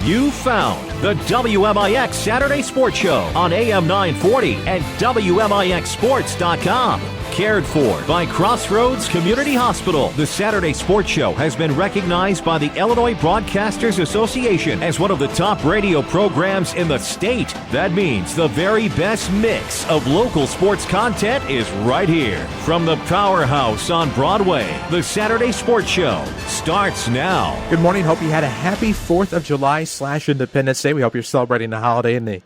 You found the WMIX Saturday Sports Show on AM 940 and WMIXSports.com. Cared for by Crossroads Community Hospital. The Saturday Sports Show has been recognized by the Illinois Broadcasters Association as one of the top radio programs in the state. That means the very best mix of local sports content is right here. From the powerhouse on Broadway, the Saturday Sports Show starts now. Good morning. Hope you had a happy 4th of July / Independence Day. We hope you're celebrating the holiday in the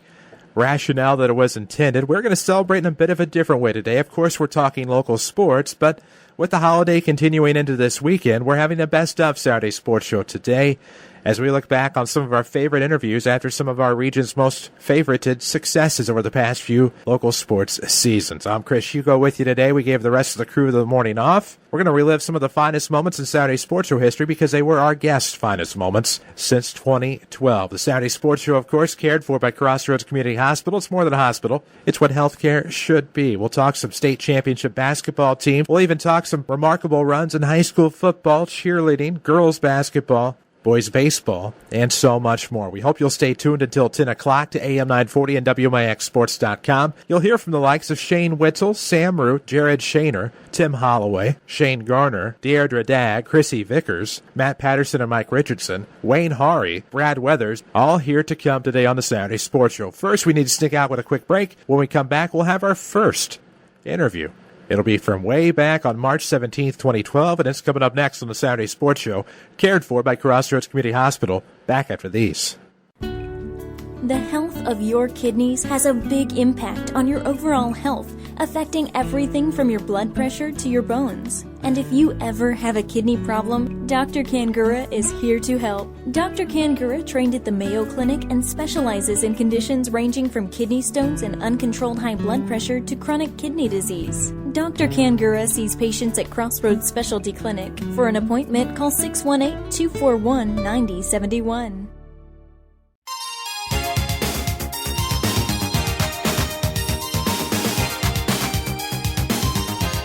rationale that it was intended. We're going to celebrate in a bit of a different way today. Of course, we're talking local sports, but with the holiday continuing into this weekend, we're having a best of Saturday Sports Show today as we look back on some of our favorite interviews after some of our region's most favorited successes over the past few local sports seasons. I'm Chris Hugo with you today. We gave the rest of the crew the morning off. We're going to relive some of the finest moments in Saturday Sports Show history because they were our guests' finest moments since 2012. The Saturday Sports Show, of course, cared for by Crossroads Community Hospital. It's more than a hospital. It's what healthcare should be. We'll talk some state championship basketball team. We'll even talk some remarkable runs in high school football, cheerleading, girls basketball, boys baseball, and so much more. We hope you'll stay tuned until 10 o'clock to AM 940 and WMIXSports.com. You'll hear from the likes of Shane Witzel, Sam Root, Jared Shaner, Tim Holloway, Shane Garner, DeAirdra Dagg, Chrissy Vickers, Matt Patterson and Mike Richardson, Wayne Harre, Brad Weathers, all here to come today on the Saturday Sports Show. First, we need to sneak out with a quick break. When we come back, we'll have our first interview. It'll be from way back on March 17th, 2012, and it's coming up next on the Saturday Sports Show, cared for by Crossroads Community Hospital. Back after these. The health of your kidneys has a big impact on your overall health, affecting everything from your blood pressure to your bones. And if you ever have a kidney problem, Dr. Kangura is here to help. Dr. Kangura trained at the Mayo Clinic and specializes in conditions ranging from kidney stones and uncontrolled high blood pressure to chronic kidney disease. Dr. Kangura sees patients at Crossroads Specialty Clinic. For an appointment, call 618-241-9071.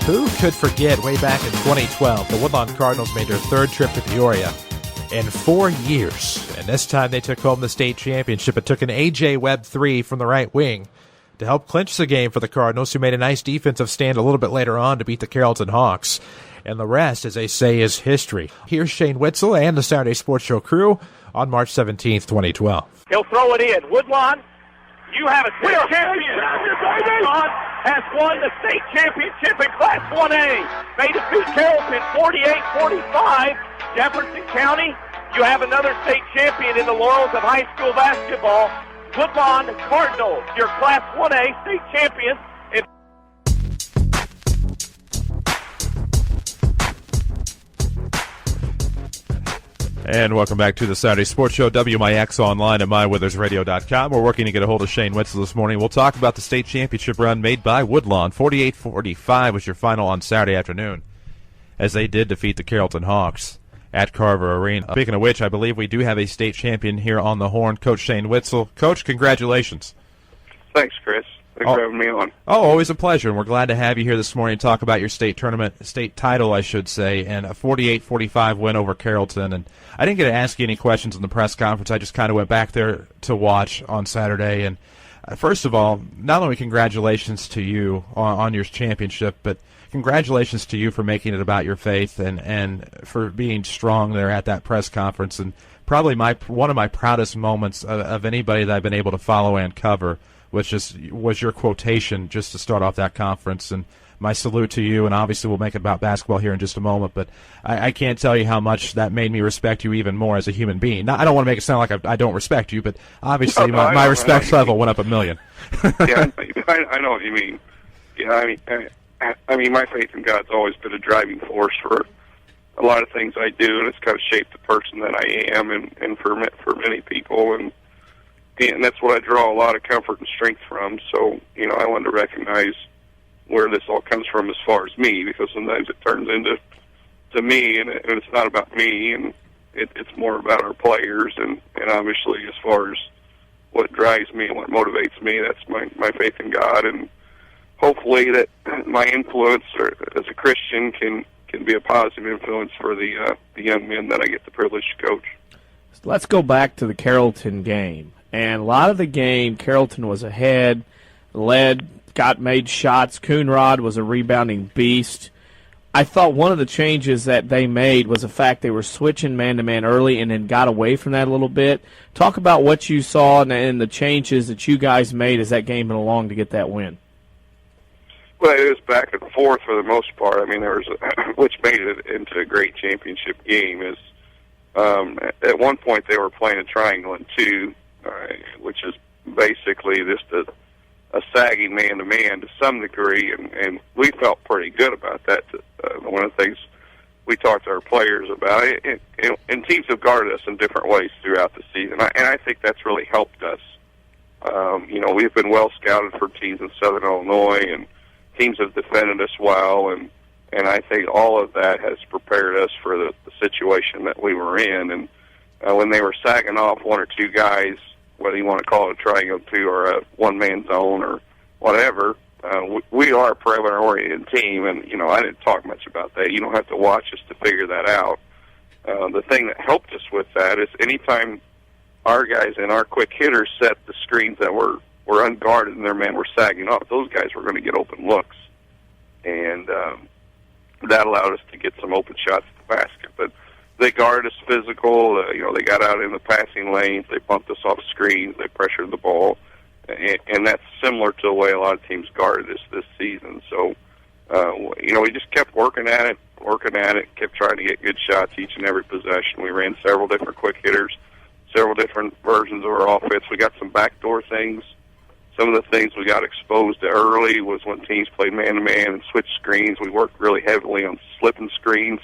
Who could forget way back in 2012, the Woodlawn Cardinals made their third trip to Peoria in 4 years. And this time they took home the state championship. It took an A.J. Webb 3 from the right wing to help clinch the game for the Cardinals, who made a nice defensive stand a little bit later on to beat the Carrollton Hawks. And the rest, as they say, is history. Here's Shane Witzel and the Saturday Sports Show crew on March 17th, 2012. He'll throw it in. Woodlawn, you have a state champion. Woodlawn has won the state championship in Class 1A. They defeat Carrollton 48-45. Jefferson County, you have another state champion in the laurels of high school basketball. Woodlawn Cardinals, your Class 1A state champions. And welcome back to the Saturday Sports Show, WMIX online at mywithersradio.com. We're working to get a hold of Shane Witzel this morning. We'll talk about the state championship run made by Woodlawn. 48-45 was your final on Saturday afternoon, as they did defeat the Carrollton Hawks at Carver Arena. Speaking of which, I believe we do have a state champion here on the horn, Coach Shane Witzel. Coach, congratulations. Thanks, Chris. Thanks for having me on. Oh, always a pleasure, and we're glad to have you here this morning to talk about your state title, I should say, and a 48-45 win over Carrollton. And I didn't get to ask you any questions in the press conference. I just kind of went back there to watch on Saturday. And first of all, not only congratulations to you on your championship, but congratulations to you for making it about your faith and for being strong there at that press conference. And probably one of my proudest moments of anybody that I've been able to follow and cover was your quotation just to start off that conference. And my salute to you, and obviously we'll make it about basketball here in just a moment, but I can't tell you how much that made me respect you even more as a human being. Now, I don't want to make it sound like I don't respect you, but obviously my respect level went up a million. Yeah, I know what you mean. Yeah, I mean, my faith in God's always been a driving force for a lot of things I do, and it's kind of shaped the person that I am, and for many people, and that's what I draw a lot of comfort and strength from. So, I wanted to recognize where this all comes from as far as me, because sometimes it turns into me, and it's not about me, and it's more about our players, and obviously as far as what drives me and what motivates me, that's my faith in God, and hopefully that my influence as a Christian can be a positive influence for the young men that I get the privilege to coach. Let's go back to the Carrollton game. And a lot of the game, Carrollton was ahead, led, made shots. Coonrod was a rebounding beast. I thought one of the changes that they made was the fact they were switching man-to-man early and then got away from that a little bit. Talk about what you saw and the changes that you guys made as that game went along to get that win. Well, it was back and forth for the most part. I mean, there was which made it into a great championship game. Is at one point they were playing a triangle and two, which is basically just a sagging man-to-man to some degree, and we felt pretty good about that. One of the things we talked to our players about, and teams have guarded us in different ways throughout the season, and I think that's really helped us. We've been well scouted for teams in Southern Illinois, and teams have defended us well, and I think all of that has prepared us for the situation that we were in. And when they were sagging off one or two guys, whether you want to call it a triangle two or a one-man zone or whatever, we are a perimeter-oriented team, and, I didn't talk much about that. You don't have to watch us to figure that out. The thing that helped us with that is anytime our guys and our quick hitters set the screens that were unguarded and their men were sagging off, those guys were going to get open looks. And that allowed us to get some open shots at the basket. But they guarded us physical. They got out in the passing lanes. They bumped us off screens. They pressured the ball. And that's similar to the way a lot of teams guarded us this season. So, we just kept working at it, kept trying to get good shots each and every possession. We ran several different quick hitters, several different versions of our offense. We got some backdoor things. Some of the things we got exposed to early was when teams played man-to-man and switched screens. We worked really heavily on slipping screens.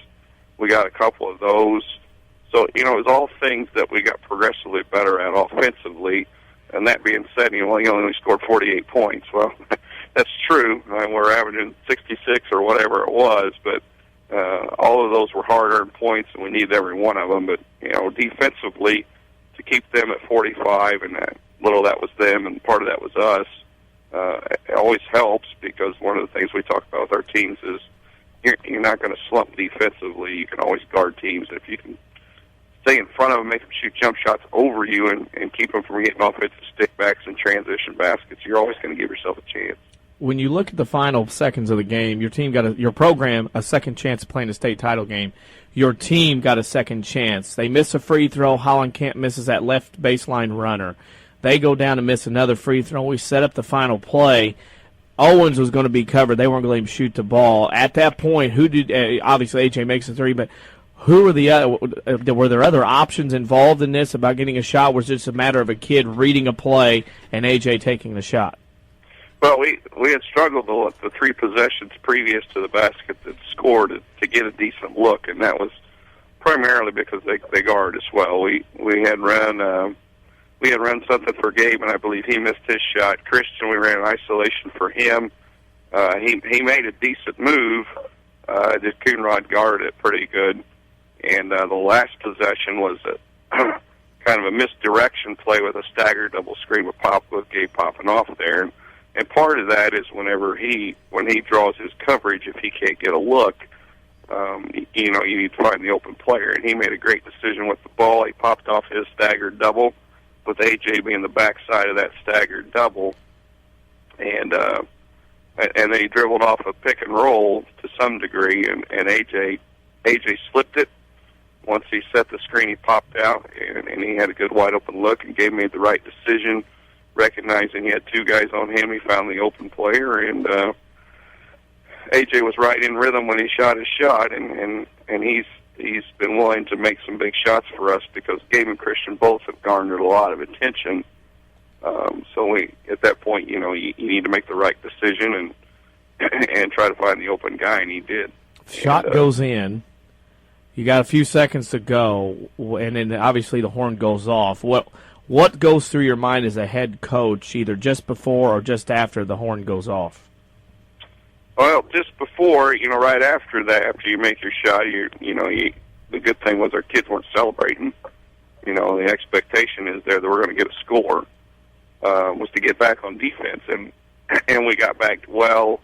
We got a couple of those. So, it was all things that we got progressively better at offensively. And that being said, you only scored 48 points. Well, that's true. We're averaging 66 or whatever it was, but all of those were hard-earned points, and we needed every one of them. But, defensively, to keep them at 45, and little that was them and part of that was us, it always helps, because one of the things we talk about with our teams is you're not going to slump defensively. You can always guard teams. If you can stay in front of them, make them shoot jump shots over you, and keep them from getting offensive stickbacks and transition baskets, you're always going to give yourself a chance. When you look at the final seconds of the game, your team got your program a second chance of playing the state title game. Your team got a second chance. They miss a free throw. Hollenkamp misses that left baseline runner. They go down and miss another free throw. We set up the final play. Owens was going to be covered. They weren't going to let him shoot the ball. At that point, obviously AJ makes a three, but were there other options involved in this about getting a shot, or was it just a matter of a kid reading a play and AJ taking the shot? Well, we had struggled the three possessions previous to the basket that scored to get a decent look, and that was primarily because they guarded us well. We had run something for Gabe, and I believe he missed his shot. Christian, we ran an isolation for him. He made a decent move. Just Coonrod guarded it pretty good. And the last possession was kind of a misdirection play with a staggered double screen with Gabe popping off there. And part of that is when he draws his coverage, if he can't get a look, you need to find the open player. And he made a great decision with the ball. He popped off his staggered double, with AJ being the backside of that staggered double. And then he dribbled off a pick and roll to some degree, and AJ slipped it. Once he set the screen, he popped out, and he had a good wide open look, and Gabe made the right decision, recognizing he had two guys on him. He found the open player, and AJ was right in rhythm when he shot his shot, and he's been willing to make some big shots for us, because Gabe and Christian both have garnered a lot of attention. So at that point, you need to make the right decision and try to find the open guy, and he did. Shot goes in. You got a few seconds to go, and then obviously the horn goes off. What goes through your mind as a head coach, either just before or just after the horn goes off? Well, just before, right after that, after you make your shot, the good thing was our kids weren't celebrating. The expectation is there that we're going to get a score, was to get back on defense, and we got back well.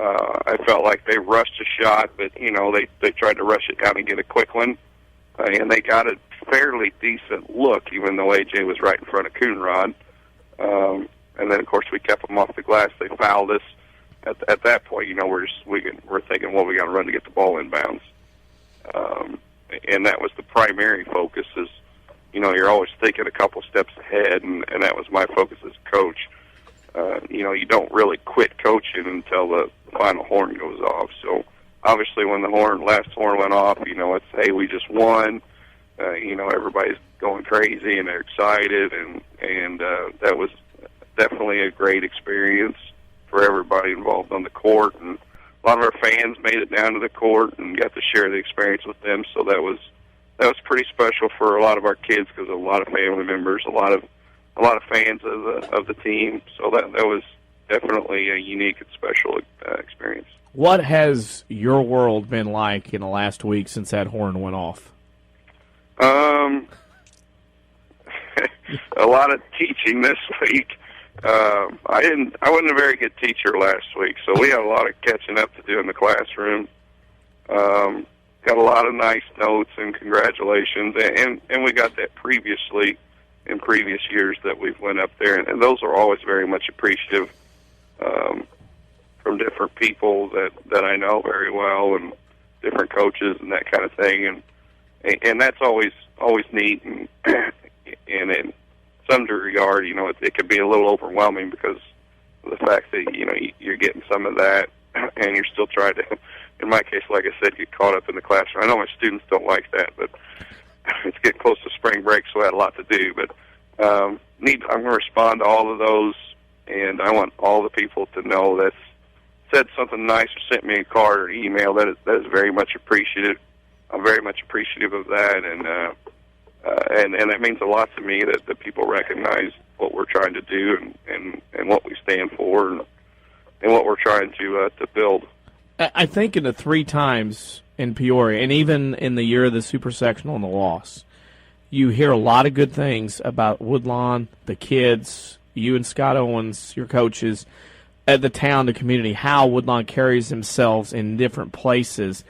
I felt like they rushed a shot, but they tried to rush it down and get a quick one, and they got it fairly decent look, even though AJ was right in front of Coonrod. And then, of course, we kept them off the glass. They fouled us. At that point, we're thinking, well, we got to run to get the ball inbounds. And that was the primary focus. Is you're always thinking a couple steps ahead, and that was my focus as a coach. You don't really quit coaching until the final horn goes off. So obviously, when the last horn went off, it's, hey, we just won. Everybody's going crazy and they're excited, and that was definitely a great experience for everybody involved on the court. And a lot of our fans made it down to the court and got to share the experience with them. So that was pretty special for a lot of our kids, because a lot of family members, a lot of fans of the team. So that was definitely a unique and special experience. What has your world been like in the last week since that horn went off? A lot of teaching this week. I wasn't a very good teacher last week, so we had a lot of catching up to do in the classroom. Got a lot of nice notes and congratulations, and we got that previously in previous years that we've went up there, and those are always very much appreciative from different people that I know very well, and different coaches and that kind of thing, and that's always neat, and in some regard, it can be a little overwhelming because of the fact that you're getting some of that, and you're still trying to, in my case, like I said, get caught up in the classroom. I know my students don't like that, but it's getting close to spring break, so I had a lot to do. But I'm going to respond to all of those, and I want all the people to know that said something nice or sent me a card or email. That is very much appreciated. I'm very much appreciative of that, and that means a lot to me that people recognize what we're trying to do and what we stand for and what we're trying to build. I think in the 3 times in Peoria, and even in the year of the Super Sectional and the loss, you hear a lot of good things about Woodlawn, the kids, you and Scott Owens, your coaches, at the town, the community, how Woodlawn carries themselves in different places.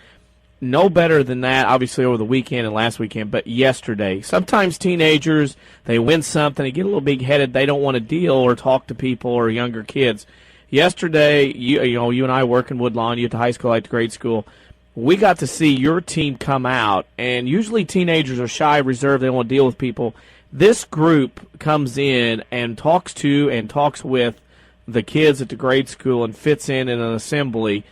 No better than that, obviously, over the weekend and last weekend, but yesterday. Sometimes teenagers, they win something, they get a little big-headed, they don't want to deal or talk to people or younger kids. Yesterday, you and I work in Woodlawn, you at the high school, I at the grade school. We got to see your team come out, and usually teenagers are shy, reserved, they don't want to deal with people. This group comes in and talks to and talks with the kids at the grade school and fits in an assembly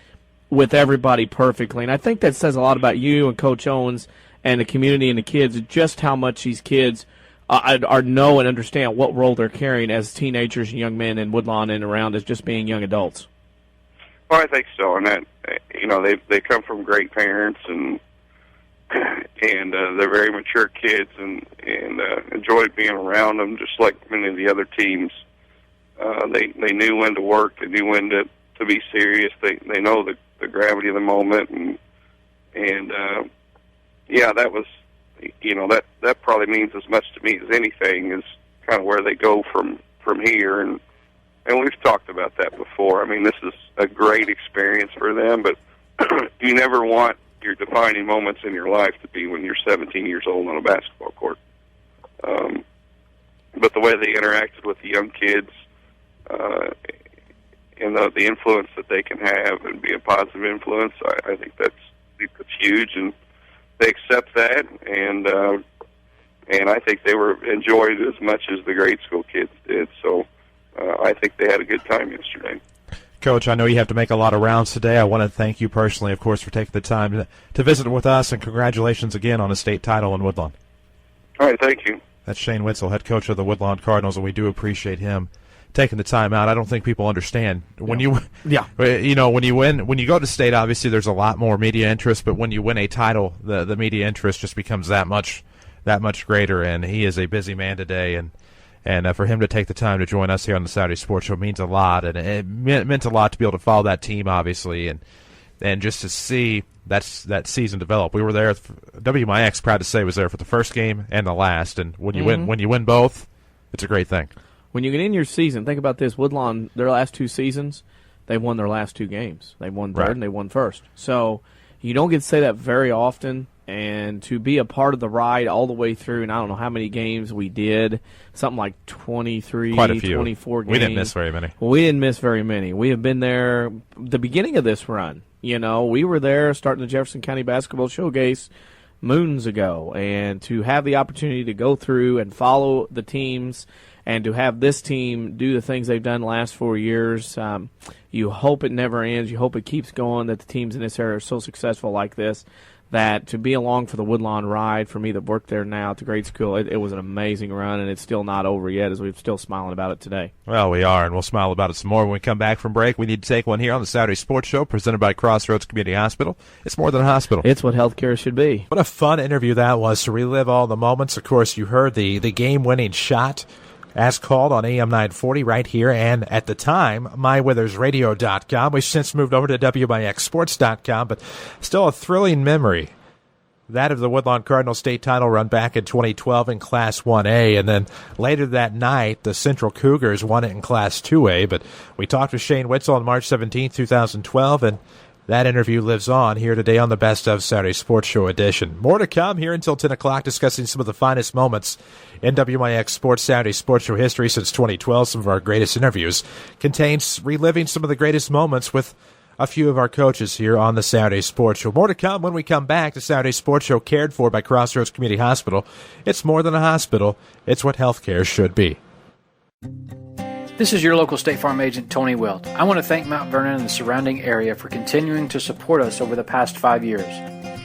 with everybody perfectly. And I think that says a lot about you and Coach Owens and the community and the kids, just how much these kids know and understand what role they're carrying as teenagers and young men in Woodlawn and around as just being young adults. Well, I think so, and that they come from great parents and they're very mature kids and enjoyed being around them, just like many of the other teams. They knew when to work, they knew when to be serious. They know the gravity of the moment, and that was that probably means as much to me as anything is kind of where they go from here, and we've talked about that before. I mean, this is a great experience for them, but you never want your defining moments in your life to be when you're 17 years old on a basketball court. But the way they interacted with the young kids, and the influence that they can have and be a positive influence, I think that's huge, and they accept that, and I think they were enjoyed as much as the grade school kids did. So I think they had a good time yesterday. Coach, I know you have to make a lot of rounds today. I want to thank you personally, of course, for taking the time to visit with us, and congratulations again on a state title in Woodlawn. All right, thank you. That's Shane Witzel, head coach of the Woodlawn Cardinals, and we do appreciate him taking the time out. I don't think people understand when you go to state, obviously there's a lot more media interest, but when you win a title, the media interest just becomes that much greater. And he is a busy man today, and for him to take the time to join us here on the Saturday Sports Show means a lot, and it meant a lot to be able to follow that team, obviously, and just to see that season develop. We were there. WMIX, proud to say, was there for the first game and the last, and when you win both, it's a great thing. When you get in your season, think about this. Woodlawn, their last 2 seasons, they won their last 2 games. They won third and they won first. So you don't get to say that very often and to be a part of the ride all the way through, and I don't know how many games we did, something like 23, Quite a few. 24 games. We didn't miss very many. Well, we didn't miss very many. We have been there the beginning of this run. You know, we were there starting the Jefferson County Basketball Showcase moons ago, and to have the opportunity to go through and follow the teams and to have this team do the things they've done the last 4 years, you hope it never ends. You hope it keeps going, that the teams in this area are so successful like this, that to be along for the Woodlawn ride, for me that worked there now at the grade school, it was an amazing run, and it's still not over yet, as we're still smiling about it today. Well, we are, and we'll smile about it some more when we come back from break. We need to take one here on the Saturday Sports Show, presented by Crossroads Community Hospital. It's more than a hospital. It's what healthcare should be. What a fun interview that was to relive all the moments. Of course, you heard the game-winning shot as called on AM 940 right here, and at the time, mywithersradio.com. We've since moved over to WMIXsports.com, but still a thrilling memory. That of the Woodlawn Cardinals state title run back in 2012 in Class 1A, and then later that night, the Central Cougars won it in Class 2A. But we talked with Shane Witzel on March 17, 2012, and that interview lives on here today on the Best of Saturday Sports Show edition. More to come here until 10 o'clock, discussing some of the finest moments in WMIX Sports Saturday Sports Show history since 2012. Some of our greatest interviews contains reliving some of the greatest moments with a few of our coaches here on the Saturday Sports Show. More to come when we come back to Saturday Sports Show, cared for by Crossroads Community Hospital. It's more than a hospital. It's what healthcare should be. This is your local State Farm agent, Tony Wilt. I want to thank Mount Vernon and the surrounding area for continuing to support us over the past 5 years.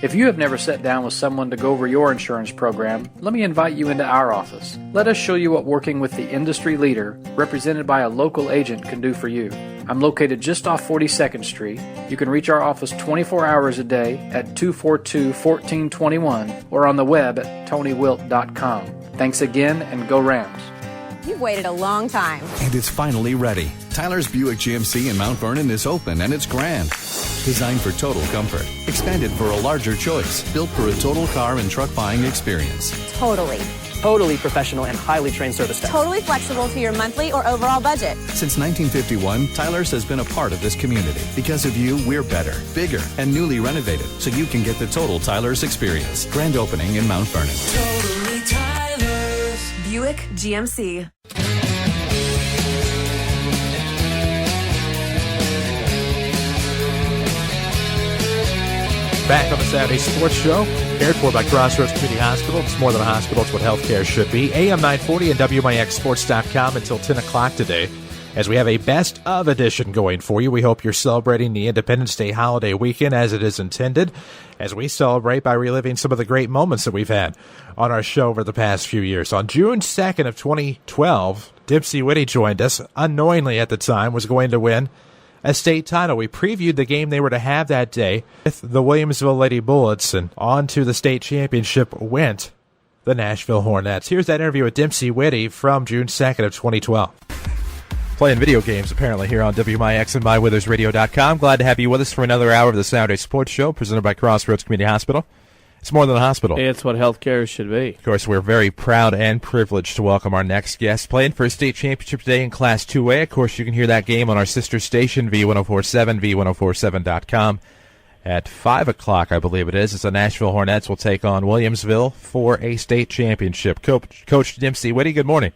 If you have never sat down with someone to go over your insurance program, let me invite you into our office. Let us show you what working with the industry leader, represented by a local agent, can do for you. I'm located just off 42nd Street. You can reach our office 24 hours a day at 242-1421 or on the web at tonywilt.com. Thanks again, and go Rams. You've waited a long time. And it's finally ready. Tyler's Buick GMC in Mount Vernon is open, and it's grand. Designed for total comfort. Expanded for a larger choice. Built for a total car and truck buying experience. Totally professional and highly trained service staff. Totally flexible to your monthly or overall budget. Since 1951, Tyler's has been a part of this community. Because of you, we're better, bigger, and newly renovated, so you can get the total Tyler's experience. Grand opening in Mount Vernon. Totally Tyler's. Buick GMC. Back on the Saturday Sports Show, cared for by Crossroads Community Hospital. It's more than a hospital. It's what healthcare should be. AM 940 and WMIXsports.com until 10 o'clock today, as we have a best of edition going for you. We hope you're celebrating the Independence Day holiday weekend as it is intended, as we celebrate by reliving some of the great moments that we've had on our show over the past few years. On June 2nd of 2012, Dempsey Witte joined us. Unknowingly at the time, was going to win a state title. We previewed the game they were to have that day with the Williamsville Lady Bullets, and on to the state championship went the Nashville Hornets. Here's that interview with Dempsey Witte from June 2nd of 2012. Playing video games apparently here on WMIX and mywithersradio.com. Glad to have you with us for another hour of the Saturday Sports Show, presented by Crossroads Community Hospital. It's more than a hospital. It's what healthcare should be. Of course, we're very proud and privileged to welcome our next guest, playing for a state championship today in Class 2A. Of course, you can hear that game on our sister station, V1047, V1047.com. At 5 o'clock, I believe it is, as the Nashville Hornets will take on Williamsville for a state championship. Coach Dempsey Witte, good morning.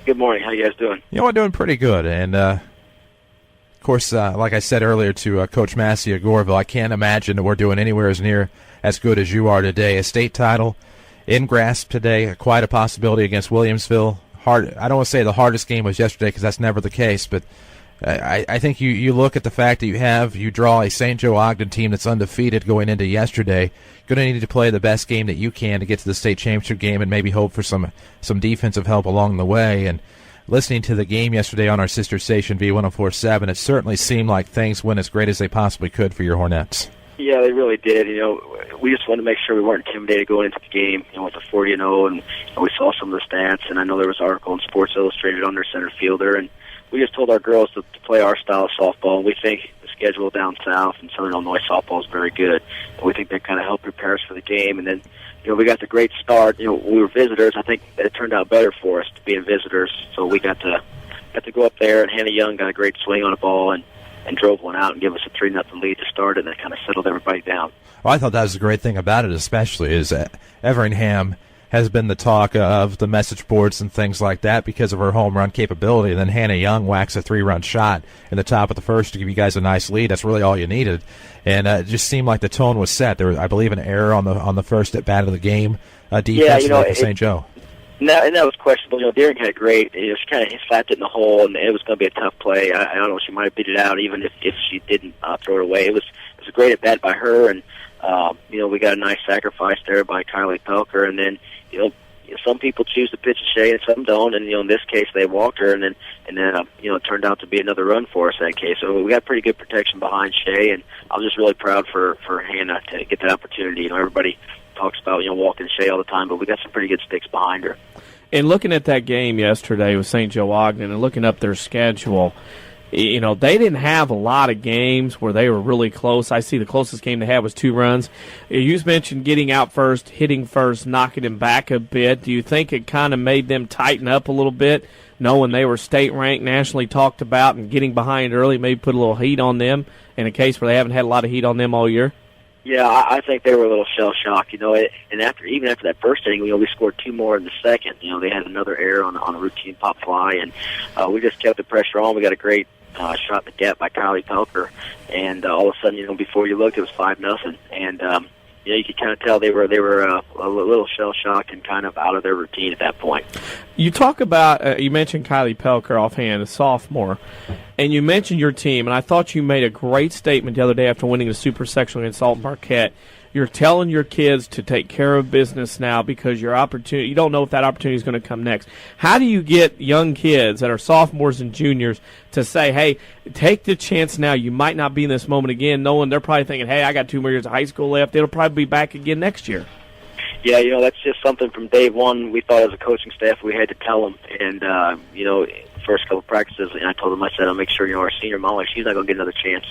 Good morning. How you guys doing? You know, I'm doing pretty good. And, of course, like I said earlier to Coach Massey at Goreville, I can't imagine that we're doing anywhere as near as good as you are today. A state title in grasp today, quite a possibility against Williamsville. Hard. I don't want to say the hardest game was yesterday, because that's never the case, but I think you look at the fact that you draw a St. Joe Ogden team that's undefeated going into yesterday. Going to need to play the best game that you can to get to the state championship game, and maybe hope for some defensive help along the way. And listening to the game yesterday on our sister station, V1047, it certainly seemed like things went as great as they possibly could for your Hornets. Yeah, they really did. You know, we just wanted to make sure we weren't intimidated going into the game. You know, with a 40-0, and we saw some of the stats. And I know there was an article in Sports Illustrated on their center fielder, and we just told our girls to play our style of softball. And we think the schedule down south and Southern Illinois softball is very good. And we think that kind of helped prepare us for the game. And then, you know, we got the great start. You know, we were visitors. I think it turned out better for us to being visitors. So we got to go up there, and Hannah Young got a great swing on the ball, and and drove one out and give us a 3-0 lead to start it, and that kind of settled everybody down. Well, I thought that was the great thing about it, especially, is that Everingham has been the talk of the message boards and things like that because of her home run capability. And then Hannah Young whacks a 3-run shot in the top of the first to give you guys a nice lead. That's really all you needed. And it just seemed like the tone was set. There was, I believe, an error on the first at bat of the game defensively for St. Joe. And that was questionable. DeAirdra had great. She kind of slapped it in the hole, and it was going to be a tough play. I don't know. She might have beat it out even if she didn't throw it away. It was a great at bat by her, and we got a nice sacrifice there by Kylie Pelker, and then some people choose to pitch to Shea and some don't, and in this case they walked her, and then it turned out to be another run for us that case. So we got pretty good protection behind Shea, and I was just really proud for Hannah to get that opportunity. Everybody talks about walking Shea all the time, but we got some pretty good sticks behind her. And looking at that game yesterday with St. Joe Ogden and looking up their schedule, they didn't have a lot of games where they were really close. I see the closest game they had was 2 runs. You mentioned getting out first, hitting first, knocking them back a bit. Do you think it kind of made them tighten up a little bit, knowing they were state-ranked, nationally talked about, and getting behind early, maybe put a little heat on them in a case where they haven't had a lot of heat on them all year? Yeah, I think they were a little shell-shocked, and even after that first inning, we scored 2 more in the second. They had another error on a routine pop fly, and we just kept the pressure on. We got a great shot in the gap by Kylie Pelker, and all of a sudden, before you looked, it was 5-0, and you could kind of tell they were a little shell-shocked and kind of out of their routine at that point. You talk about you mentioned Kylie Pelker offhand, a sophomore, and you mentioned your team, and I thought you made a great statement the other day after winning the Super Sectional against Alton Marquette. You're telling your kids to take care of business now because you don't know if that opportunity is going to come next. How do you get young kids that are sophomores and juniors to say, hey, take the chance now. You might not be in this moment again, knowing they're probably thinking, hey, I got 2 more years of high school left. It'll probably be back again next year. Yeah, that's just something from day one we thought as a coaching staff we had to tell them. And, first couple of practices, and I told them, I said, I'll make sure, our senior Molly, she's not going to get another chance.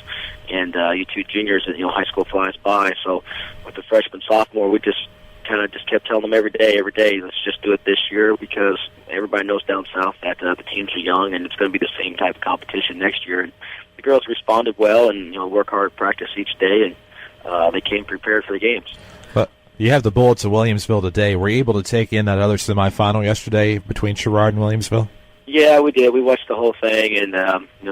And you 2 juniors, and, high school flies by. So with the freshman, sophomore, we just kept telling them every day, let's just do it this year because everybody knows down south that the teams are young and it's going to be the same type of competition next year. And the girls responded well and, work hard, practice each day, and they came prepared for the games. But you have the Bullets of Williamsville today. Were you able to take in that other semifinal yesterday between Sherrard and Williamsville? Yeah, we did. We watched the whole thing, and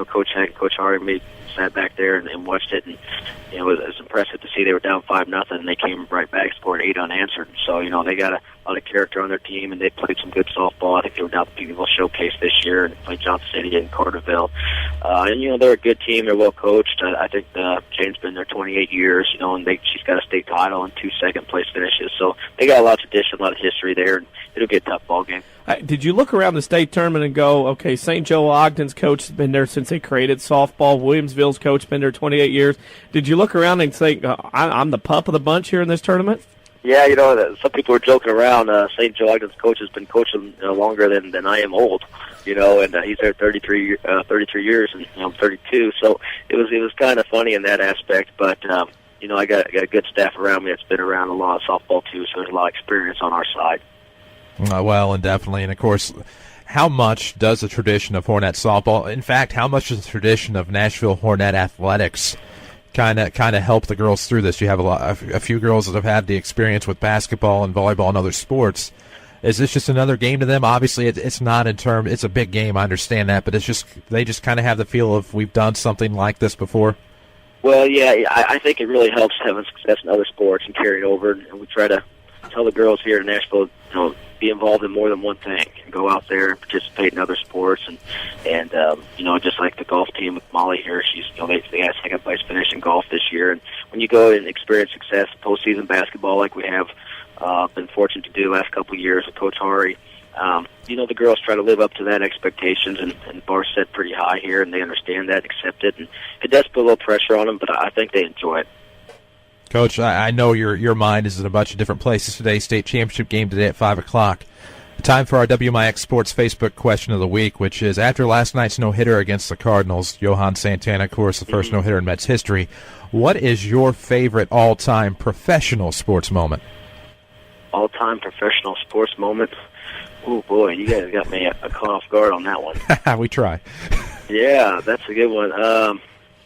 Coach Hank and Coach Harre sat back there and watched it, and it was impressive to see they were down 5-0, and they came right back, scored 8 unanswered. So they got a lot of character on their team, and they played some good softball. I think they were down the People Showcase this year, and played Johnson City and Carterville. And they're a good team. They're well coached. I think Jane's been there 28 years. And she's got a state title and 2 second-place finishes. So they got a lot of tradition, a lot of history there, and it'll be a tough ball game. Did you look around the state tournament and go, okay, St. Joe Ogden's coach has been there since they created softball. Williamsville's coach has been there 28 years. Did you look around and think, I'm the pup of the bunch here in this tournament? Yeah, some people were joking around. St. Joe Ogden's coach has been coaching longer than I am old, and he's there 33 years, and I'm 32. So it was kind of funny in that aspect. But I got a good staff around me that's been around a lot of softball too, so there's a lot of experience on our side. Well, and definitely, and of course, how much does the tradition of Hornet softball, in fact, how much does the tradition of Nashville Hornet athletics kind of help the girls through this? You have a few girls that have had the experience with basketball and volleyball and other sports. Is this just another game to them? Obviously, it's not it's a big game, I understand that, but they just kind of have the feel of we've done something like this before. Well, yeah, I think it really helps having success in other sports and carry it over, and we try to tell the girls here in Nashville, be involved in more than one thing and go out there and participate in other sports and just like the golf team with Molly here, she's they got a second place finish in golf this year, and when you go and experience success postseason basketball like we have been fortunate to do the last couple of years with Coach Harre, the girls try to live up to that expectations, and the bar's set pretty high here, and they understand that, accept it, and it does put a little pressure on them, but I think they enjoy it. Coach, I know your mind is in a bunch of different places today. State championship game today at 5 o'clock. Time for our WMIX Sports Facebook question of the week, which is, after last night's no-hitter against the Cardinals, Johan Santana, of course, the first no-hitter in Mets history, what is your favorite all-time professional sports moment? All-time professional sports moment? Oh, boy, you guys got me caught off guard on that one. We try. Yeah, that's a good one.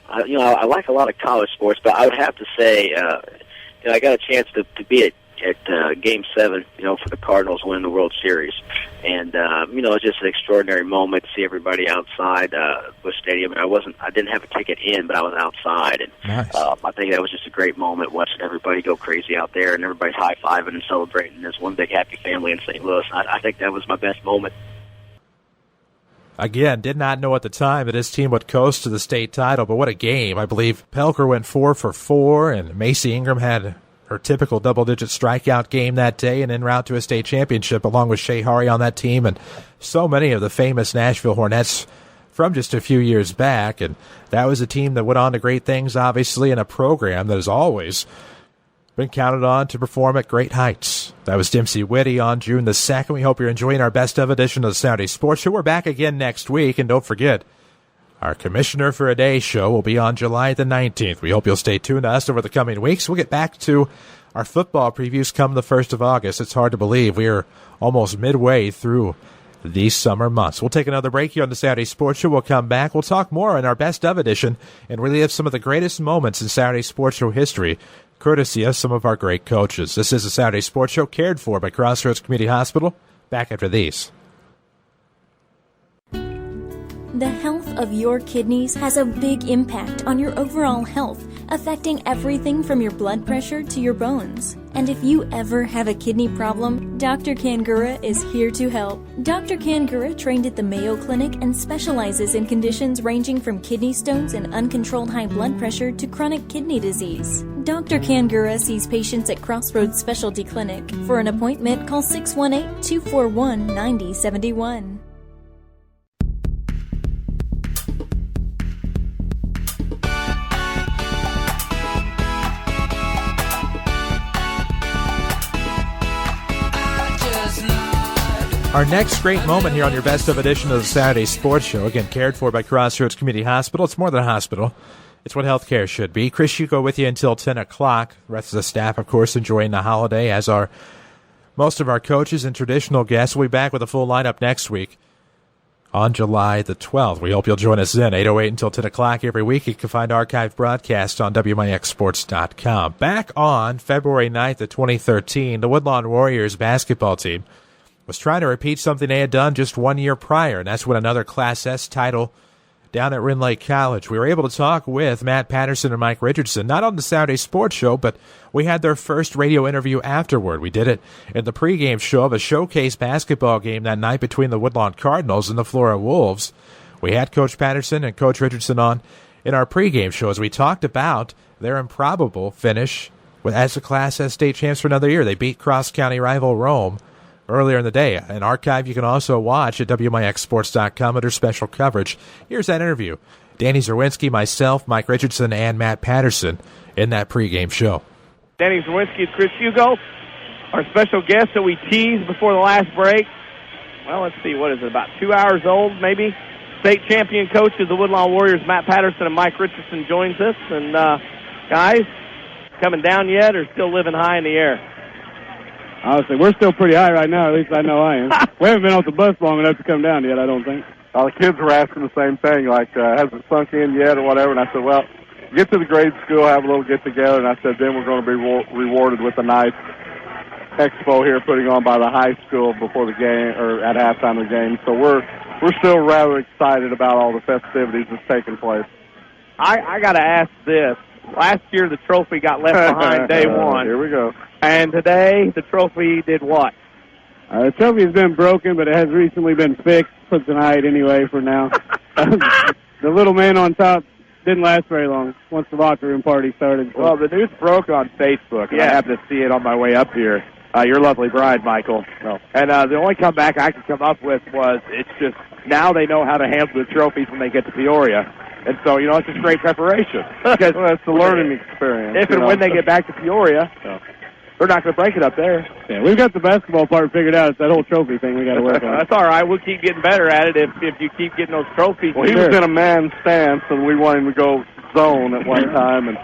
I like a lot of college sports, but I would have to say, I got a chance to be at Game 7, for the Cardinals winning the World Series. And, it's just an extraordinary moment to see everybody outside Busch Stadium. And I didn't have a ticket in, but I was outside. And nice. I think that was just a great moment, watching everybody go crazy out there and everybody's high-fiving and celebrating as one big happy family in St. Louis. I think that was my best moment. Again, did not know at the time that his team would coast to the state title, but what a game. I believe Pelker went 4 for 4, and Macy Ingram had her typical double-digit strikeout game that day and en route to a state championship, along with Harre on that team and so many of the famous Nashville Hornets from just a few years back. And that was a team that went on to great things, obviously, in a program that has always been counted on to perform at great heights. That was Dempsey Witte on June the 2nd. We hope you're enjoying our best of edition of the Saturday Sports Show. We're back again next week, and don't forget, our Commissioner for a Day show will be on July the 19th. We hope you'll stay tuned to us over the coming weeks. We'll get back to our football previews come the 1st of August. It's hard to believe we are almost midway through these summer months. We'll take another break here on the Saturday Sports Show. We'll come back. We'll talk more in our best of edition and relive some of the greatest moments in Saturday Sports Show history, courtesy of some of our great coaches. This is the Saturday Sports Show, cared for by Crossroads Community Hospital. Back after these. The health of your kidneys has a big impact on your overall health, affecting everything from your blood pressure to your bones. And if you ever have a kidney problem, Dr. Kangura is here to help. Dr. Kangura trained at the Mayo Clinic and specializes in conditions ranging from kidney stones and uncontrolled high blood pressure to chronic kidney disease. Dr. Kangura sees patients at Crossroads Specialty Clinic. For an appointment, call 618-241-9071. Our next great moment here on your best of edition of the Saturday Sports Show, again, cared for by Crossroads Community Hospital. It's more than a hospital. It's what healthcare should be. Chris, you go with you until 10 o'clock. The rest of the staff, of course, enjoying the holiday, as are most of our coaches and traditional guests. We'll be back with a full lineup next week on July the 12th. We hope you'll join us then, 8:08 until 10 o'clock every week. You can find archived broadcasts on WMIXsports.com. Back on February 9th of 2013, the Woodlawn Warriors basketball team was trying to repeat something they had done just 1 year prior, and that's win another Class S title down at Rend Lake College. We were able to talk with Matt Patterson and Mike Richardson, not on the Saturday Sports Show, but we had their first radio interview afterward. We did it in the pregame show of a showcase basketball game that night between the Woodlawn Cardinals and the Florida Wolves. We had Coach Patterson and Coach Richardson on in our pregame show as we talked about their improbable finish as the Class S state champs for another year. They beat cross-county rival Rome earlier in the day. An archive you can also watch at WMIXsports.com under special coverage. Here's that interview. Danny Zerwinski, myself, Mike Richardson, and Matt Patterson in that pregame show. Danny Zerwinski is Chris Hugo, our special guest that we teased before the last break. Well, let's see, what is it, about 2 hours old maybe? State champion coach of the Woodlawn Warriors, Matt Patterson, and Mike Richardson joins us. And guys, coming down yet or still living high in the air? Honestly, we're still pretty high right now. At least I know I am. We haven't been off the bus long enough to come down yet, I don't think. The kids were asking the same thing, like, hasn't sunk in yet or whatever. And I said, well, get to the grade school, have a little get-together. And I said, then we're going to be rewarded with a nice expo here putting on by the high school before the game or at halftime of the game. So we're still rather excited about all the festivities that's taking place. I got to ask this. Last year, the trophy got left behind day one. Here we go. And today, the trophy did what? The trophy's been broken, but it has recently been fixed for tonight anyway for now. The little man on top didn't last very long once the locker room party started. So. Well, the news broke on Facebook, and I happened to see it on my way up here. Your lovely bride, Michael. Oh. And the only comeback I could come up with was it's just now they know how to handle the trophies when they get to Peoria. And so, it's just great preparation. Because well, it's a learning experience. If and when they get back to Peoria, they're not going to break it up there. Yeah, we've got the basketball part figured out. It's that whole trophy thing we got to work on. That's all right. We'll keep getting better at it if you keep getting those trophies. Well, he was in a man stance, and we wanted him to go zone at one time, and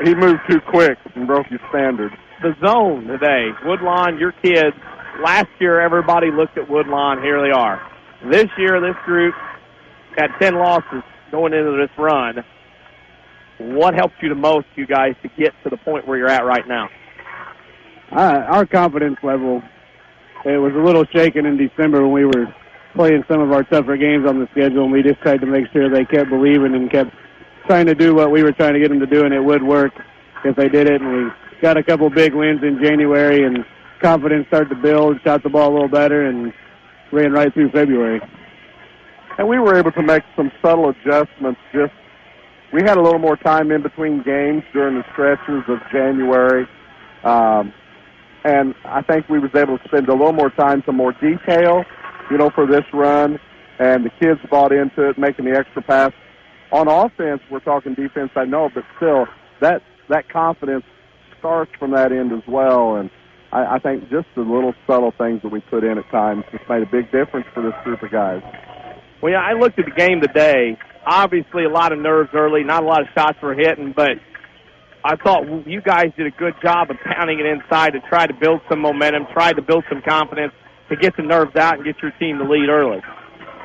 he moved too quick and broke his standards. The zone today, Woodlawn, your kids. Last year, everybody looked at Woodlawn. Here they are. This year, this group had 10 losses going into this run. what helped you the most, you guys, to get to the point where you're at right now? Our confidence level, it was a little shaken in December when we were playing some of our tougher games on the schedule, and we just tried to make sure they kept believing and kept trying to do what we were trying to get them to do, and it would work if they did it. And we got a couple big wins in January, and confidence started to build, shot the ball a little better, and ran right through February. And we were able to make some subtle adjustments. We had a little more time in between games during the stretches of January. And I think we was able to spend a little more time, some more detail, for this run. And the kids bought into it, making the extra pass. On offense, we're talking defense, I know, but still, that confidence starts from that end as well. And I think just the little subtle things that we put in at times just made a big difference for this group of guys. Well, yeah, I looked at the game today. Obviously, a lot of nerves early, not a lot of shots were hitting, but I thought you guys did a good job of pounding it inside to try to build some momentum, try to build some confidence to get the nerves out and get your team to lead early.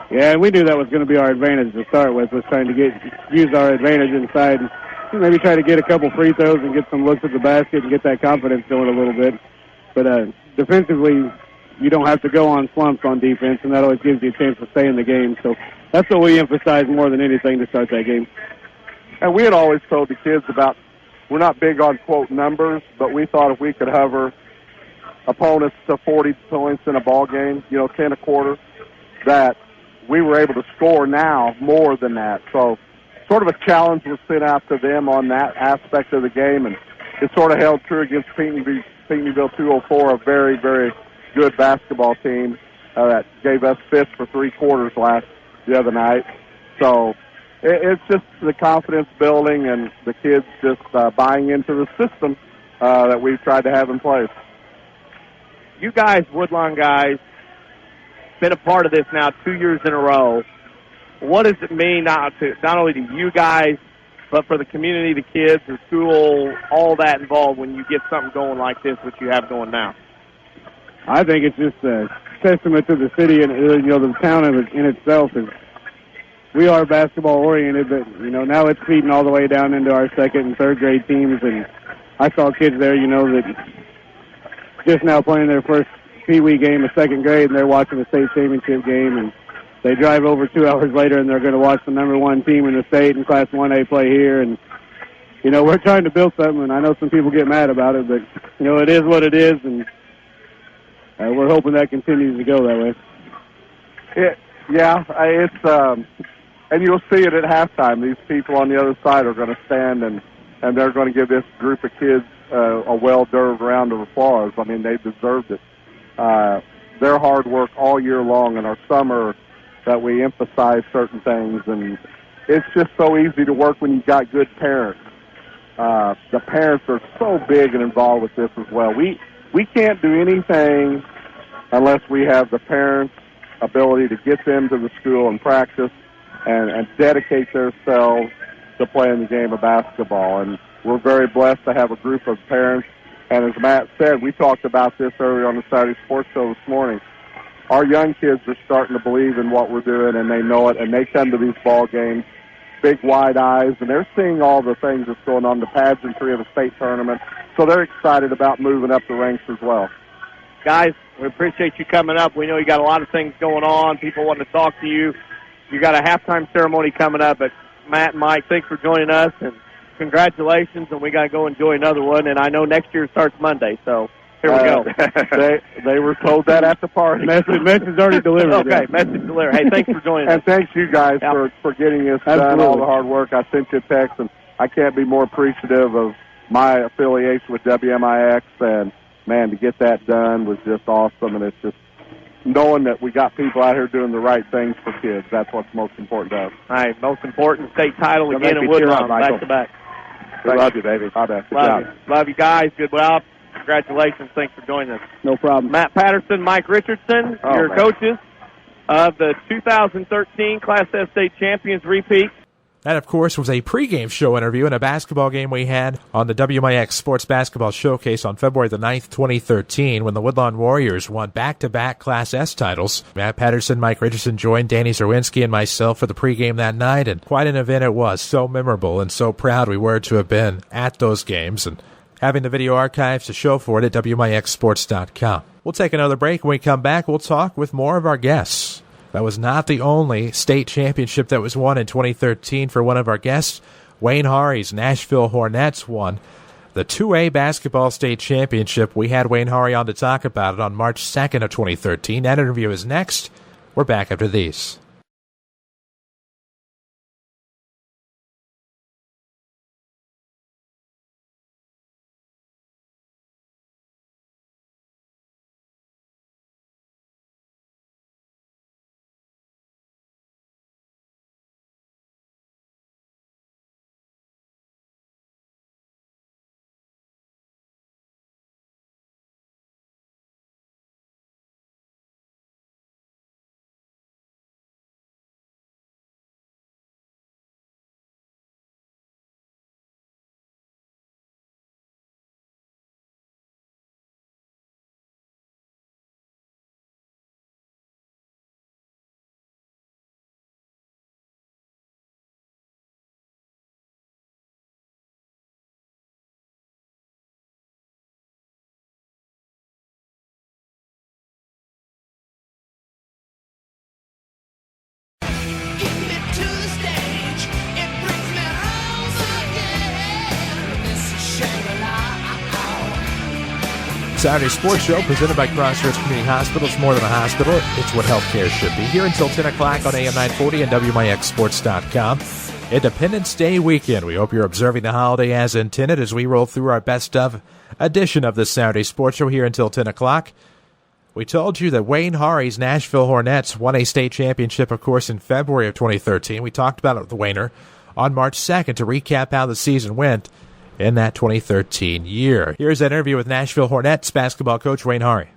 Yeah, and we knew that was going to be our advantage to start with, was trying to use our advantage inside and maybe try to get a couple free throws and get some looks at the basket and get that confidence going a little bit. But defensively, you don't have to go on slumps on defense, and that always gives you a chance to stay in the game. So that's what we emphasize more than anything to start that game. And we had always told the kids about, we're not big on, quote, numbers, but we thought if we could hover opponents to 40 points in a ball game, 10 a quarter, that we were able to score now more than that. So sort of a challenge was sent out to them on that aspect of the game, and it sort of held true against Pinckneyville 204, a very, very good basketball team that gave us fifth for 3 quarters the other night. So it's just the confidence building and the kids just buying into the system that we've tried to have in place. You guys, Woodlawn guys, been a part of this now 2 years in a row. What does it mean not only to you guys, but for the community, the kids, the school, all that involved when you get something going like this, which you have going now? I think it's just a testament to the city and the town in itself. We are basketball oriented, but now it's feeding all the way down into our second and third grade teams. And I saw kids there, that just now playing their first Pee Wee game of second grade, and they're watching the state championship game, and they drive over 2 hours later, and they're going to watch the number 1 team in the state in Class 1A play here. And we're trying to build something, and I know some people get mad about it, but it is what it is, and we're hoping that continues to go that way. And you'll see it at halftime. These people on the other side are going to stand and they're going to give this group of kids a well-deserved round of applause. I mean, they deserved it. Their hard work all year long in our summer that we emphasize certain things, and it's just so easy to work when you've got good parents. The parents are so big and involved with this as well. We can't do anything unless we have the parents' ability to get them to the school and practice and dedicate themselves to playing the game of basketball. And we're very blessed to have a group of parents. And as Matt said, we talked about this earlier on the Saturday Sports Show this morning. Our young kids are starting to believe in what we're doing, and they know it, and they come to these ball games, big wide eyes, and they're seeing all the things that's going on, the pageantry of the state tournament. So they're excited about moving up the ranks as well. Guys, we appreciate you coming up. We know you got a lot of things going on, people wanting to talk to you. You got a halftime ceremony coming up, but Matt and Mike, thanks for joining us, and congratulations, and we got to go enjoy another one. And I know next year starts Monday, so here we go. They were told that at the party. Message already delivered. Okay, message delivered. Hey, thanks for joining us. And thanks you guys for getting this done, all the hard work. I sent you a text, and I can't be more appreciative of my affiliation with WMIX, and, man, to get that done was just awesome, and it's just knowing that we got people out here doing the right things for kids. That's what's most important to us. All right, most important, state title again in Woodlawn, back-to-back. We love you, baby. Love you guys. Good job. Congratulations. Thanks for joining us. No problem. Matt Patterson, Mike Richardson, your coaches of the 2013 Class S state champions repeat. That, of course, was a pregame show interview in a basketball game we had on the WMIX Sports Basketball Showcase on February the 9th, 2013, when the Woodlawn Warriors won back-to-back Class S titles. Matt Patterson, Mike Richardson joined Danny Zerwinski and myself for the pregame that night, and quite an event it was. So memorable and so proud we were to have been at those games and having the video archives to show for it at WMIXsports.com. We'll take another break. When we come back, we'll talk with more of our guests. That was not the only state championship that was won in 2013 for one of our guests. Wayne Harre's Nashville Hornets won the 2A basketball state championship. We had Wayne Harre on to talk about it on March 2nd of 2013. That interview is next. We're back after these. Saturday Sports Show presented by Crossroads Community Hospital. It's more than a hospital. It's what healthcare should be. Here until 10 o'clock on AM 940 and WMIXsports.com. Independence Day weekend. We hope you're observing the holiday as intended as we roll through our best of edition of this Saturday Sports Show here until 10 o'clock. We told you that Wayne Harre's Nashville Hornets won a state championship, of course, in February of 2013. We talked about it with the Wayner on March 2nd to recap how the season went in that 2013 year. Here's that interview with Nashville Hornets basketball coach Wayne Harre.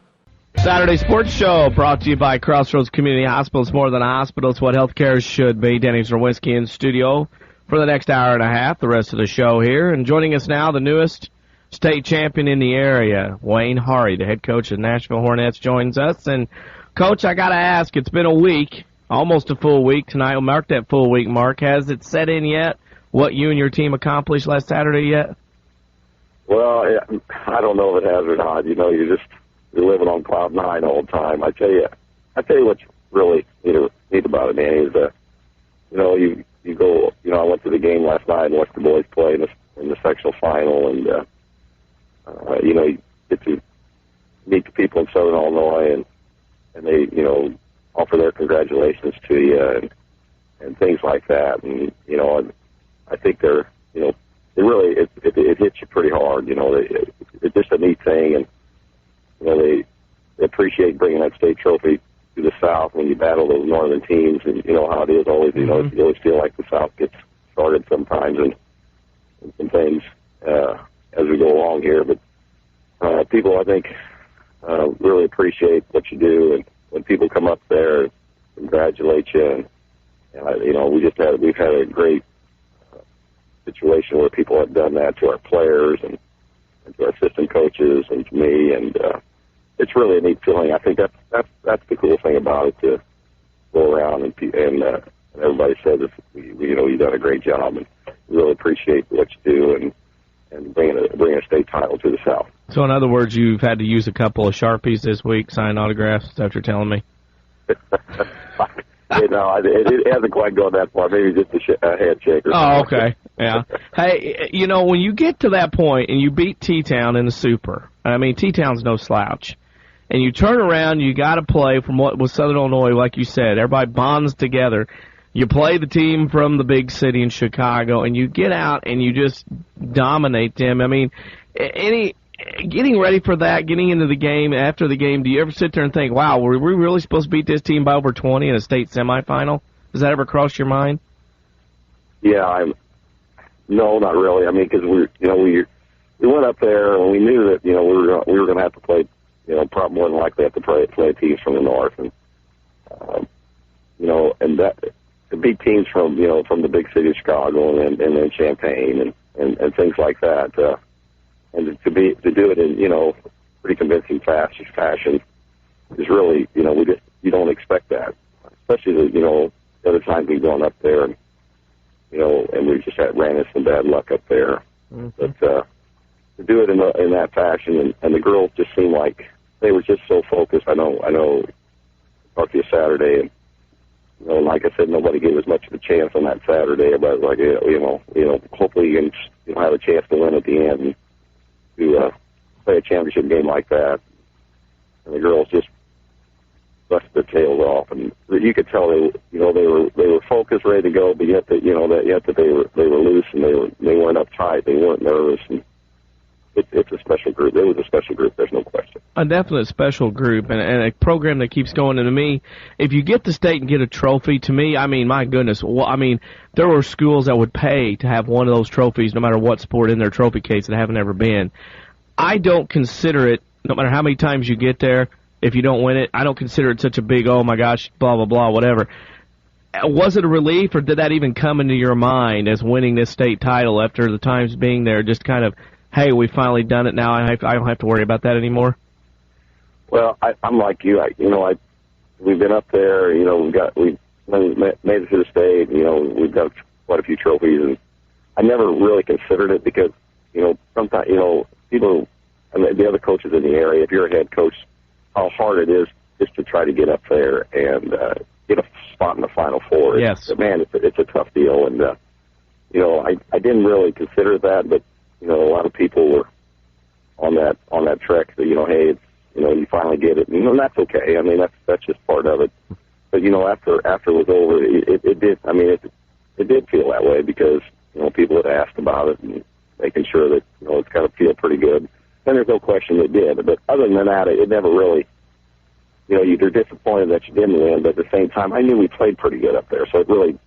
Saturday Sports Show brought to you by Crossroads Community Hospital. It's more than a hospital. It's what healthcare should be. Danny Zerwinski in studio for the next hour and a half, the rest of the show here. And joining us now, the newest state champion in the area, Wayne Harre, the head coach of Nashville Hornets, joins us. And, Coach, I got to ask, it's been a week, almost a full week. Tonight will mark that full week mark. Has it set in yet what you and your team accomplished last Saturday yet? Well, I don't know if it has or not. You know, you're living on cloud nine all the time. I tell you what's really neat about it, Danny, is you go. You know, I went to the game last night and watched the boys play in the sectional final, and you get to meet the people in Southern Illinois, and they offer their congratulations to you and things like that, and I think they're it really it hits you pretty hard. It's just a neat thing, and they appreciate bringing that state trophy to the South when you battle those northern teams, and you know how it is always. You always feel like the South gets started sometimes and things as we go along here. But people, I think, really appreciate what you do, and when people come up there and congratulate you, and we've had a great situation where people have done that to our players and to our assistant coaches and to me, and it's really a neat feeling. I think that's the cool thing about it, to go around and everybody says you've done a great job, and we really appreciate what you do and bringing a state title to the South. So in other words, you've had to use a couple of Sharpies this week, sign autographs. Is that what you're telling me? It hasn't quite gone that far. Maybe just a handshake or something. Oh, okay. Yeah. Hey, when you get to that point and you beat T-Town in the Super, I mean, T-Town's no slouch, and you turn around, you got to play from what was Southern Illinois, like you said. Everybody bonds together. You play the team from the big city in Chicago, and you get out and you just dominate them. I mean, getting ready for that, getting into the game, after the game, do you ever sit there and think, wow, were we really supposed to beat this team by over 20 in a state semifinal? Does that ever cross your mind? Yeah, no, not really. I mean, because we went up there and we knew that we were going to have to play, probably more than likely have to play teams from the north, and and to beat teams from the big city of Chicago and then Champaign and things like that, and to do it in pretty convincing fashion is really you don't expect that, especially the other times we've gone up there and we just ran into some bad luck up there. Mm-hmm. But to do it in that fashion, and the girls just seemed like they were just so focused. I know. I talked to you Saturday, and like I said, nobody gave us much of a chance on that Saturday. But hopefully you can have a chance to win at the end and to play a championship game like that. And the girls just busted their tails off, and you could tell they were focused, ready to go, but yet that they were loose and they weren't uptight, they weren't nervous, and it's a special group. It was a special group, there's no question. A definite special group and a program that keeps going. And to me, if you get to state and get a trophy, to me, I mean, my goodness, there were schools that would pay to have one of those trophies, no matter what sport, in their trophy case that haven't ever been. I don't consider it, no matter how many times you get there, if you don't win it, I don't consider it such a big, oh my gosh, blah, blah, blah, whatever. Was it a relief, or did that even come into your mind as winning this state title after the times being there, just kind of, hey, we finally done it now, I don't have to worry about that anymore? Well, I'm like you. We've been up there, we made it to the state, we've got quite a few trophies, and I never really considered it because, sometimes, people, and the other coaches in the area, if you're a head coach, how hard it is just to try to get up there and get a spot in the Final Four. Yes. Man, it's a tough deal, and I didn't really consider that, but a lot of people were on that trek. That hey, you finally get it, and that's okay. I mean, that's just part of it. But after it was over, it did. I mean, it did feel that way because people had asked about it and making sure that it's got to feel pretty good. And there's no question it did. But other than that, it never really, you're disappointed that you didn't win, but at the same time, I knew we played pretty good up there. So it really,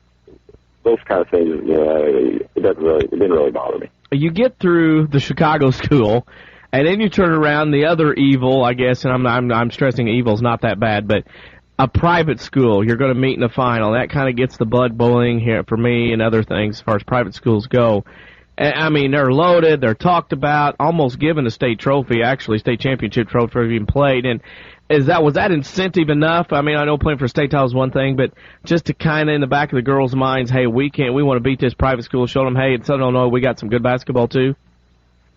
those kind of things, it didn't really bother me. You get through the Chicago school, and then you turn around the other evil, I guess, and I'm stressing evil's not that bad, but a private school, you're going to meet in the final. That kind of gets the blood boiling here for me and other things as far as private schools go. I mean, they're loaded, they're talked about, almost given a state trophy, actually, state championship trophy for being played. And was that incentive enough? I mean, I know playing for state title is one thing, but just to kind of in the back of the girls' minds, hey, we want to beat this private school, show them, hey, in Southern Illinois, we got some good basketball too?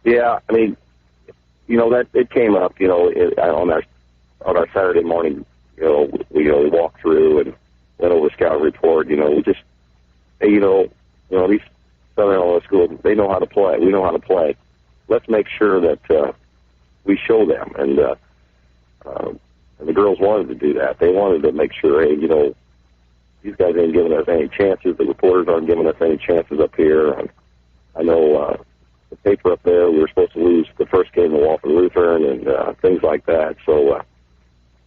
Yeah, I mean, that it came up, on our Saturday morning, we walked through and went over the scout report, we just, hey, these Southern Illinois schools, they know how to play. We know how to play. Let's make sure that we show them. And the girls wanted to do that. They wanted to make sure, hey, these guys ain't giving us any chances. The reporters aren't giving us any chances up here. And I know the paper up there, we were supposed to lose the first game in Walford Lutheran and things like that. So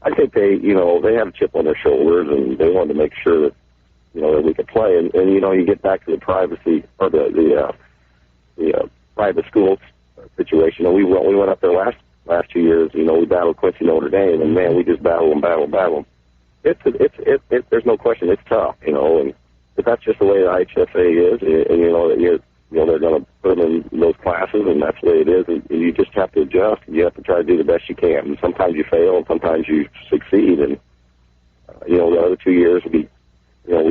I think they had a chip on their shoulders, and they wanted to make sure that that we could play, and you get back to the privacy or the private schools situation. We went up there last 2 years. We battled Quincy Notre Dame, and man, we just battle them. There's no question it's tough, but that's just the way the IHSA is, and they're going to put them in those classes, and that's the way it is. And you just have to adjust, and you have to try to do the best you can. And sometimes you fail, and sometimes you succeed. And the other 2 years we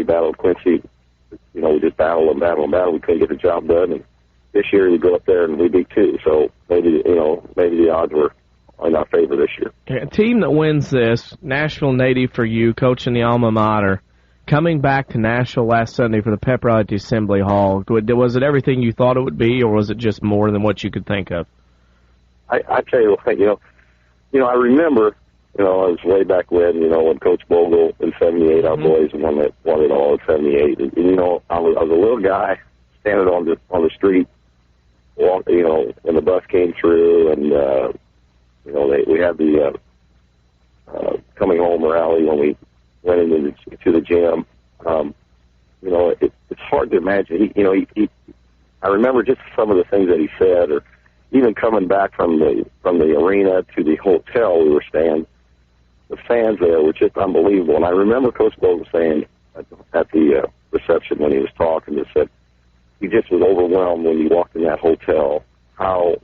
battled Quincy. We just battled them. We couldn't get the job done. And this year we go up there and we beat two. So maybe the odds were in our favor this year. A team that wins this, Nashville native for you, coaching the alma mater, coming back to Nashville last Sunday for the pep rally at the Assembly Hall. Was it everything you thought it would be, or was it just more than what you could think of? I tell you what, I remember. It was way back when, when Coach Bogle in 78, our boys won it all in 78. And, I was a little guy standing on the street, when the bus came through, and, we had the coming home rally when we went into the gym. It's hard to imagine. I remember just some of the things that he said, or even coming back from the arena to the hotel we were staying. The fans there were just unbelievable. And I remember Coach Bogle saying at the when he was talking, just said he just was overwhelmed when he walked in that hotel, how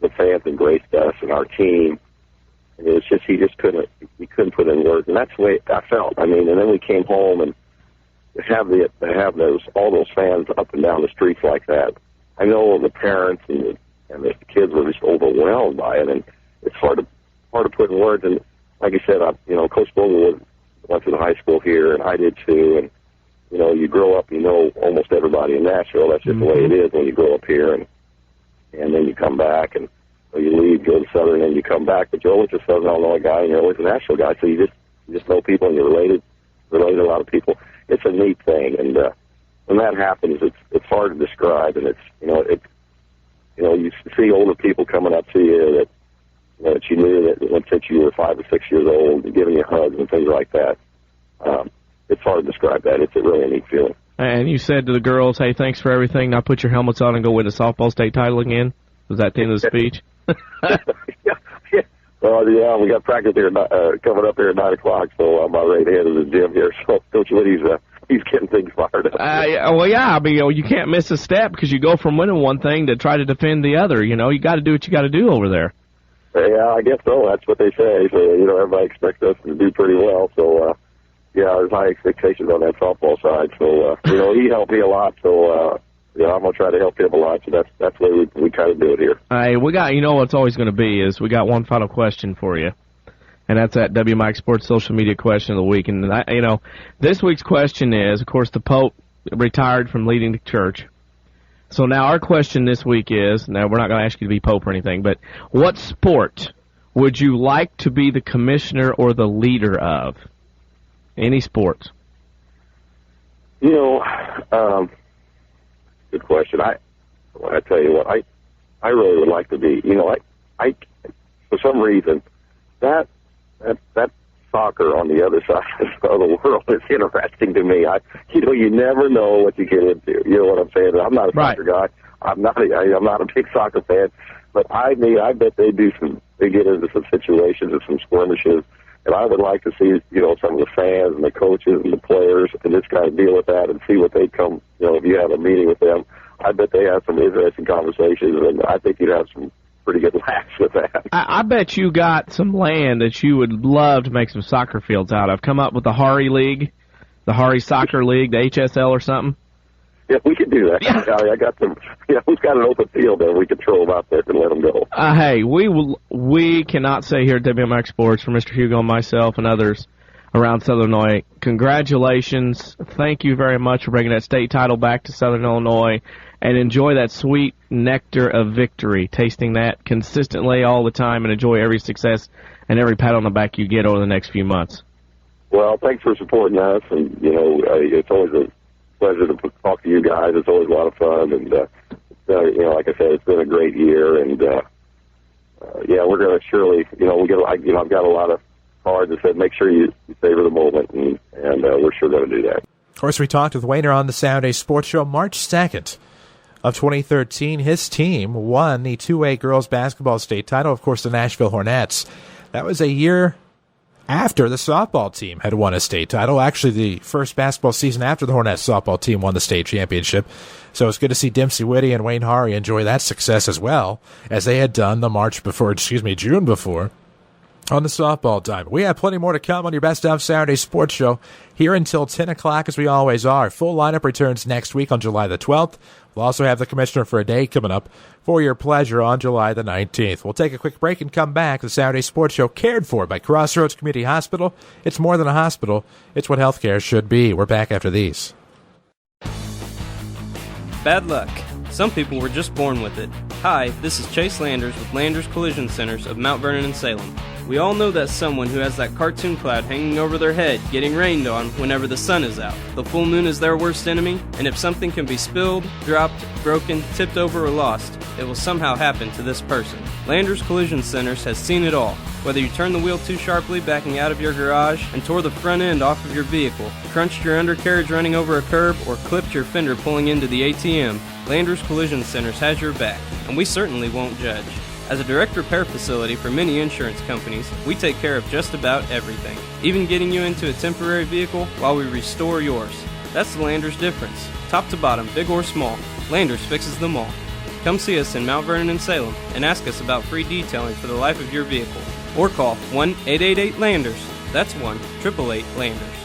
the fans embraced us and our team. And it was just, he couldn't put in words. And that's the way I felt. I mean, and then we came home and to have all those fans up and down the streets like that. I know the parents and the kids were just overwhelmed by it, and it's hard to put in words. And like I said, Coach Bowman went to the high school here, and I did too. And you grow up, almost everybody in Nashville. That's just the way it is when you grow up here, and then you come back, and you leave, go to Southern, and you come back. But you're always a Southern Illinois guy, and you're always a Nashville guy, so you just know people, and you're related to a lot of people. It's a neat thing, and when that happens, it's hard to describe, and you see older people coming up to you that you knew that since you were 5 or 6 years old, and giving you hugs and things like that. It's hard to describe that. It's a really neat feeling. And you said to the girls, "Hey, thanks for everything. Now put your helmets on and go win a softball state title again." Was that the end of the speech? Yeah. Well, yeah, we got practice here coming up here at 9 o'clock, so I'm about ready to head to the gym here. So Coach Witte, he's getting things fired up. Well, yeah, I mean, you can't miss a step because you go from winning one thing to try to defend the other. You got to do what you got to do over there. Yeah, I guess so. That's what they say. So, everybody expects us to do pretty well. So, there's high expectations on that softball side. So, he helped me a lot. So, I'm going to try to help him a lot. So that's the way we kind of do it here. We got, what's always going to be is we got one final question for you. And that's that WMIX Sports social media question of the week. And, this week's question is, of course, the Pope retired from leading the church. So now our question this week is, now we're not going to ask you to be Pope or anything, but what sport would you like to be the commissioner or the leader of? Any sports? Good question. I tell you what, I really would like to be, I for some reason, that soccer on the other side of the world is interesting to me. You never know what you get into. You know what I'm saying? I'm not a soccer guy. I'm not a big soccer fan, but I bet they get into some situations and some skirmishes, and I would like to see, some of the fans and the coaches and the players and just kind of deal with that and see what they come, if you have a meeting with them. I bet they have some interesting conversations, and I think you'd have some pretty good laughs with that. I bet you got some land that you would love to make some soccer fields out of. Come up with the Harre League, the Harre Soccer League, the HSL or something. Yeah, we could do that. Yeah. I got some. Who's got an open field there? We could throw them out there and let them go. Hey, we cannot say here at WMIX Sports, for Mr. Hugo and myself and others around Southern Illinois, congratulations. Thank you very much for bringing that state title back to Southern Illinois, and enjoy that sweet nectar of victory, tasting that consistently all the time, and enjoy every success and every pat on the back you get over the next few months. Well, thanks for supporting us, and, it's always a pleasure to talk to you guys. It's always a lot of fun, and, like I said, it's been a great year, and, we're going to surely, I've got a lot of cards that said make sure you savor the moment, and we're sure going to do that. Of course, we talked with Wayner on the Saturday Sports Show March 2nd of 2013. His team won the 2A girls basketball state title, of course, the Nashville Hornets. That was a year after the softball team had won a state title. Actually, the first basketball season after the Hornets softball team won the state championship. So it's good to see Dempsey, Witte, and Wayne Harre enjoy that success as well, as they had done the June before on the softball time. We have plenty more to come on your Best of Saturday Sports Show here until 10 o'clock, as we always are. Full lineup returns next week on July the 12th. We'll also have the Commissioner for a Day coming up for your pleasure on July the 19th. We'll take a quick break and come back. The Saturday Sports Show cared for by Crossroads Community Hospital. It's more than a hospital. It's what healthcare should be. We're back after these. Bad luck. Some people were just born with it. Hi, this is Chase Landers with Landers Collision Centers of Mount Vernon and Salem. We all know that someone who has that cartoon cloud hanging over their head getting rained on whenever the sun is out. The full moon is their worst enemy, and if something can be spilled, dropped, broken, tipped over, or lost, it will somehow happen to this person. Landers Collision Centers has seen it all. Whether you turned the wheel too sharply backing out of your garage and tore the front end off of your vehicle, crunched your undercarriage running over a curb, or clipped your fender pulling into the ATM, Landers Collision Centers has your back, and we certainly won't judge. As a direct repair facility for many insurance companies, we take care of just about everything, even getting you into a temporary vehicle while we restore yours. That's the Landers difference. Top to bottom, big or small, Landers fixes them all. Come see us in Mount Vernon and Salem and ask us about free detailing for the life of your vehicle. Or call 1-888-LANDERS. That's 1-888-LANDERS.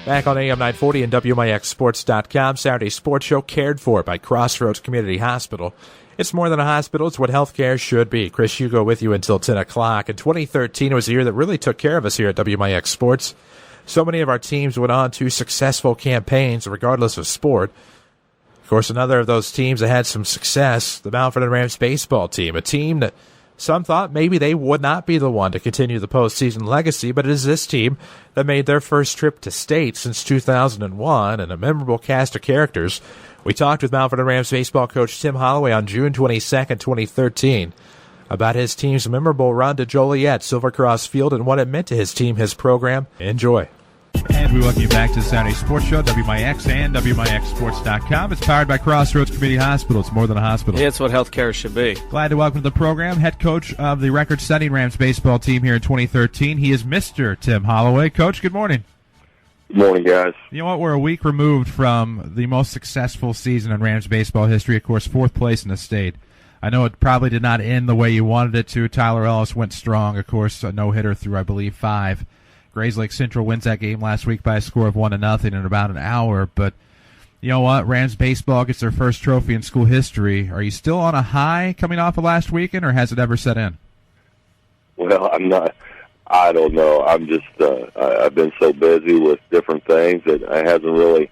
Back on AM 940 and WMIXSports.com, Saturday Sports Show cared for by Crossroads Community Hospital. It's more than a hospital, it's what healthcare should be. Chris Hugo with you until 10 o'clock. And 2013 was a year that really took care of us here at WMIX Sports. So many of our teams went on to successful campaigns, regardless of sport. Of course, another of those teams that had some success, the Mount Vernon Rams baseball team, a team that some thought maybe they would not be the one to continue the postseason legacy, but it is this team that made their first trip to state since 2001, and a memorable cast of characters. We talked with Mount Vernon Rams baseball coach Tim Holloway on June 22nd, 2013, about his team's memorable run to Joliet, Silver Cross Field, and what it meant to his team, his program. Enjoy. And we welcome you back to the Saturday Sports Show, WMIX and WMIXSports.com. It's powered by Crossroads Community Hospital. It's more than a hospital. Yeah, it's what healthcare should be. Glad to welcome to the program head coach of the record-setting Rams baseball team here in 2013. He is Mr. Tim Holloway. Coach, good morning. Good morning, guys. You know what? We're a week removed from the most successful season in Rams baseball history. Of course, 4th place in the state. I know it probably did not end the way you wanted it to. Tyler Ellis went strong, of course, a no-hitter through, I believe, 5. Grays Lake Central wins that game last week by a score of 1-0 in about an hour. But you know what? Rams baseball gets their first trophy in school history. Are you still on a high coming off of last weekend, or has it ever set in? Well, I'm not. I don't know. I'm just. I've been so busy with different things that I hasn't really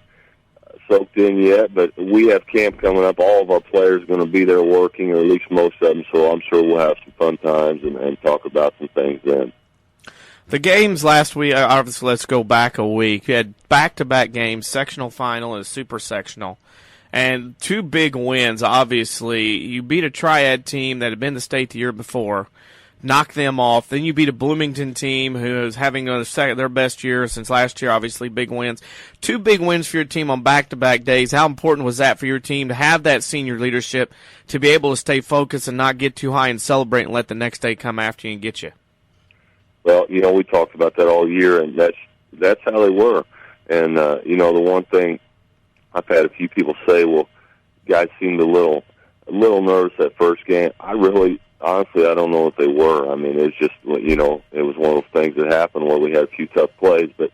soaked in yet. But we have camp coming up. All of our players are going to be there working, or at least most of them. So I'm sure we'll have some fun times and talk about some things then. The games last week, obviously, let's go back a week. You had back-to-back games, sectional final and a super sectional, and 2 big wins, obviously. You beat a triad team that had been the state the year before, knocked them off. Then you beat a Bloomington team who is having their best year since last year, obviously, big wins. 2 big wins for your team on back-to-back days. How important was that for your team to have that senior leadership, to be able to stay focused and not get too high and celebrate and let the next day come after you and get you? Well, you know, we talked about that all year, and that's how they were. And, you know, the one thing I've had a few people say, well, guys seemed a little nervous that first game. Honestly, I don't know what they were. I mean, it's just, you know, it was one of those things that happened where we had a few tough plays, but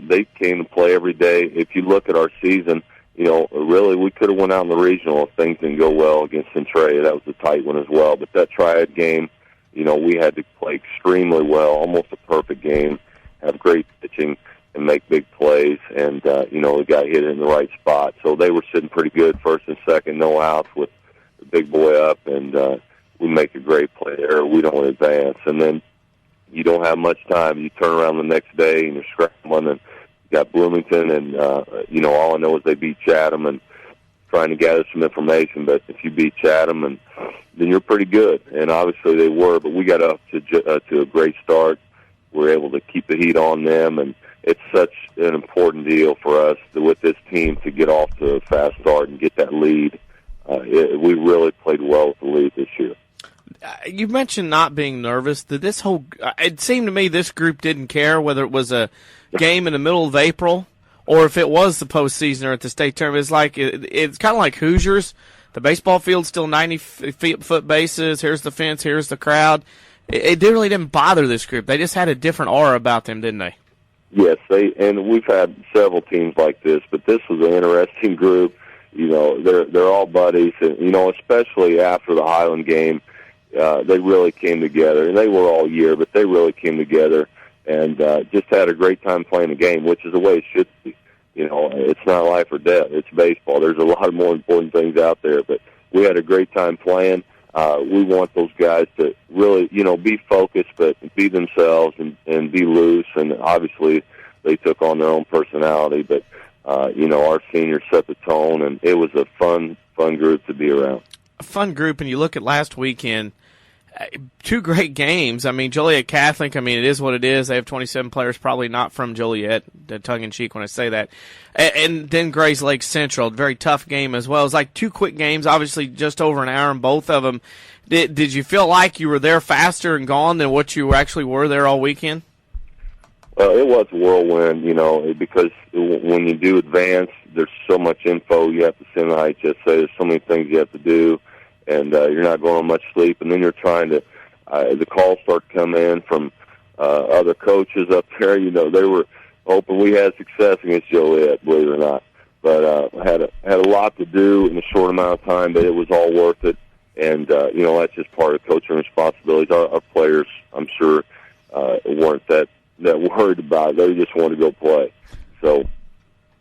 they came to play every day. If you look at our season, you know, really we could have went out in the regional if things didn't go well against Centralia. That was a tight one as well. But that triad game, you know, we had to play extremely well, almost a perfect game, have great pitching, and make big plays. And, you know, we got hit in the right spot. So they were sitting pretty good, first and second, no outs with the big boy up. And we make a great play there. We don't advance. And then you don't have much time. You turn around the next day and you're scrambling. And you got Bloomington. And, you know, all I know is they beat Chatham and trying to gather some information. But if you beat Chatham, and then you're pretty good. And obviously they were, but we got up to a great start. We were able to keep the heat on them, and it's such an important deal for us with this team to get off to a fast start and get that lead. We really played well with the lead this year. You mentioned not being nervous. It seemed to me this group didn't care whether it was a game in the middle of April or if it was the postseason or at the state tournament. It's kind of like Hoosiers. The baseball field's still 90-foot bases. Here's the fence. Here's the crowd. It really didn't bother this group. They just had a different aura about them, didn't they? Yes, and we've had several teams like this, but this was an interesting group. You know, they're all buddies, and you know, especially after the Highland game, they really came together. And they were all year, but they really came together and just had a great time playing the game, which is the way it should be. You know, it's not life or death. It's baseball. There's a lot of more important things out there, but we had a great time playing. We want those guys to really, you know, be focused, but be themselves and be loose. And obviously they took on their own personality, but, you know, our seniors set the tone, and it was a fun group to be around. A fun group, and you look at last weekend, two great games. I mean, Joliet Catholic, I mean, it is what it is. They have 27 players, probably not from Joliet, tongue-in-cheek when I say that. And then Grays Lake Central, very tough game as well. It was like two quick games, obviously just over an hour in both of them. Did you feel like you were there faster and gone than what you actually were there all weekend? It was a whirlwind, because when you do advance, there's so much info you have to send to IHSA. There's so many things you have to do, and you're not going on much sleep. And then you're trying to, the calls start coming in from other coaches up there. They were hoping we had success against Joliet, believe it or not. But had a lot to do in a short amount of time, but it was all worth it. And that's just part of coaching responsibilities. Our players, I'm sure, weren't that worried about it. They just wanted to go play. So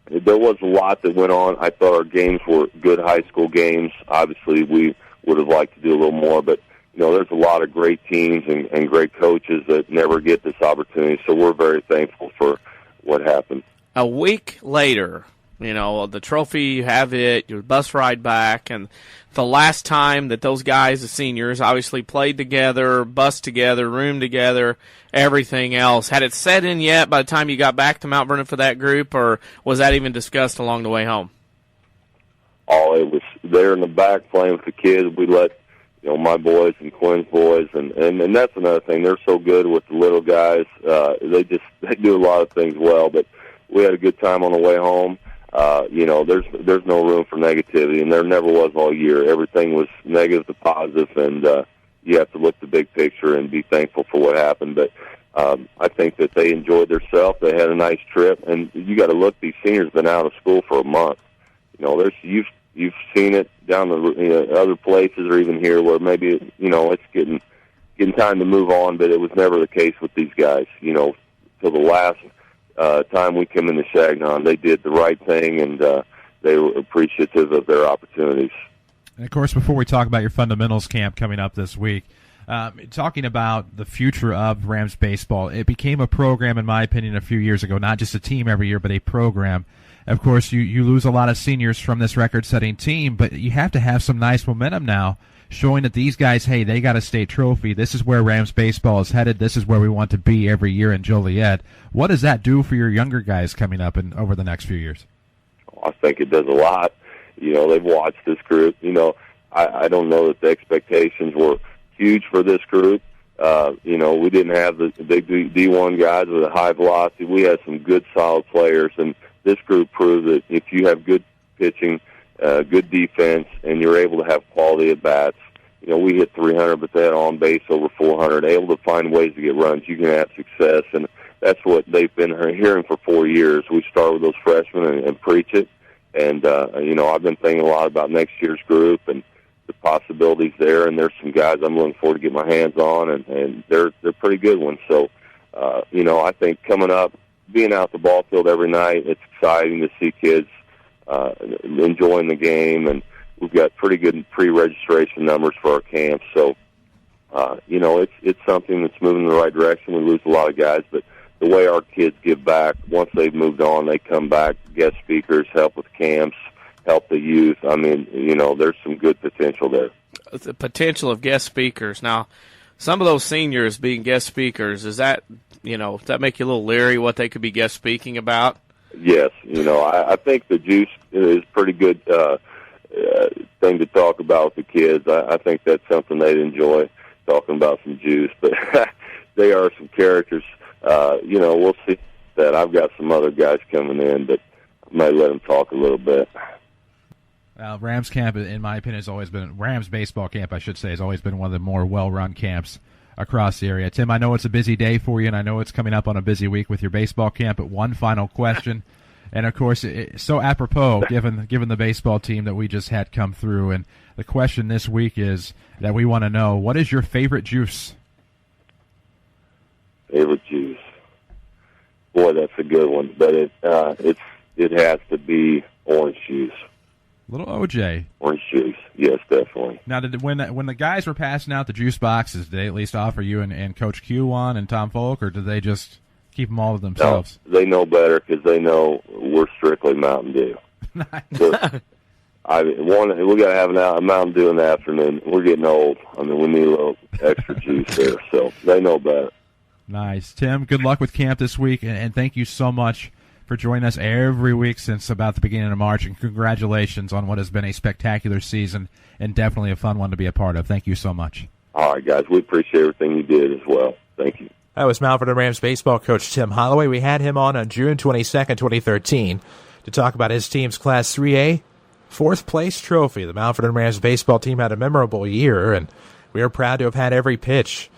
there was a lot that went on. I thought our games were good high school games. Obviously, we would have liked to do a little more, but there's a lot of great teams and great coaches that never get this opportunity. So we're very thankful for what happened. A week later, the trophy, you have it, your bus ride back, and the last time that those guys, the seniors, obviously played together, bus together, room together, everything else. Had it set in yet by the time you got back to Mount Vernon for that group, or was that even discussed along the way home? Oh, it was there in the back playing with the kids. We let, my boys and Quinn's boys, and that's another thing. They're so good with the little guys. They do a lot of things well, but we had a good time on the way home. There's no room for negativity, and there never was all year. Everything was negative to positive, and you have to look at the big picture and be thankful for what happened. But I think that they enjoyed themselves. They had a nice trip, and you got to look. These seniors have been out of school for a month. You've seen it down the other places, or even here, where maybe it's getting time to move on. But it was never the case with these guys. Till the last time we came into Shagnon, they did the right thing, and they were appreciative of their opportunities. And, of course, before we talk about your fundamentals camp coming up this week, talking about the future of Rams baseball, it became a program, in my opinion, a few years ago, not just a team every year, but a program. Of course, you lose a lot of seniors from this record-setting team, but you have to have some nice momentum now, showing that these guys, hey, they got a state trophy. This is where Rams baseball is headed. This is where we want to be every year in Joliet. What does that do for your younger guys coming up over the next few years? I think it does a lot. They've watched this group. I don't know that the expectations were huge for this group. We didn't have the big D1 guys with a high velocity. We had some good, solid players, and this group proved that if you have good pitching, good defense, and you're able to have quality at bats. We hit 300, but they had on base over 400. Able to find ways to get runs, you can have success, and that's what they've been hearing for 4 years. We start with those freshmen and preach it, and I've been thinking a lot about next year's group and the possibilities there. And there's some guys I'm looking forward to get my hands on, and they're pretty good ones. So, I think coming up, being out the ball field every night, it's exciting to see kids enjoying the game, and we've got pretty good pre-registration numbers for our camps. So, it's something that's moving in the right direction. We lose a lot of guys, but the way our kids give back, once they've moved on, they come back, guest speakers, help with camps, help the youth. I mean, there's some good potential there. The potential of guest speakers. Now, some of those seniors being guest speakers, does that make you a little leery what they could be guest speaking about? Yes, I think the juice is pretty good thing to talk about with the kids. I think that's something they'd enjoy, talking about some juice. But they are some characters. We'll see that. I've got some other guys coming in, but I might let them talk a little bit. Rams camp, in my opinion, has always been Rams baseball camp. I should say, has always been one of the more well-run camps across the area. Tim, I know it's a busy day for you, and I know it's coming up on a busy week with your baseball camp. But one final question, and of course, it's so apropos given the baseball team that we just had come through. And the question this week is that we want to know: what is your favorite juice? Favorite juice? Boy, that's a good one. But it has to be orange juice. Little OJ. Orange juice, yes, definitely. Now, when the guys were passing out the juice boxes, did they at least offer you and Coach Q one and Tom Folk, or did they just keep them all to themselves? No, they know better because they know we're strictly Mountain Dew. Nice. We got to have a Mountain Dew in the afternoon. We're getting old. I mean, we need a little extra juice there, so they know about it. Nice. Tim, good luck with camp this week, and thank you so much for joining us every week since about the beginning of March, and congratulations on what has been a spectacular season and definitely a fun one to be a part of. Thank you so much. All right, guys. We appreciate everything you did as well. Thank you. That was Mount Vernon Rams baseball coach Tim Holloway. We had him on June 22nd, 2013 to talk about his team's Class 3A fourth-place trophy. The Mount Vernon Rams baseball team had a memorable year, and we are proud to have had every pitch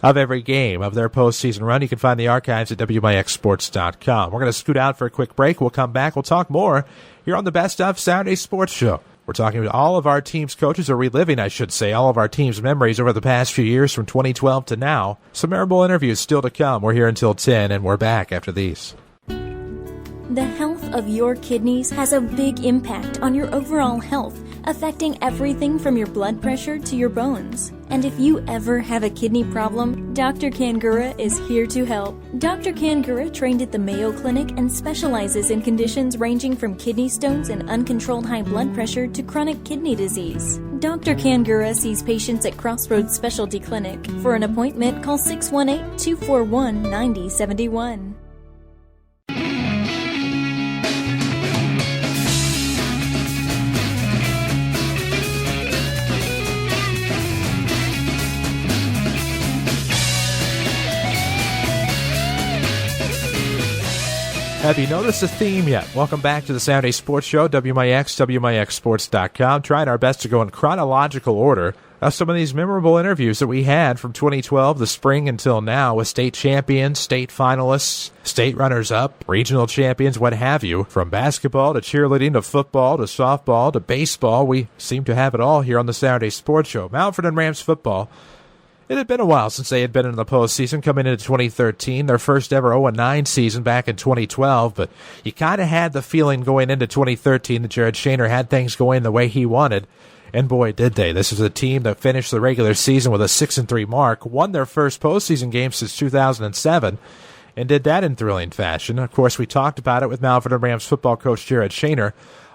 of every game of their postseason run. You can find the archives at WMIXsports.com. We're going to scoot out for a quick break. We'll come back. We'll talk more here on the Best of Saturday Sports Show. We're talking to all of our team's coaches, or reliving, I should say, all of our team's memories over the past few years from 2012 to now. Some memorable interviews still to come. We're here until 10, and we're back after these. The health of your kidneys has a big impact on your overall health, affecting everything from your blood pressure to your bones. And if you ever have a kidney problem, Dr. Kangura is here to help. Dr. Kangura trained at the Mayo Clinic and specializes in conditions ranging from kidney stones and uncontrolled high blood pressure to chronic kidney disease. Dr. Kangura sees patients at Crossroads Specialty Clinic. For an appointment, call 618-241-9071. Have you noticed a theme yet? Welcome back to the Saturday Sports Show, WMIX, WMIXsports.com. Trying our best to go in chronological order of some of these memorable interviews that we had from 2012, the spring, until now, with state champions, state finalists, state runners-up, regional champions, what have you. From basketball to cheerleading to football to softball to baseball, we seem to have it all here on the Saturday Sports Show. Mount Vernon Rams football. It had been a while since they had been in the postseason, coming into 2013, their first ever 0-9 season back in 2012, but you kind of had the feeling going into 2013 that Jared Shaner had things going the way he wanted, and boy, did they. This is a team that finished the regular season with a 6-3 mark, won their first postseason game since 2007, and did that in thrilling fashion. Of course, we talked about it with Mount Vernon Rams football coach Jared Shaner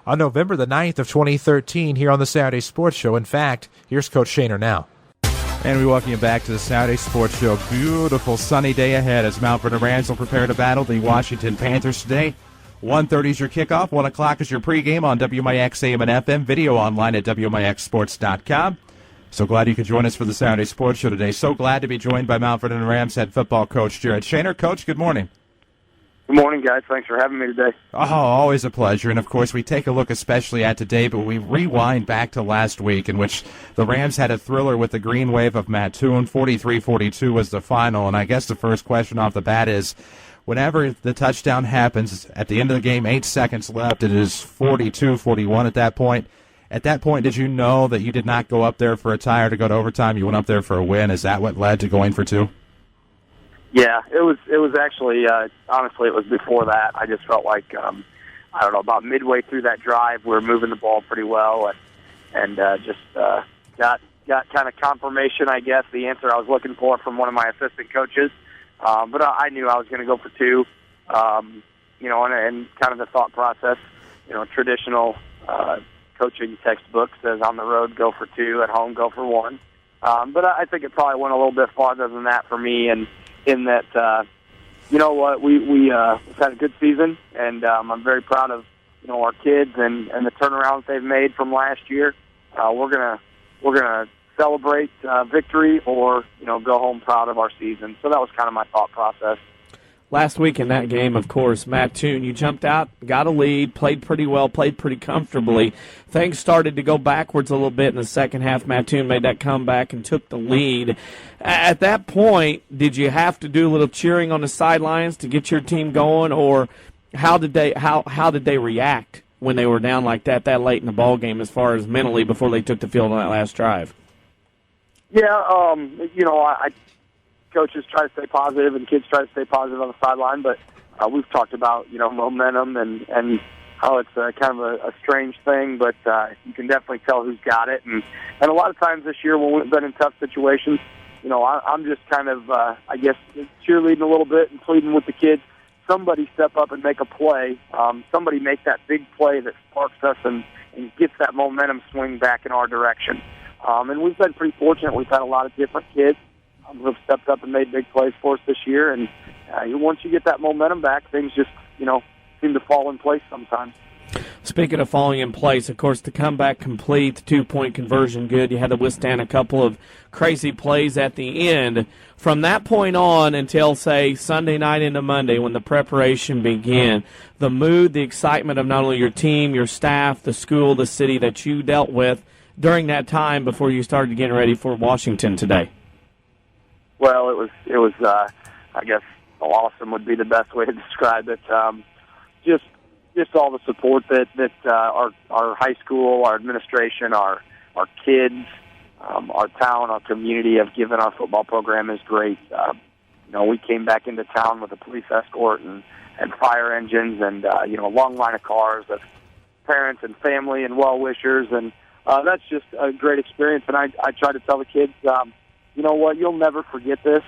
on November the 9th of 2013 here on the Saturday Sports Show. In fact, here's Coach Shaner now. And we welcome you back to the Saturday Sports Show. Beautiful sunny day ahead as Mount Vernon Rams will prepare to battle the Washington Panthers today. 1:30 is your kickoff. 1 o'clock is your pregame on WMIX AM and FM. Video online at WMIXsports.com. So glad you could join us for the Saturday Sports Show today. So glad to be joined by Mount Vernon Rams head football coach Jared Shaner. Coach, good morning. Good morning, guys. Thanks for having me today. Oh, always a pleasure. And, of course, we take a look especially at today, but we rewind back to last week in which the Rams had a thriller with the green wave of Mattoon. 43-42 was the final. And I guess the first question off the bat is, whenever the touchdown happens, at the end of the game, 8 seconds left, it is 42-41 at that point. At that point, did you know that you did not go up there for a tie or to go to overtime? You went up there for a win. Is that what led to going for two? Yeah, it was actually, honestly, it was before that. I just felt like, I don't know, about midway through that drive, we were moving the ball pretty well and just got kind of confirmation, I guess, the answer I was looking for from one of my assistant coaches. But I knew I was going to go for two, and kind of the thought process, traditional coaching textbook says on the road, go for two, at home, go for one. But I think it probably went a little bit farther than that for me, and in that, we've had a good season, and I'm very proud of our kids and the turnaround they've made from last year. We're gonna celebrate victory or go home proud of our season. So that was kind of my thought process. Last week in that game, of course, Mattoon, you jumped out, got a lead, played pretty well, played pretty comfortably. Things started to go backwards a little bit in the second half. Mattoon made that comeback and took the lead. At that point, did you have to do a little cheering on the sidelines to get your team going, or how did they react when they were down like that late in the ball game as far as mentally before they took the field on that last drive? Yeah, coaches try to stay positive and kids try to stay positive on the sideline, but we've talked about momentum and how it's kind of a strange thing, but you can definitely tell who's got it. And a lot of times this year when we've been in tough situations, I'm just kind of I guess cheerleading a little bit and pleading with the kids, somebody step up and make a play, somebody make that big play that sparks us and gets that momentum swing back in our direction. And we've been pretty fortunate. We've had a lot of different kids who have stepped up and made big plays for us this year. And once you get that momentum back, things just, seem to fall in place sometimes. Speaking of falling in place, of course, the comeback complete, the 2-point conversion good. You had to withstand a couple of crazy plays at the end. From that point on until, say, Sunday night into Monday when the preparation began, the mood, the excitement of not only your team, your staff, the school, the city that you dealt with during that time before you started getting ready for Washington today? Well, it was I guess awesome would be the best way to describe it. Just all the support that our high school, our administration, our kids, our town, our community have given our football program is great. We came back into town with a police escort and fire engines and a long line of cars of parents and family and well-wishers, and that's just a great experience. And I try to tell the kids, you know what, you'll never forget this,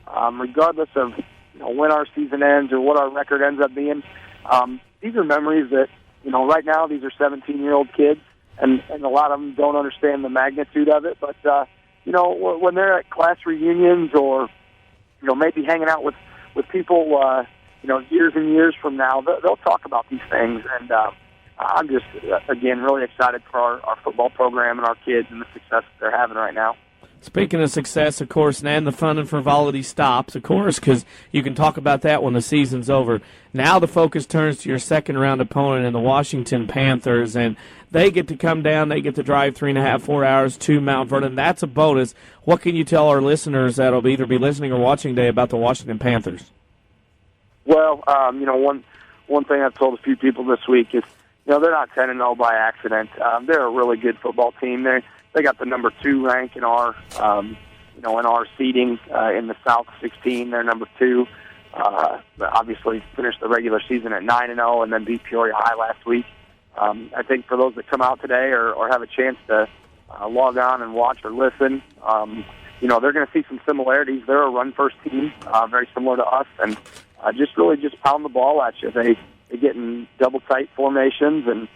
regardless of when our season ends or what our record ends up being. These are memories that, right now these are 17-year-old kids, and a lot of them don't understand the magnitude of it. But, when they're at class reunions or, maybe hanging out with people, years and years from now, they'll talk about these things. And I'm just, again, really excited for our football program and our kids and the success that they're having right now. Speaking of success, of course, and the fun and frivolity stops, of course, because you can talk about that when the season's over. Now the focus turns to your second-round opponent in the Washington Panthers, and they get to come down. They get to drive 3.5, 4 hours to Mount Vernon. That's a bonus. What can you tell our listeners that'll either be listening or watching today about the Washington Panthers? Well, one thing I've told a few people this week is, they're not 10-0 by accident. They're a really good football team. They got the number 2 rank in our, in our seeding in the South 16. They're number 2. Obviously finished the regular season at 9-0 and then beat Peoria High last week. I think for those that come out today or have a chance to log on and watch or listen, they're going to see some similarities. They're a run-first team, very similar to us, and just pound the ball at you. They get in double-tight formations and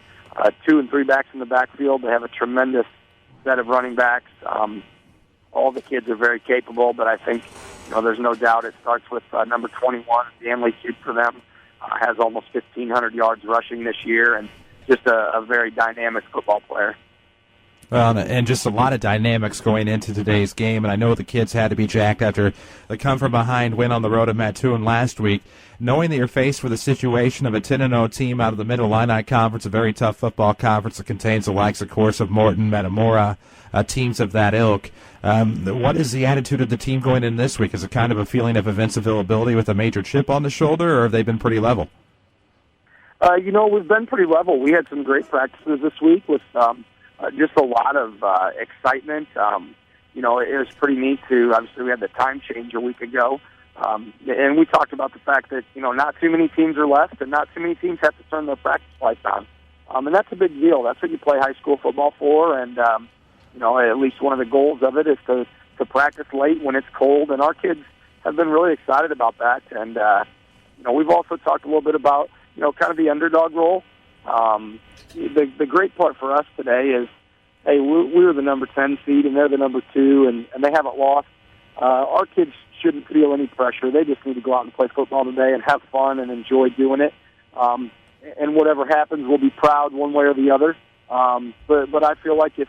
2 and 3 backs in the backfield. They have a tremendous set of running backs. All the kids are very capable, but I think there's no doubt it starts with number 21, Stanley Cube for them. Has almost 1,500 yards rushing this year, and just a very dynamic football player. Well, and just a lot of dynamics going into today's game, and I know the kids had to be jacked after the come-from-behind win on the road at Mattoon last week. Knowing that you're faced with a situation of a 10-0 team out of the Mid-Illini Conference, a very tough football conference that contains the likes, of course, of Morton, Metamora, teams of that ilk. What is the attitude of the team going in this week? Is it kind of a feeling of invincibility with a major chip on the shoulder, or have they been pretty level? We've been pretty level. We had some great practices this week with just a lot of excitement. It was pretty neat obviously we had the time change a week ago. And we talked about the fact that, not too many teams are left and not too many teams have to turn their practice lights on. And that's a big deal. That's what you play high school football for. And, at least one of the goals of it is to practice late when it's cold. And our kids have been really excited about that. And, we've also talked a little bit about, kind of the underdog role. The great part for us today is, hey, we were the number 10 seed and they're the number 2 and they haven't lost. Our kids shouldn't feel any pressure. They just need to go out and play football today and have fun and enjoy doing it. And whatever happens, we'll be proud one way or the other. But I feel like if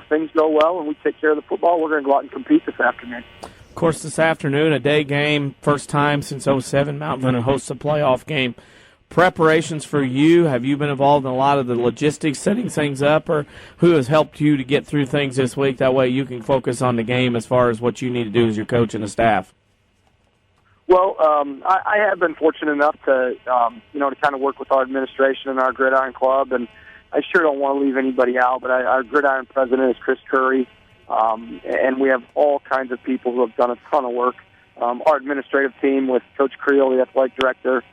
things go well and we take care of the football, we're going to go out and compete this afternoon. Of course, this afternoon, a day game, first time since 2007, Mount Vernon hosts a playoff game. Preparations for you, have you been involved in a lot of the logistics, setting things up, or who has helped you to get through things this week? That way you can focus on the game as far as what you need to do as your coach and the staff. Well, I have been fortunate enough to kind of work with our administration and our Gridiron Club, and I sure don't want to leave anybody out, but our Gridiron president is Chris Curry, and we have all kinds of people who have done a ton of work. Our administrative team with Coach Creel, the athletic director,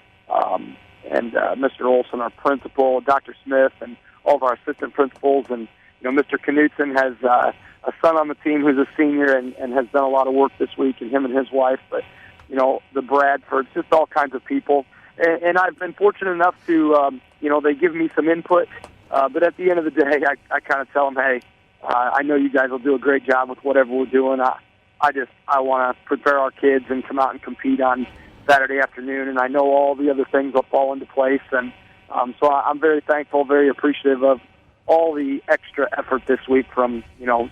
and Mr. Olson, our principal, Dr. Smith, and all of our assistant principals. And, Mr. Knutson has a son on the team who's a senior and has done a lot of work this week, and him and his wife. But the Bradfords, just all kinds of people. And I've been fortunate enough to, they give me some input. But at the end of the day, I kind of tell them, hey, I know you guys will do a great job with whatever we're doing. I want to prepare our kids and come out and compete on Saturday afternoon, and I know all the other things will fall into place. And so I'm very thankful, very appreciative of all the extra effort this week from,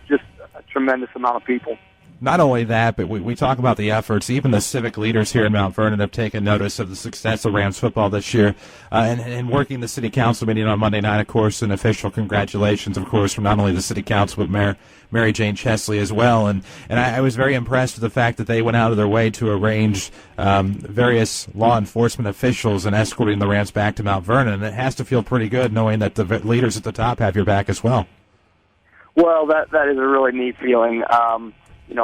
just a tremendous amount of people. Not only that, but we talk about the efforts. Even the civic leaders here in Mount Vernon have taken notice of the success of Rams football this year. And working the city council meeting on Monday night, of course, an official congratulations, of course, from not only the city council, but Mary Jane Chesley as well. And I was very impressed with the fact that they went out of their way to arrange various law enforcement officials and escorting the Rams back to Mount Vernon. And it has to feel pretty good knowing that the leaders at the top have your back as well. Well, that is a really neat feeling.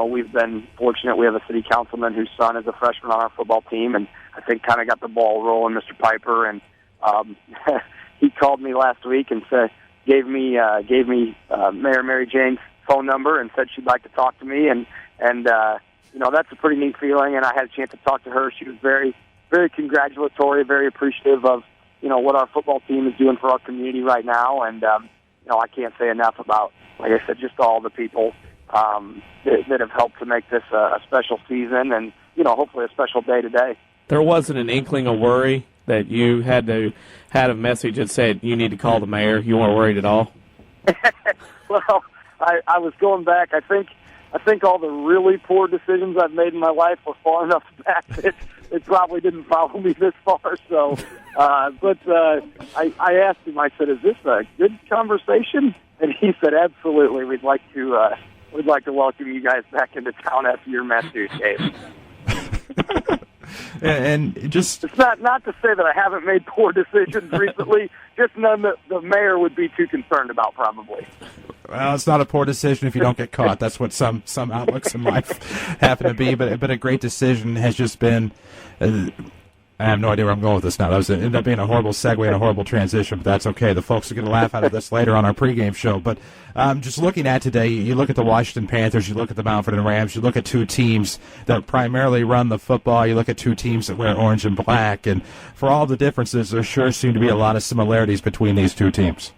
We've been fortunate. We have a city councilman whose son is a freshman on our football team, and I think kind of got the ball rolling, Mr. Piper. And he called me last week and gave me Mayor Mary Jane's phone number and said she'd like to talk to me. And that's a pretty neat feeling. And I had a chance to talk to her. She was very, very congratulatory, very appreciative of what our football team is doing for our community right now. And I can't say enough about, like I said, just all the people that have helped to make this a special season and, hopefully a special day today. There wasn't an inkling of worry that you had a message that said you need to call the mayor? You weren't worried at all? Well, I was going back. I think all the really poor decisions I've made in my life were far enough back that it probably didn't follow me this far. So, but I asked him, I said, is this a good conversation? And he said, absolutely. We'd like to welcome you guys back into town after your Massachusetts game. And just it's not to say that I haven't made poor decisions recently, just none that the mayor would be too concerned about, probably. Well, it's not a poor decision if you don't get caught. That's what some outlooks in life happen to be. But a great decision has just been. I have no idea where I'm going with this now. That ended up being a horrible segue and a horrible transition, but that's okay. The folks are going to laugh out of this later on our pregame show. But just looking at today, you look at the Washington Panthers, you look at the Mount Vernon Rams, you look at two teams that primarily run the football, you look at two teams that wear orange and black, and for all the differences, there sure seem to be a lot of similarities between these two teams.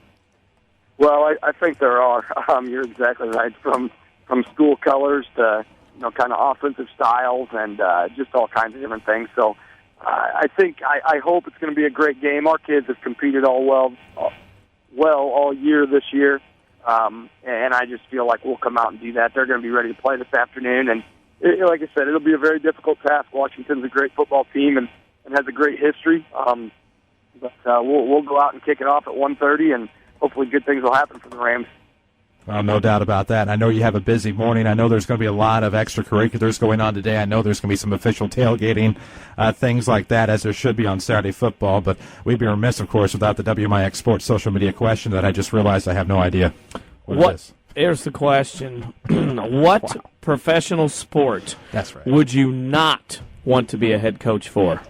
Well, I think there are. You're exactly right. From school colors to kind of offensive styles and just all kinds of different things. So I hope it's going to be a great game. Our kids have competed all year this year, and I just feel like we'll come out and do that. They're going to be ready to play this afternoon, and like I said, it'll be a very difficult task. Washington's a great football team and has a great history, but we'll go out and kick it off at 1:30, and hopefully good things will happen for the Rams. Well, no doubt about that. I know you have a busy morning. I know there's going to be a lot of extracurriculars going on today. I know there's going to be some official tailgating, things like that, as there should be on Saturday football. But we'd be remiss, of course, without the WMIX Sports social media question that I just realized I have no idea what it is. Here's the question. What professional sport would you not want to be a head coach for?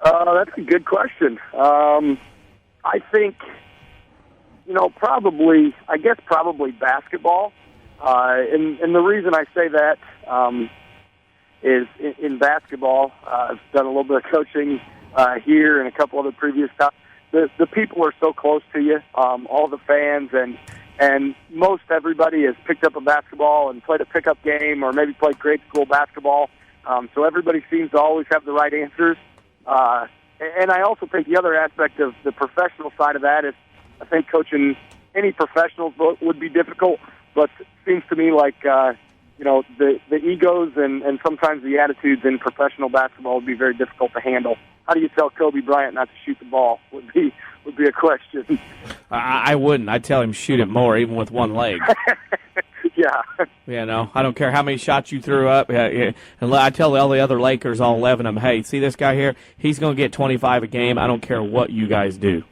That's a good question. I think... probably basketball. And the reason I say that is in basketball, I've done a little bit of coaching here and a couple other previous times. The people are so close to you, all the fans, and most everybody has picked up a basketball and played a pickup game or maybe played grade school basketball. So everybody seems to always have the right answers. And I also think the other aspect of the professional side of that is I think coaching any professionals would be difficult, but it seems to me like, the egos and sometimes the attitudes in professional basketball would be very difficult to handle. How do you tell Kobe Bryant not to shoot the ball would be a question. I wouldn't. I'd tell him shoot it more, even with one leg. Yeah. I don't care how many shots you threw up. And I tell all the other Lakers, all 11 of them, hey, see this guy here? He's going to get 25 a game. I don't care what you guys do.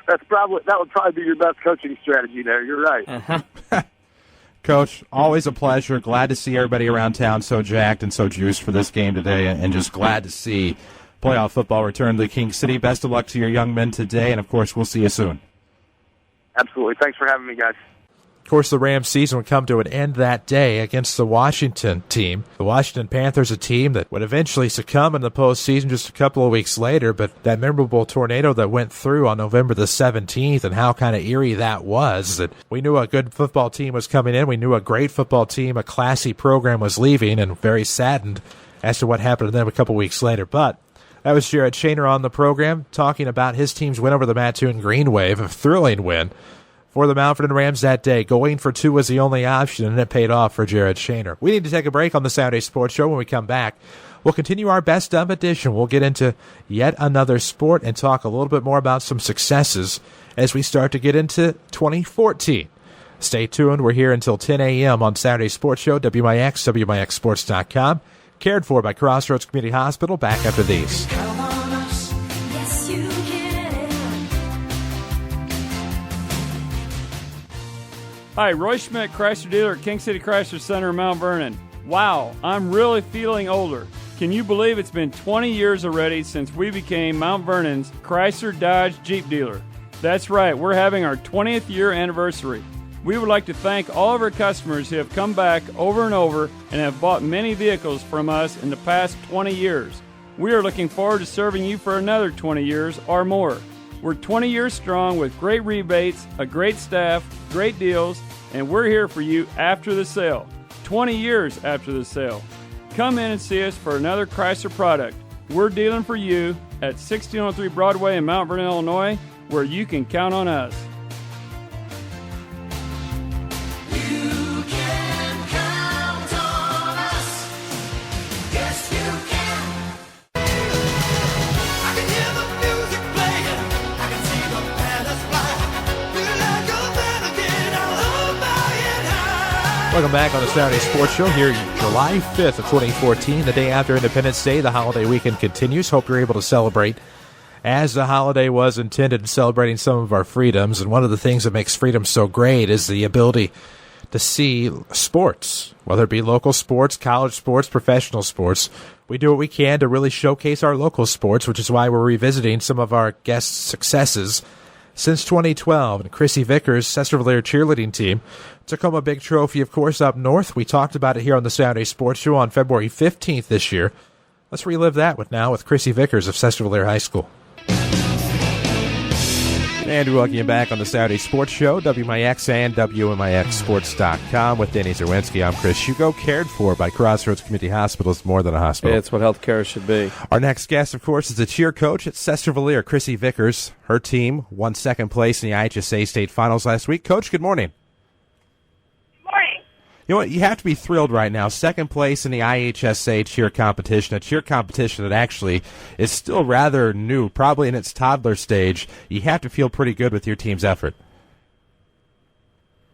That would probably be your best coaching strategy there. You're right. Uh-huh. Coach, always a pleasure. Glad to see everybody around town so jacked and so juiced for this game today, and just glad to see playoff football return to King City. Best of luck to your young men today, and, of course, we'll see you soon. Absolutely. Thanks for having me, guys. Of course, the Rams season would come to an end that day against the Washington team. The Washington Panthers, a team that would eventually succumb in the postseason just a couple of weeks later, but that memorable tornado that went through on November the 17th and how kind of eerie that was, that we knew a good football team was coming in, we knew a great football team, a classy program was leaving, and very saddened as to what happened to them a couple weeks later. But that was Jared Shaner on the program talking about his team's win over the Mattoon Green Wave, a thrilling win for the Mount Vernon Rams that day. Going for two was the only option, and it paid off for Jared Shaner. We need to take a break on the Saturday Sports Show. When we come back, we'll continue our best of edition. We'll get into yet another sport and talk a little bit more about some successes as we start to get into 2014. Stay tuned. We're here until 10 a.m. on Saturday Sports Show, WMIX, WMIXsports.com. Cared for by Crossroads Community Hospital. Back after these. Hi, Roy Schmidt, Chrysler dealer at King City Chrysler Center in Mount Vernon. Wow, I'm really feeling older. Can you believe it's been 20 years already since we became Mount Vernon's Chrysler Dodge Jeep dealer? That's right, we're having our 20th year anniversary. We would like to thank all of our customers who have come back over and over and have bought many vehicles from us in the past 20 years. We are looking forward to serving you for another 20 years or more. We're 20 years strong with great rebates, a great staff, great deals, and we're here for you after the sale. 20 years after the sale. Come in and see us for another Chrysler product. We're dealing for you at 1603 Broadway in Mount Vernon, Illinois, where you can count on us. Welcome back on the Saturday Sports Show here July 5th of 2014, the day after Independence Day. The holiday weekend continues. Hope you're able to celebrate as the holiday was intended, celebrating some of our freedoms. And one of the things that makes freedom so great is the ability to see sports, whether it be local sports, college sports, professional sports. We do what we can to really showcase our local sports, which is why we're revisiting some of our guest successes since 2012. And Chrissy Vickers' Sesser-Valier cheerleading team took home a big trophy, of course, up north. We talked about it here on the Saturday Sports Show on February 15th this year. Let's relive that with Chrissy Vickers of Sesser-Valier High School. And we welcome you back on the Saturday Sports Show, WMIX and WMIXsports.com. With Danny Zerwinski, I'm Chris Hugo, cared for by Crossroads Community Hospital. It's more than a hospital. It's what healthcare should be. Our next guest, of course, is the cheer coach at Sesser-Valier, Chrissy Vickers. Her team won second place in the IHSA state finals last week. Coach, good morning. You know what? You have to be thrilled right now. Second place in the IHSA cheer competition, a cheer competition that actually is still rather new, probably in its toddler stage. You have to feel pretty good with your team's effort.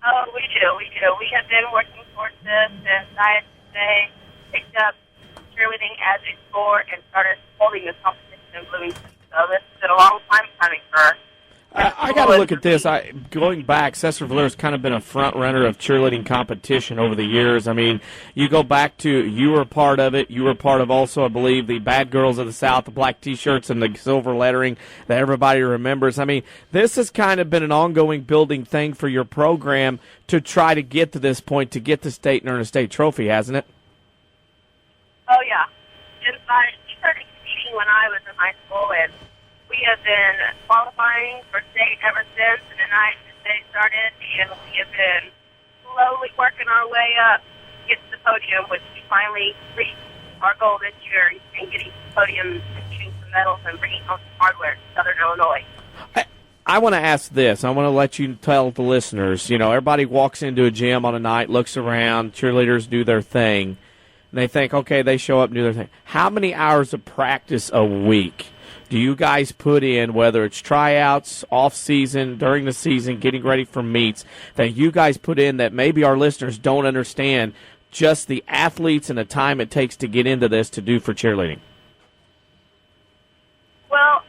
Oh, we do. We have been working towards this since IHSA picked up cheerleading as a sport and started holding this competition in Bloomington. So this has been a long time coming for us. I got to look at this. Going back, Sesser-Valier has kind of been a front runner of cheerleading competition over the years. I mean, you go back to, you were a part of it. You were part of also, I believe, the Bad Girls of the South, the black T-shirts and the silver lettering that everybody remembers. I mean, this has kind of been an ongoing building thing for your program to try to get to this point, to get to state and earn a state trophy, hasn't it? Oh, yeah. We started competing when I was in high school, and we have been qualifying for state ever since, and then IHSA started, and we have been slowly working our way up to get to the podium, which we finally reached our goal this year in getting to the podium and getting some medals and bringing home some hardware to Southern Illinois. I want to ask this. I want to let you tell the listeners, everybody walks into a gym on a night, looks around, cheerleaders do their thing, and they think, okay, they show up and do their thing. How many hours of practice a week do you guys put in, whether it's tryouts, off-season, during the season, getting ready for meets, that you guys put in that maybe our listeners don't understand just the athletes and the time it takes to get into this to do for cheerleading? Well,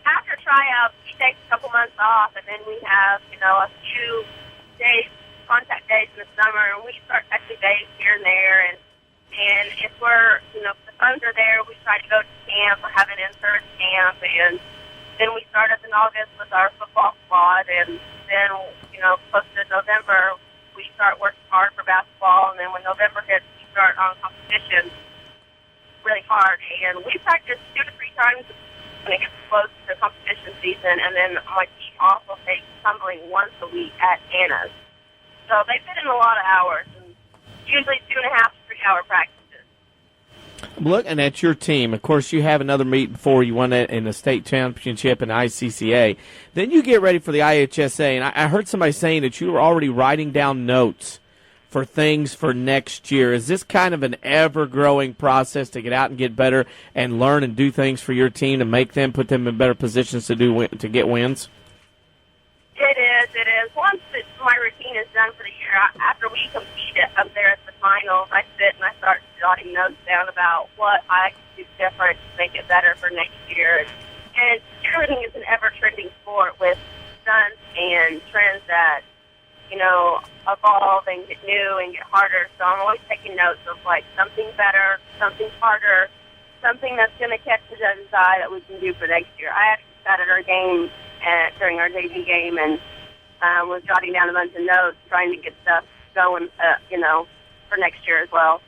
after tryouts, we take a couple months off, and then we have, a few days, contact days in the summer, and we start touching days here and there, and if we're, the funds are there, we try to go to camp or have an in-service camp, and then we start up in August with our football squad, and then, close to November, we start working hard for basketball, and then when November hits, we start on competition really hard. And we practice 2 to 3 times when it gets close to the competition season, and then my team also takes tumbling once a week at Anna's. So they fit in a lot of hours, and usually 2.5 to 3 hour practices. Looking at your team, of course, you have another meet before you won it in the state championship in ICCA. Then you get ready for the IHSA, and I heard somebody saying that you were already writing down notes for things for next year. Is this kind of an ever-growing process to get out and get better and learn and do things for your team to make them, put them in better positions to get wins? It is. Once my routine is done for the year, after we compete up there at the finals, I sit and I start jotting notes down about what I can do different to make it better for next year. And cheerleading is an ever-trending sport with stunts and trends that, evolve and get new and get harder. So I'm always taking notes of, something better, something harder, something that's going to catch the judge's eye that we can do for next year. I actually sat at our game during our JV game and was jotting down a bunch of notes, trying to get stuff going, for next year as well.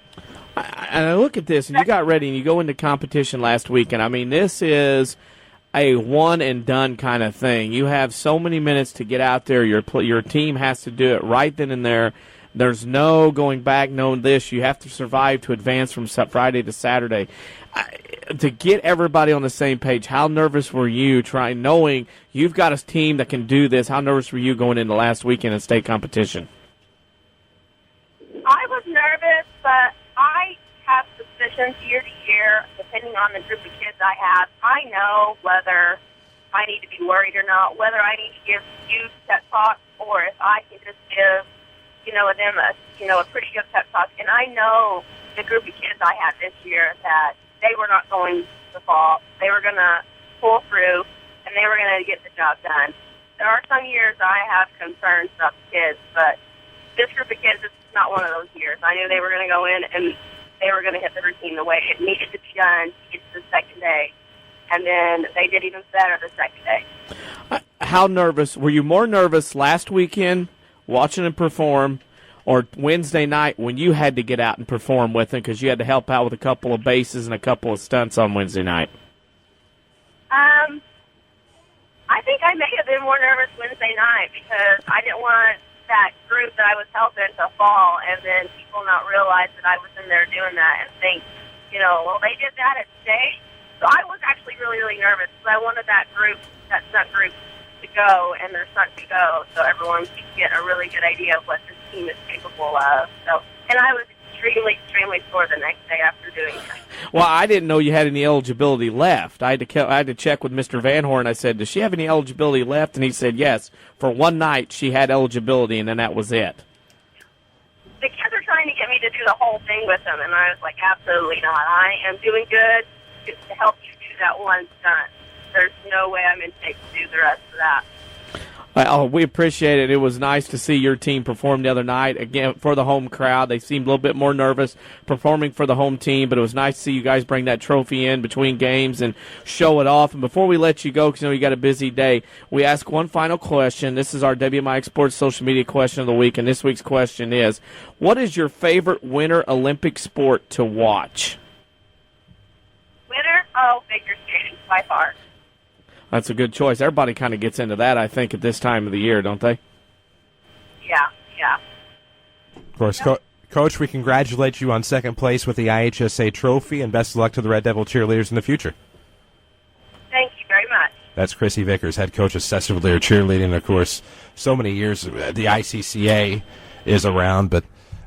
And I look at this, and you got ready, and you go into competition last week, and this is a one-and-done kind of thing. You have so many minutes to get out there. Your team has to do it right then and there. There's no going back, no this. You have to survive to advance from Friday to Saturday. To get everybody on the same page, how nervous were you knowing you've got a team that can do this? How nervous were you going into last weekend in state competition? I was nervous, but I have suspicions year to year, depending on the group of kids I have. I know whether I need to be worried or not, whether I need to give huge pep talks or if I can just give, them a pretty good pep talk. And I know the group of kids I had this year that they were not going to fall. They were going to pull through, and they were going to get the job done. There are some years I have concerns about the kids, but this group of kids is not one of those years. I knew they were going to go in and they were going to hit the routine the way it needed to be done to get to the second day. And then they did even better the second day. How nervous? Were you more nervous last weekend watching them perform or Wednesday night when you had to get out and perform with them because you had to help out with a couple of bases and a couple of stunts on Wednesday night? I think I may have been more nervous Wednesday night because I didn't want that group that I was helping to fall and then people not realize that I was in there doing that and think, well, they did that at state. So I was actually really, really nervous because I wanted that stunt group to go and their stunt to go so everyone could get a really good idea of what this team is capable of. So, and I was extremely, extremely sore the next day after doing that. Well, I didn't know you had any eligibility left. I had to check with Mr. Van Horn. I said, does she have any eligibility left? And he said, yes. For one night, she had eligibility, and then that was it. The kids are trying to get me to do the whole thing with them, and I was like, absolutely not. I am doing good to help you do that one stunt. There's no way I'm in shape to do the rest of that. We appreciate it. It was nice to see your team perform the other night. Again, for the home crowd, they seemed a little bit more nervous performing for the home team, but it was nice to see you guys bring that trophy in between games and show it off. And before we let you go, because you got a busy day, we ask one final question. This is our WMIX Sports Social Media question of the week, and this week's question is, what is your favorite Winter Olympic sport to watch? Winter? Oh, figure skating, by far. That's a good choice. Everybody kind of gets into that, I think, at this time of the year, don't they? Yeah. Of course, Coach, we congratulate you on second place with the IHSA trophy, and best of luck to the Red Devil cheerleaders in the future. Thank you very much. That's Chrissy Vickers, head coach of Sesser-Valier cheerleading. Of course, so many years the ICCA is around, but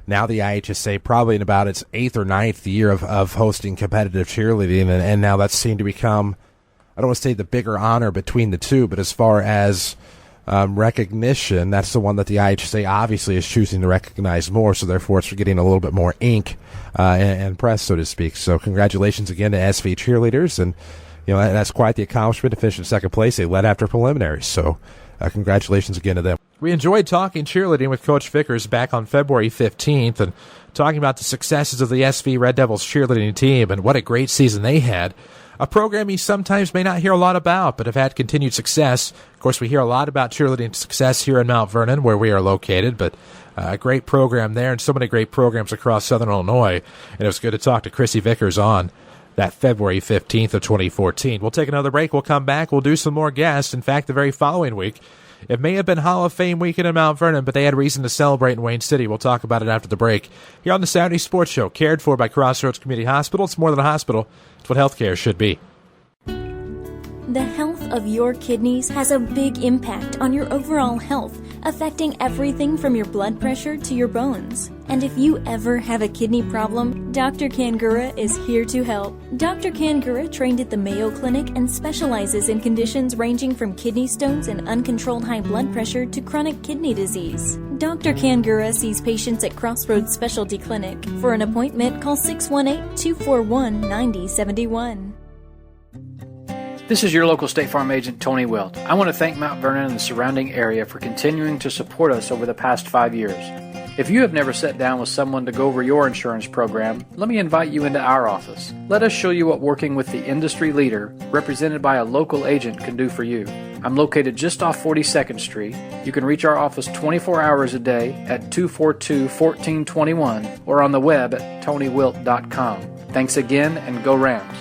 now the IHSA probably in about its 8th or 9th year of hosting competitive cheerleading, and now that's seemed to become, I don't want to say the bigger honor between the two, but as far as recognition, that's the one that the IHSA obviously is choosing to recognize more, so therefore it's getting a little bit more ink and press, so to speak. So congratulations again to SV cheerleaders, and that's quite the accomplishment to finish in second place. They led after preliminaries, so congratulations again to them. We enjoyed talking cheerleading with Coach Vickers back on February 15th and talking about the successes of the SV Red Devils cheerleading team and what a great season they had. A program you sometimes may not hear a lot about, but have had continued success. Of course, we hear a lot about cheerleading success here in Mount Vernon, where we are located, but A great program there and so many great programs across Southern Illinois. And it was good to talk to Chrissy Vickers on that February 15th of 2014. We'll take another break. We'll come back. We'll do some more guests. In fact, the very following week, it may have been Hall of Fame weekend in Mount Vernon, but they had reason to celebrate in Wayne City. We'll talk about it after the break. Here on the Saturday Sports Show, cared for by Crossroads Community Hospital. It's more than a hospital. It's what healthcare should be. The health of your kidneys has a big impact on your overall health, affecting everything from your blood pressure to your bones. And if you ever have a kidney problem, Dr. Kangura is here to help. Dr. Kangura trained at the Mayo Clinic and specializes in conditions ranging from kidney stones and uncontrolled high blood pressure to chronic kidney disease. Dr. Kangura sees patients at Crossroads Specialty Clinic. For an appointment, call 618-241-9071. This is your local State Farm agent, Tony Wilt. I want to thank Mount Vernon and the surrounding area for continuing to support us over the past 5 years. If you have never sat down with someone to go over your insurance program, let me invite you into our office. Let us show you what working with the industry leader, represented by a local agent, can do for you. I'm located just off 42nd Street. You can reach our office 24 hours a day at 242-1421 or on the web at tonywilt.com. Thanks again, and go Rams.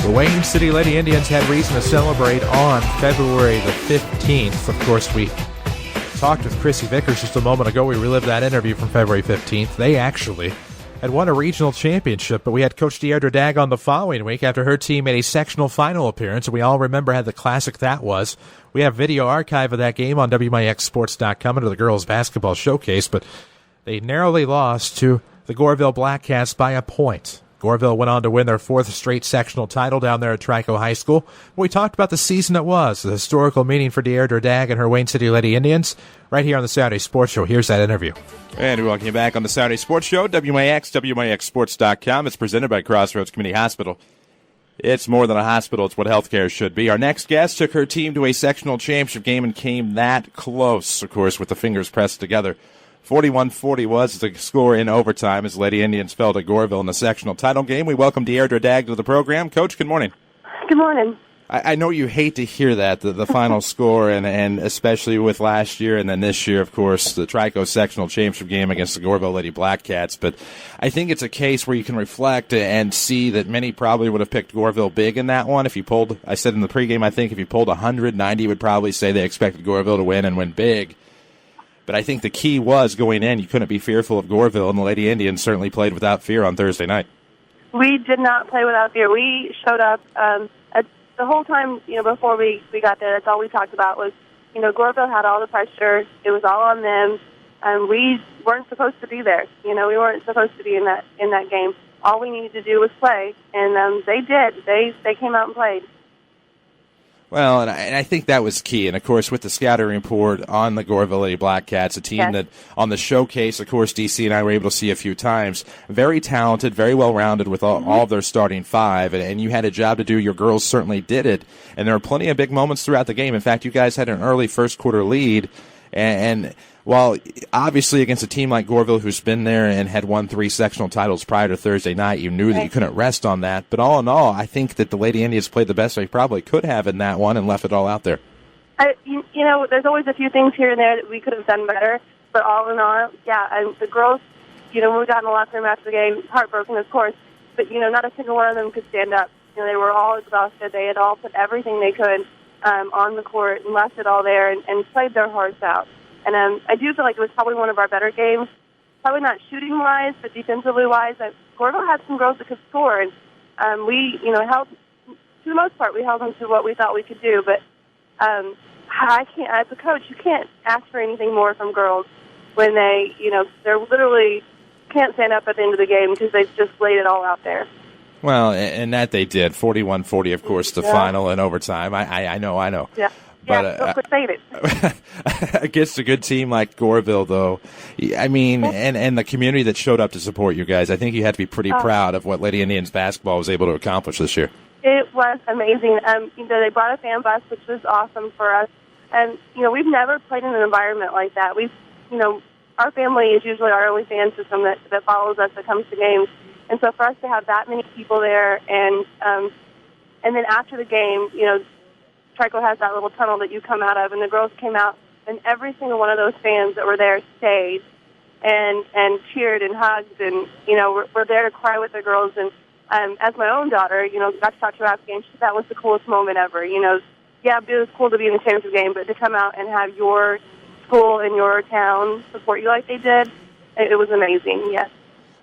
The Wayne City Lady Indians had reason to celebrate on February the 15th. Of course, we talked with Chrissy Vickers just a moment ago. We relived that interview from February 15th. They actually had won a regional championship, but we had Coach DeAirdra Dagg on the following week after her team made a sectional final appearance, and we all remember how the classic that was. We have video archive of that game on WMIXsports.com under the girls basketball showcase, but they narrowly lost to the Goreville Black Cats by a point. Goreville went on to win their fourth straight sectional title down there at Trico High School. We talked about the season it was, the historical meeting for DeAirdra Dagg and her Wayne City Lady Indians, right here on the Saturday Sports Show. Here's that interview. And we welcome you back on the Saturday Sports Show, WMIX, WMIXsports.com. It's presented by Crossroads Community Hospital. It's more than a hospital. It's what healthcare should be. Our next guest took her team to a sectional championship game and came that close, of course, with the fingers pressed together. 41-40 was the score in overtime as Lady Indians fell to Goreville in the sectional title game. We welcome DeAirdra Dagg to the program. Coach, good morning. Good morning. I know you hate to hear that, the final score, and especially with last year and then this year, of course, the Trico sectional championship game against the Goreville Lady Black Cats. But I think it's a case where you can reflect and see that many probably would have picked Goreville big in that one. If you pulled, I said in the pregame, I think if you pulled 190 would probably say they expected Goreville to win and win big. But I think the key was going in, you couldn't be fearful of Goreville, and the Lady Indians certainly played without fear on Thursday night. We did not play without fear. We showed up the whole time, before we got there. That's all we talked about was, Goreville had all the pressure. It was all on them, and we weren't supposed to be there. We weren't supposed to be in that game. All we needed to do was play, and they did. They came out and played. Well, and I think that was key. And, of course, with the scouting report on the Goreville Lady Black Cats, a team that on the showcase, of course, DC and I were able to see a few times, very talented, very well-rounded with all of their starting five. And you had a job to do. Your girls certainly did it. And there were plenty of big moments throughout the game. In fact, you guys had an early first-quarter lead. And while obviously against a team like Goreville who's been there and had won 3 sectional titles prior to Thursday night, you knew that you couldn't rest on that. But all in all, I think that the Lady Indians played the best they probably could have in that one and left it all out there. There's always a few things here and there that we could have done better. But all in all, and the girls, when we got in the locker room after the game, heartbroken, of course. But, not a single one of them could stand up. They were all exhausted. They had all put everything they could on the court and left it all there and played their hearts out. And I do feel like it was probably one of our better games. Probably not shooting-wise, but defensively-wise. Goreville had some girls that could score, and we, held, to the most part, we held them to what we thought we could do. But I can't, as a coach, you can't ask for anything more from girls when they, they're literally can't stand up at the end of the game because they've just laid it all out there. Well, and that they did. 41-40, of course, the final in overtime. I know. Yeah. Yeah, quit saying it. Against a good team like Goreville, though, I mean, and the community that showed up to support you guys, I think you had to be pretty proud of what Lady Indians basketball was able to accomplish this year. It was amazing. They brought a fan bus, which was awesome for us. And, we've never played in an environment like that. Our family is usually our only fan system that follows us, that comes to games. And so for us to have that many people there, and then after the game, Trico has that little tunnel that you come out of, and the girls came out, and every single one of those fans that were there stayed and cheered and hugged, and, we're there to cry with the girls. And as my own daughter, got to talk to her after the game, she said that was the coolest moment ever. Yeah, it was cool to be in the championship game, but to come out and have your school and your town support you like they did, it was amazing, yes.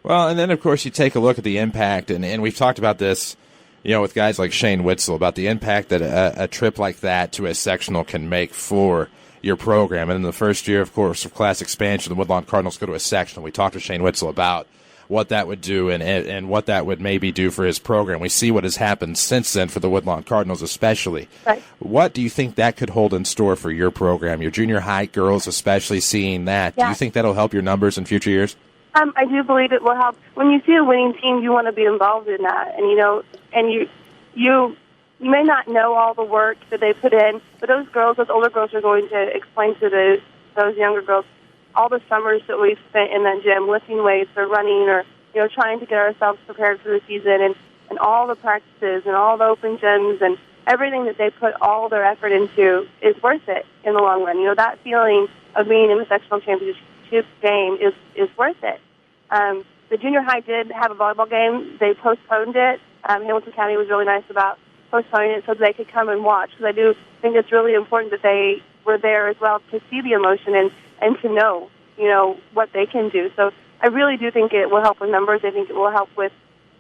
Well, and then, of course, you take a look at the impact, and we've talked about this, with guys like Shane Witzel, about the impact that a trip like that to a sectional can make for your program. And in the first year, of course, of class expansion, the Woodlawn Cardinals go to a sectional. We talked to Shane Witzel about what that would do and what that would maybe do for his program. We see what has happened since then for the Woodlawn Cardinals especially. Right. What do you think that could hold in store for your program, your junior high girls especially seeing that? Yeah. Do you think that'll help your numbers in future years? I do believe it will help. When you see a winning team, you want to be involved in that. And, you may not know all the work that they put in, but those older girls are going to explain to those younger girls all the summers that we've spent in that gym, lifting weights or running or, trying to get ourselves prepared for the season, and all the practices and all the open gyms and everything that they put all their effort into is worth it in the long run. That feeling of being in the sectional championship game is worth it. The junior high did have a volleyball game. They postponed it. Hamilton County was really nice about postponing it so they could come and watch, because I do think it's really important that they were there as well to see the emotion and to know, what they can do. So I really do think it will help with numbers. I think it will help with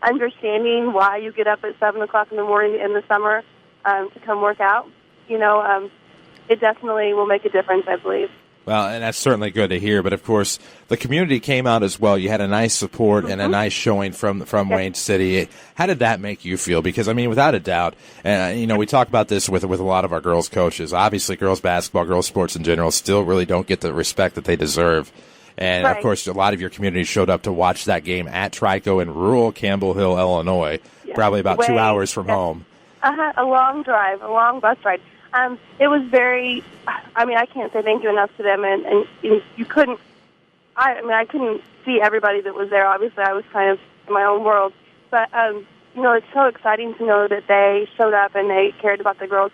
understanding why you get up at 7 o'clock in the morning in the summer to come work out. It definitely will make a difference, I believe. Well, and that's certainly good to hear. But, of course, the community came out as well. You had a nice support and a nice showing from Wayne City. How did that make you feel? Because, without a doubt, and we talk about this with a lot of our girls' coaches. Obviously, girls' basketball, girls' sports in general still really don't get the respect that they deserve. And, of course, a lot of your community showed up to watch that game at Trico in rural Campbell Hill, Illinois, probably about 2 hours from home. A long drive, a long bus ride. It was very, I can't say thank you enough to them, and you couldn't, I couldn't see everybody that was there. Obviously, I was kind of in my own world, but, it's so exciting to know that they showed up and they cared about the girls.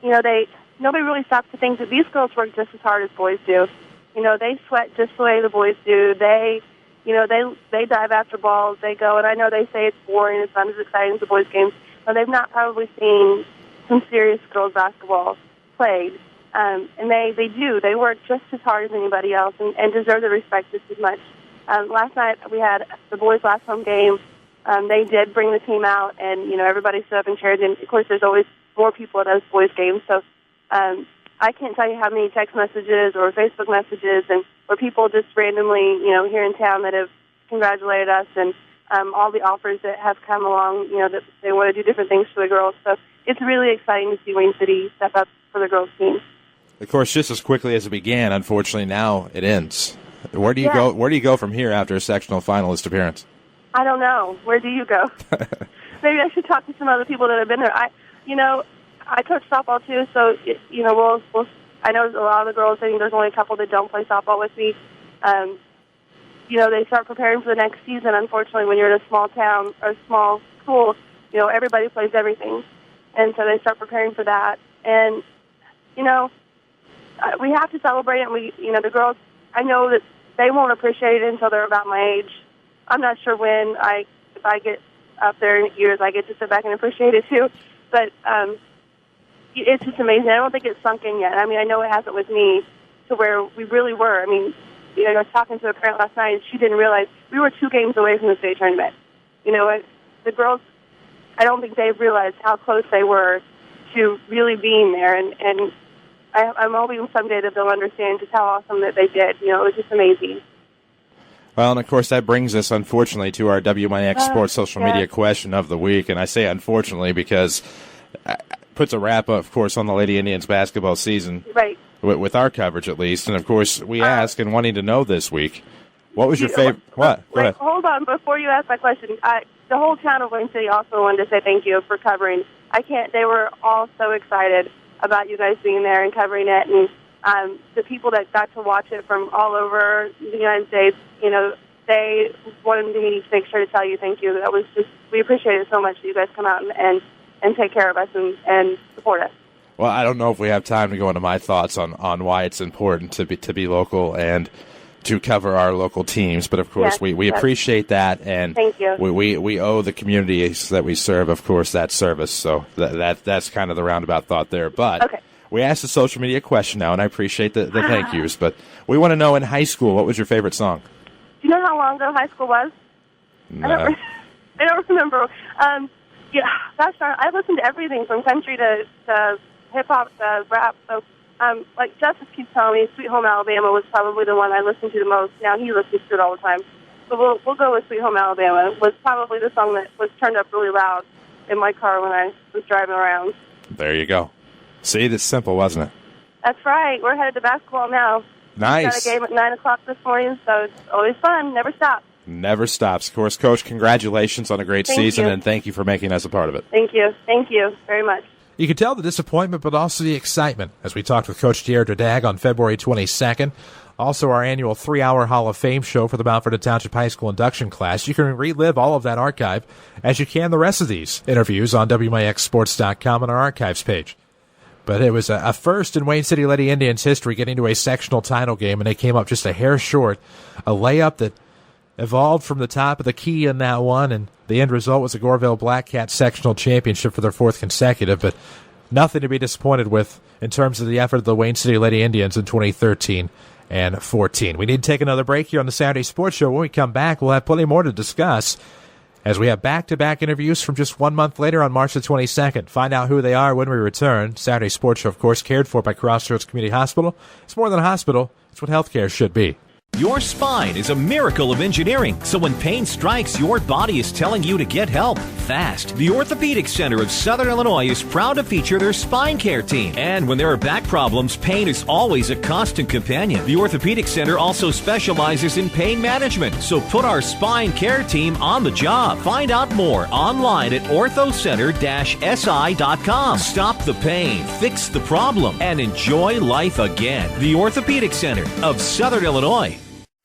Nobody really stops to think that these girls work just as hard as boys do. They sweat just the way the boys do. They dive after balls, they go, and I know they say it's boring, it's not as exciting as the boys' games, but they've not probably seen some serious girls basketball played, and they do. They work just as hard as anybody else and deserve the respect just as much. Last night we had the boys' last home game. They did bring the team out, and everybody stood up and cheered. And of course, there's always more people at those boys' games. So I can't tell you how many text messages or Facebook messages or people just randomly, here in town that have congratulated us, and all the offers that have come along, that they want to do different things for the girls. So it's really exciting to see Wayne City step up for the girls' team. Of course, just as quickly as it began, unfortunately, now it ends. Where do you go? Where do you go from here after a sectional finalist appearance? I don't know. Where do you go? Maybe I should talk to some other people that have been there. I coach softball too, so we'll. I know a lot of the girls. I think there's only a couple that don't play softball with me. They start preparing for the next season. Unfortunately, when you're in a small town or a small school, everybody plays everything. And so they start preparing for that. And, we have to celebrate it. And the girls, I know that they won't appreciate it until they're about my age. I'm not sure when if I get up there in years, I get to sit back and appreciate it too. But it's just amazing. I don't think it's sunk in yet. I know it hasn't with me to where we really were. I was talking to a parent last night, and she didn't realize we were 2 games away from the state tournament. The girls, I don't think they've realized how close they were to really being there, and I'm hoping someday that they'll understand just how awesome that they did. It was just amazing. Well, and of course that brings us, unfortunately, to our WMIX Sports social media question of the week, and I say unfortunately because puts a wrap, of course, on the Lady Indians basketball season. Right. With our coverage, at least. And, of course, we ask, and wanting to know this week, what was your favorite? What? Go ahead. Hold on. Before you ask my question, the whole town of Wayne City also wanted to say thank you for covering. They were all so excited about you guys being there and covering it. And the people that got to watch it from all over the United States, they wanted me to make sure to tell you thank you. That was we appreciate it so much that you guys come out and take care of us and support us. Well, I don't know if we have time to go into my thoughts on why it's important to be local and to cover our local teams, but of course we appreciate that, and thank you. We owe the communities that we serve, of course, that service. So that's kind of the roundabout thought there. But we asked a social media question now, and I appreciate the thank yous. But we want to know, in high school, what was your favorite song? Do you know how long ago high school was? No. I don't remember. Gosh darn, I listened to everything from country to hip hop to rap. So, like Justice keeps telling me, "Sweet Home Alabama" was probably the one I listened to the most. Now he listens to it all the time. So we'll go with "Sweet Home Alabama." It was probably the song that was turned up really loud in my car when I was driving around. There you go. See, that's simple, wasn't it? That's right. We're headed to basketball now. Nice. Got a game at 9 o'clock this morning, so it's always fun. Never stops. Never stops. Of course, Coach, congratulations on a great season, and thank you for making us a part of it. Thank you. Thank you very much. You can tell the disappointment, but also the excitement as we talked with Coach DeAirdra Dagg on February 22nd. Also, our annual 3-hour Hall of Fame show for the Mount Vernon Township High School induction class. You can relive all of that archive as you can the rest of these interviews on WMIXsports.com on our archives page. But it was a first in Wayne City Lady Indians history getting to a sectional title game, and they came up just a hair short. A layup that evolved from the top of the key in that one, and the end result was a Goreville Black Cat sectional championship for their fourth consecutive, but nothing to be disappointed with in terms of the effort of the Wayne City Lady Indians in 2013 and 14. We need to take another break here on the Saturday Sports Show. When we come back, we'll have plenty more to discuss as we have back-to-back interviews from just 1 month later on March the 22nd. Find out who they are when we return. Saturday Sports Show, of course, cared for by Crossroads Community Hospital. It's more than a hospital. It's what healthcare should be. Your spine is a miracle of engineering, so when pain strikes, your body is telling you to get help fast. The Orthopedic Center of Southern Illinois is proud to feature their spine care team. And when there are back problems, pain is always a constant companion. The Orthopedic Center also specializes in pain management, so put our spine care team on the job. Find out more online at orthocenter-si.com. Stop the pain, fix the problem, and enjoy life again. The Orthopedic Center of Southern Illinois.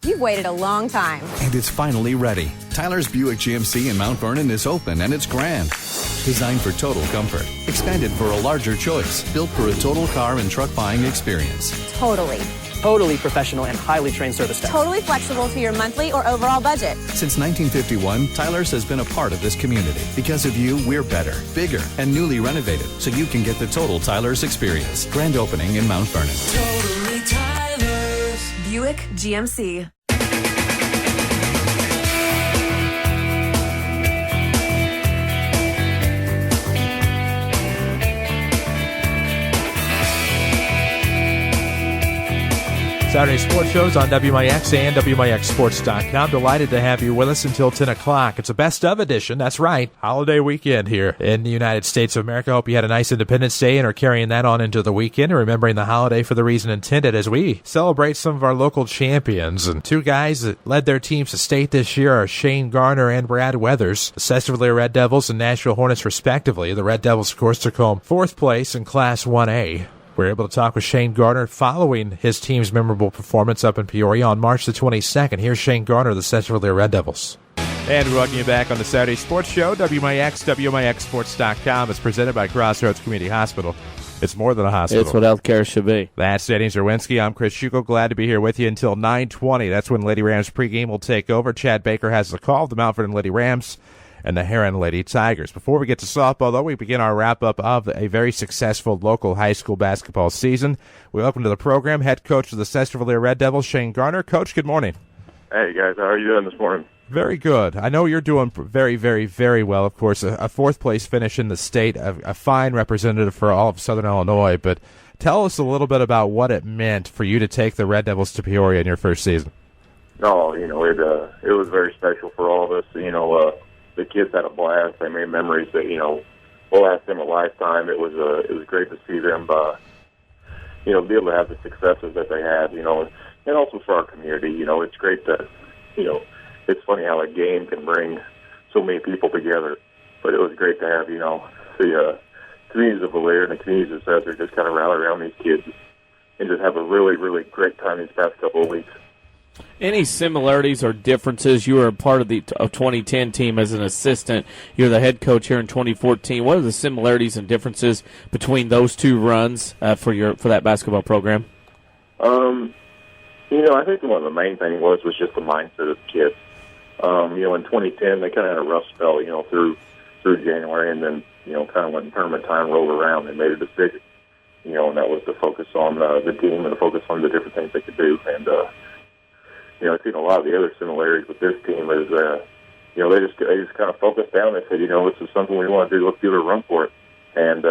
You've waited a long time. And it's finally ready. Tyler's Buick GMC in Mount Vernon is open, and it's grand. Designed for total comfort. Expanded for a larger choice. Built for a total car and truck buying experience. Totally. Totally professional and highly trained service staff. Totally flexible to your monthly or overall budget. Since 1951, Tyler's has been a part of this community. Because of you, we're better, bigger, and newly renovated, so you can get the total Tyler's experience. Grand opening in Mount Vernon. Totally Tyler's. Buick GMC. Saturday Sports Shows on WMIX and WMIXsports.com. Delighted to have you with us until 10 o'clock. It's a best of edition. That's right. Holiday weekend here in the United States of America. Hope you had a nice Independence Day and are carrying that on into the weekend and remembering the holiday for the reason intended as we celebrate some of our local champions. And two guys that led their teams to state this year are Shane Garner and Brad Weathers, the Sesser-Valier Red Devils and Nashville Hornets respectively. The Red Devils, of course, took home fourth place in Class 1A. We were able to talk with Shane Garner following his team's memorable performance up in Peoria on March the 22nd. Here's Shane Garner, the Sesser-Valier Red Devils. And we welcome you back on the Saturday Sports Show. WMIX, WMIXsports.com is presented by Crossroads Community Hospital. It's more than a hospital. It's what healthcare should be. That's Eddie Zerwinski. I'm Chris Schugle. Glad to be here with you until 9:20. That's when Lady Rams pregame will take over. Chad Baker has the call of the Mount Vernon Lady Rams and the Harre Lady Tigers. Before we get to softball, though, we begin our wrap-up of a very successful local high school basketball season. We welcome to the program head coach of the Sesser-Valier Red Devils, Shane Garner. Coach, good morning. Hey, guys. How are you doing this morning? Very good. I know you're doing very, very, very well. Of course, a fourth-place finish in the state, a fine representative for all of Southern Illinois. But tell us a little bit about what it meant for you to take the Red Devils to Peoria in your first season. Oh, it was very special for all of us. The kids had a blast. They made memories that, will last them a lifetime. It was great to see them, be able to have the successes that they had, and also for our community. It's great that, it's funny how a game can bring so many people together. But it was great to have, the communities of Valier and the communities of Sesser just kind of rally around these kids and just have a really, really great time these past couple of weeks. Any similarities or differences? You were a part of the 2010 team as an assistant. You're the head coach here in 2014. What are the similarities and differences between those two runs for that basketball program? I think one of the main things was just the mindset of the kids. In 2010 they kind of had a rough spell, through January, and then kind of when tournament time rolled around, they made a decision, and that was to focus on the team and to focus on the different things they could do. And I've seen a lot of the other similarities with this team is, they just kind of focused down. They said, this is something we want to do. Let's give it a run for it. And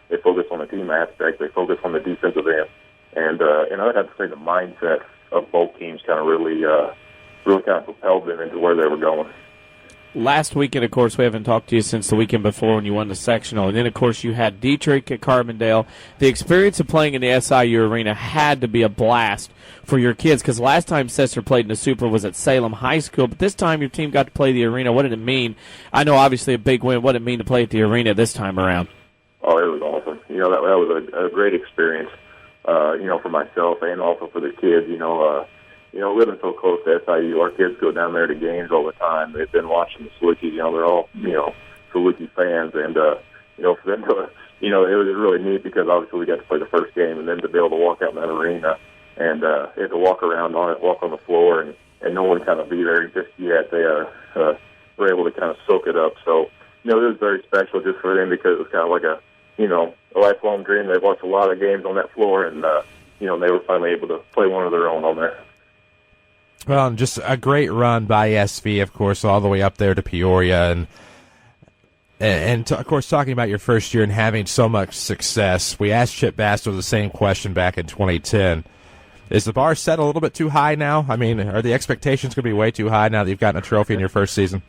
they focus on the team aspect. They focus on the defensive end. And I'd have to say the mindset of both teams kind of really kind of propelled them into where they were going. Last weekend, of course, we haven't talked to you since the weekend before when you won the sectional. And then, of course, you had Dietrich at Carbondale. The experience of playing in the SIU arena had to be a blast for your kids, because last time Sesser played in the Super was at Salem High School, but this time your team got to play the arena. What did it mean? I know, obviously, a big win. What did it mean to play at the arena this time around? Oh, it was awesome. That was a great experience, for myself and also for the kids. Living so close to SIU, our kids go down there to games all the time. They've been watching the Salukis. They're all, Saluki fans. And, for them to, it was really neat because obviously we got to play the first game, and then to be able to walk out in that arena and to walk around on it, walk on the floor, and no one kind of be there just yet. They were able to kind of soak it up. So, it was very special just for them because it was kind of like a lifelong dream. They've watched a lot of games on that floor, and, they were finally able to play one of their own on there. Well, just a great run by SV, of course, all the way up there to Peoria. And of course, talking about your first year and having so much success, we asked Chip Basto the same question back in 2010. Is the bar set a little bit too high now? I mean, are the expectations going to be way too high now that you've gotten a trophy in your first season?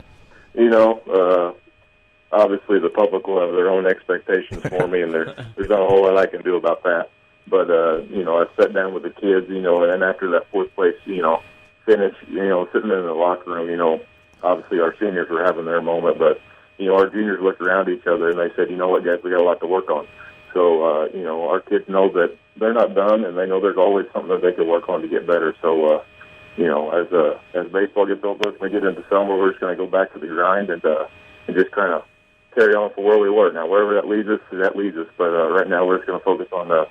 Obviously the public will have their own expectations for me, and there's not a whole lot I can do about that. But, I sat down with the kids, and after that fourth place, finish, sitting in the locker room, obviously our seniors were having their moment, but, our juniors looked around each other and they said, you know what, guys, we got a lot to work on. So, our kids know that they're not done, and they know there's always something that they can work on to get better. So, as baseball gets over, when we get into summer, we're just going to go back to the grind and just kind of carry on from where we were. Now, wherever that leads us, But right now we're just going to focus on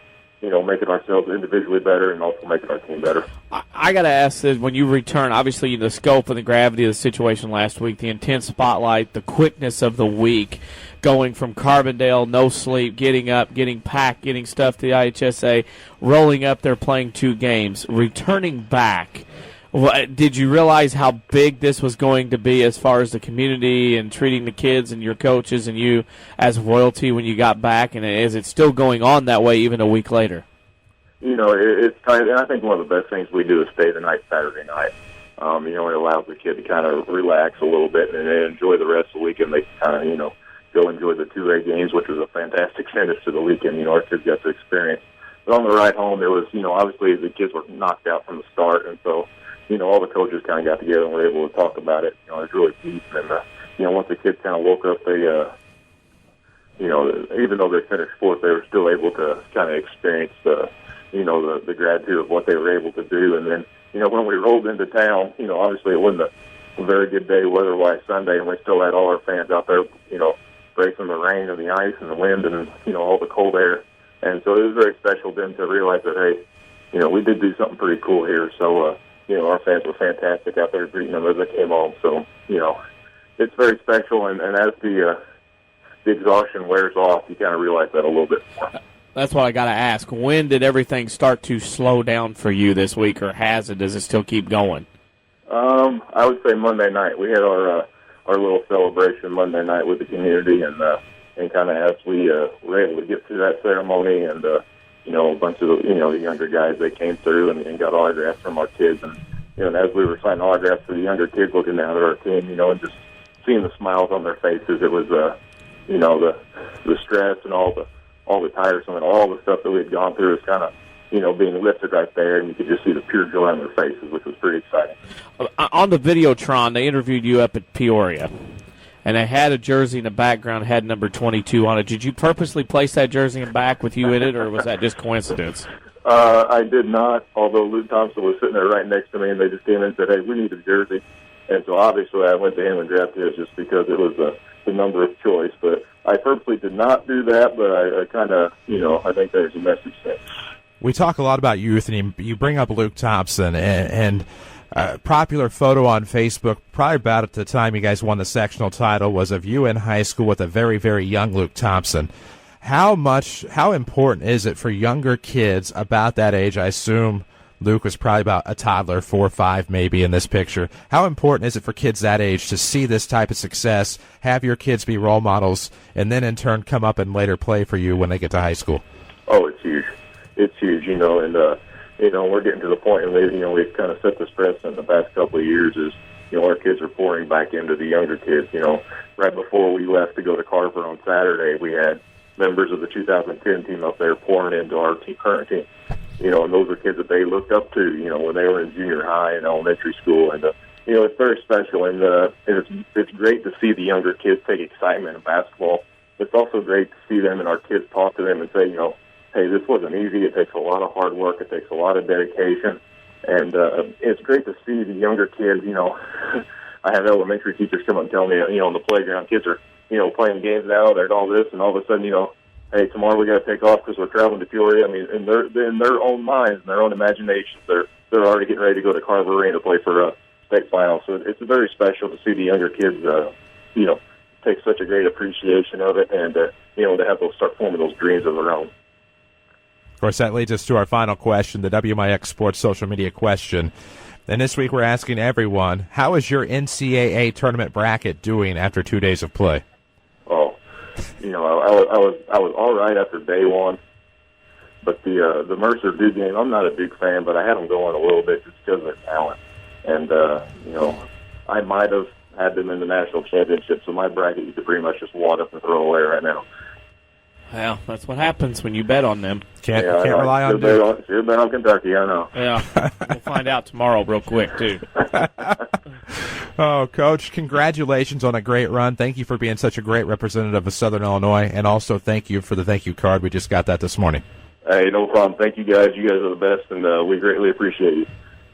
making ourselves individually better and also making our team better. I got to ask this, when you return, obviously the scope and the gravity of the situation last week, the intense spotlight, the quickness of the week, going from Carbondale, no sleep, getting up, getting packed, getting stuff to the IHSA, rolling up there, playing 2 games, returning back. Did you realize how big this was going to be as far as the community and treating the kids and your coaches and you as royalty when you got back? And is it still going on that way even a week later? It's kind of, and I think one of the best things we do is stay the night Saturday night. It allows the kid to kind of relax a little bit and enjoy the rest of the weekend. They kind of, go enjoy the 2A games, which was a fantastic finish to the weekend. Our kids got to experience. But on the ride home, it was, obviously the kids were knocked out from the start, and so all the coaches kind of got together and were able to talk about it. It was really deep. And, once the kids kind of woke up, they, even though they finished fourth, they were still able to kind of experience the gratitude of what they were able to do. And then, when we rolled into town, obviously it wasn't a very good day weather-wise Sunday, and we still had all our fans out there, bracing the rain and the ice and the wind and, all the cold air. And so it was very special then to realize that, hey, we did do something pretty cool here. So, our fans were fantastic out there greeting them as they came home. So, it's very special, and as the exhaustion wears off, you kind of realize that a little bit more. That's what I got to ask. When did everything start to slow down for you this week, or has it? Does it still keep going? I would say Monday night. We had our little celebration Monday night with the community, and kind of as we were able to get through that ceremony, and a bunch of the younger guys, they came through and got autographs from our kids, and as we were signing autographs for the younger kids looking down at our team, and just seeing the smiles on their faces. It was, you know, the stress and all the tiresome and all the stuff that we had gone through is kind of, you know, being lifted right there, and you could just see the pure joy on their faces, which was pretty exciting. On the Videotron, they interviewed you up at Peoria, and they had a jersey in the background, had number 22 on it. Did you purposely place that jersey in back with you in it, or was that just coincidence? I did not, although Luke Thompson was sitting there right next to me, and they just came in and said, hey, we need a jersey. And so obviously I went to him and grabbed his just because it was the number of choice. But I purposely did not do that, but I kind of, you know, I think there's a message there. We talk a lot about youth, and you bring up Luke Thompson, and a popular photo on Facebook, probably about at the time you guys won the sectional title, was of you in high school with a very, very young Luke Thompson. How important is it for younger kids about that age? I assume Luke was probably about a toddler, 4 or 5 maybe in this picture. How important is it for kids that age to see this type of success, have your kids be role models, and then in turn come up and later play for you when they get to high school? Oh, it's huge. It's huge, you know, and, you know, we're getting to the point, and, you know, we've kind of set this precedent the past couple of years is, you know, our kids are pouring back into the younger kids. You know, right before we left to go to Carver on Saturday, we had members of the 2010 team up there pouring into our current team. You know, and those are kids that they looked up to, you know, when they were in junior high and elementary school. And, you know, it's very special, and it's great to see the younger kids take excitement in basketball. It's also great to see them and our kids talk to them and say, you know, hey, this wasn't easy. It takes a lot of hard work. It takes a lot of dedication. And it's great to see the younger kids, you know. I have elementary teachers come up and tell me, you know, on the playground, kids are, you know, playing games now, they're all this, and all of a sudden, you know, hey, tomorrow we got to take off because we're traveling to Peoria. I mean, in their own minds and their own imaginations, they're already getting ready to go to Carver Arena to play for a state final. So it's very special to see the younger kids, you know, take such a great appreciation of it, and you know, to have those start forming those dreams of their own. Of course, that leads us to our final question, the WMIX Sports social media question. And this week we're asking everyone, how is your NCAA tournament bracket doing after 2 days of play? Oh, you know, I was all right after day one, but the Mercer Duke game, I'm not a Duke fan, but I had them going a little bit just because of their talent. And, you know, I might have had them in the national championship, so my bracket you could pretty much just wad up and throw away right now. Well, that's what happens when you bet on them. Can't rely on Duke. Should bet on Kentucky, I know. Yeah, we'll find out tomorrow real quick, too. Oh, Coach, congratulations on a great run. Thank you for being such a great representative of Southern Illinois, and also thank you for the thank you card. We just got that this morning. Hey, no problem. Thank you, guys. You guys are the best, and we greatly appreciate you.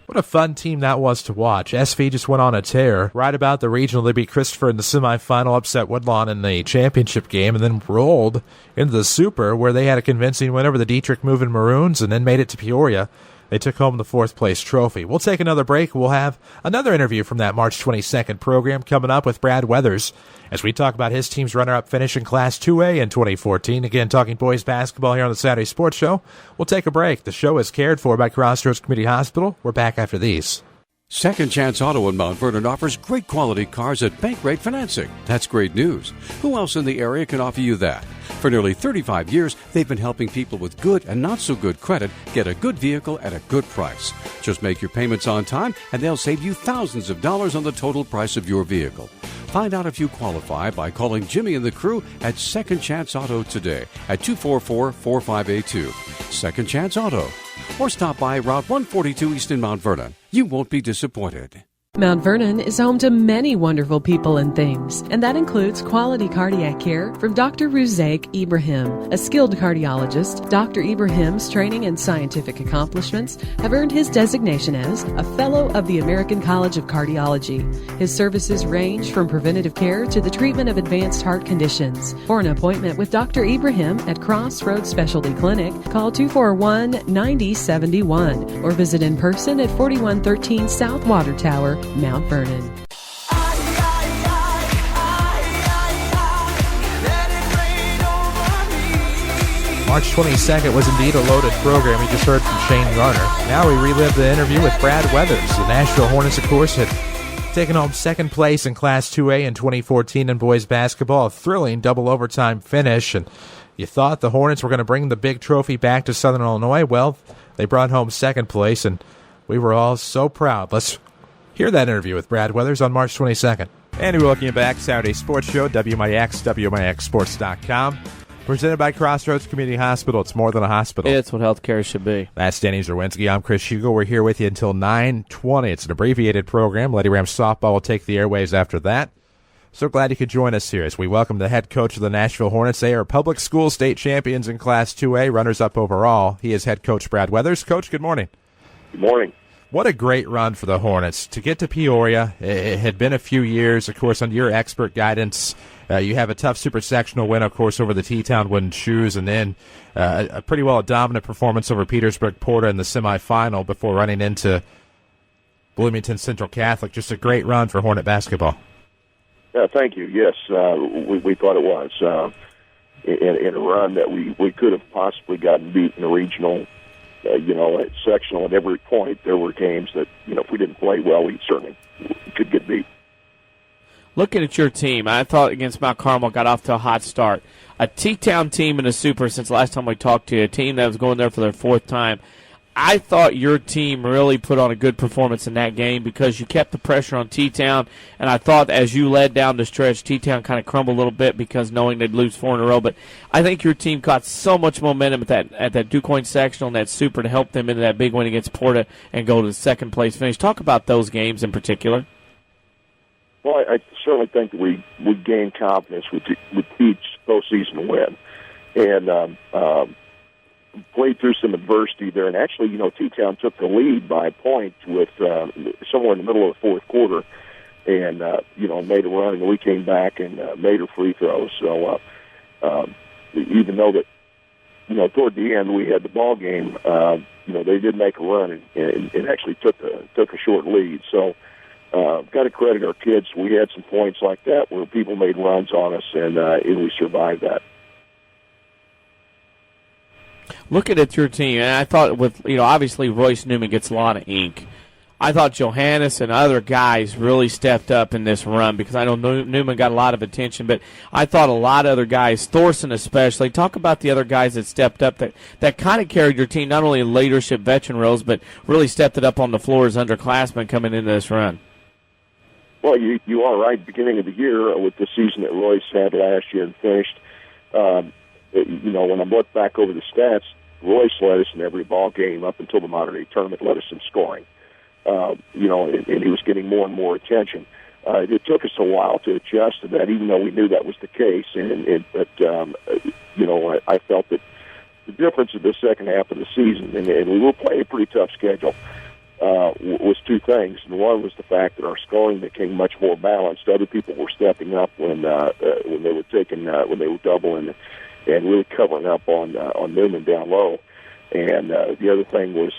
What a fun team that was to watch. SV just went on a tear. Right about the regional, they beat Christopher in the semifinal, upset Woodlawn in the championship game, and then rolled into the Super, where they had a convincing win over the Dietrich Moving Maroons and then made it to Peoria. They took home the 4th place trophy. We'll take another break. We'll have another interview from that March 22nd program coming up with Brad Weathers as we talk about his team's runner-up finish in Class 2A in 2014. Again, talking boys basketball here on the Saturday Sports Show. We'll take a break. The show is cared for by Crossroads Community Hospital. We're back after these. Second Chance Auto in Mount Vernon offers great quality cars at bank rate financing. That's great news. Who else in the area can offer you that? For nearly 35 years, they've been helping people with good and not so good credit get a good vehicle at a good price. Just make your payments on time and they'll save you thousands of dollars on the total price of your vehicle. Find out if you qualify by calling Jimmy and the crew at Second Chance Auto today at 244-4582. Second Chance Auto. Or stop by Route 142 East in Mount Vernon. You won't be disappointed. Mount Vernon is home to many wonderful people and things, and that includes quality cardiac care from Dr. Ruzaik Ibrahim. A skilled cardiologist, Dr. Ibrahim's training and scientific accomplishments have earned his designation as a Fellow of the American College of Cardiology. His services range from preventative care to the treatment of advanced heart conditions. For an appointment with Dr. Ibrahim at Crossroads Specialty Clinic, call 241-9071 or visit in person at 4113 South Water Tower, Mount Vernon. March 22nd was indeed a loaded program. We just heard from Shane Garner. Now we relive the interview with Brad Weathers. The Nashville Hornets, of course, had taken home 2nd place in Class 2A in 2014 in boys basketball. A thrilling double overtime finish. And you thought the Hornets were going to bring the big trophy back to Southern Illinois. Well, they brought home 2nd place, and we were all so proud. Let's hear that interview with Brad Weathers on March 22nd. And we welcome you back. Saturday Sports Show, WMIX, WMIXSports.com. Presented by Crossroads Community Hospital. It's more than a hospital. It's what healthcare should be. That's Danny Zerwinski. I'm Chris Hugo. We're here with you until 9:20. It's an abbreviated program. Lady Rams softball will take the airways after that. So glad you could join us here as we welcome the head coach of the Nashville Hornets. They are public school state champions in Class 2A, runners-up overall. He is head coach Brad Weathers. Coach, good morning. Good morning. What a great run for the Hornets. To get to Peoria, it had been a few years, of course, under your expert guidance. You have a tough super sectional win, of course, over the T-Town Wooden Shoes, and then a pretty well dominant performance over Petersburg Porta in the semifinal before running into Bloomington Central Catholic. Just a great run for Hornet basketball. Yeah, thank you. Yes, we thought it was. In a run that we could have possibly gotten beat in the regional, at sectional at every point. There were games that, if we didn't play well, we certainly could get beat. Looking at your team, I thought against Mount Carmel got off to a hot start. A T-Town team in a super since last time we talked to you, a team that was going there for their fourth time. I thought your team really put on a good performance in that game because you kept the pressure on T-Town, and I thought as you led down the stretch, T-Town kind of crumbled a little bit because knowing they'd lose 4 in a row. But I think your team caught so much momentum at that DuQuoin sectional and that super to help them into that big win against Porta and go to the second place finish. Talk about those games in particular. Well, I certainly think that we gained confidence with each postseason win, and played through some adversity there. And actually, T-Town took the lead by a point with somewhere in the middle of the fourth quarter, and made a run, and we came back and made our free throws. So even though that toward the end we had the ball game, they did make a run and actually took a short lead. So. Got to credit our kids. We had some points like that where people made runs on us, and we survived that. Looking at your team, and I thought with, obviously Royce Newman gets a lot of ink. I thought Johannes and other guys really stepped up in this run because I know Newman got a lot of attention, but I thought a lot of other guys, Thorson especially, talk about the other guys that stepped up that kind of carried your team, not only in leadership veteran roles, but really stepped it up on the floor as underclassmen coming into this run. Well, you are right. Beginning of the year, with the season that Royce had last year and finished, when I look back over the stats, Royce led us in every ball game up until the modern day tournament, led us in scoring. And he was getting more and more attention. It took us a while to adjust to that, even though we knew that was the case. But I felt that the difference in the second half of the season, and we were playing a pretty tough schedule, was two things. And one was the fact that our scoring became much more balanced. Other people were stepping up when they were taking when they were doubling and really covering up on Newman down low. And the other thing was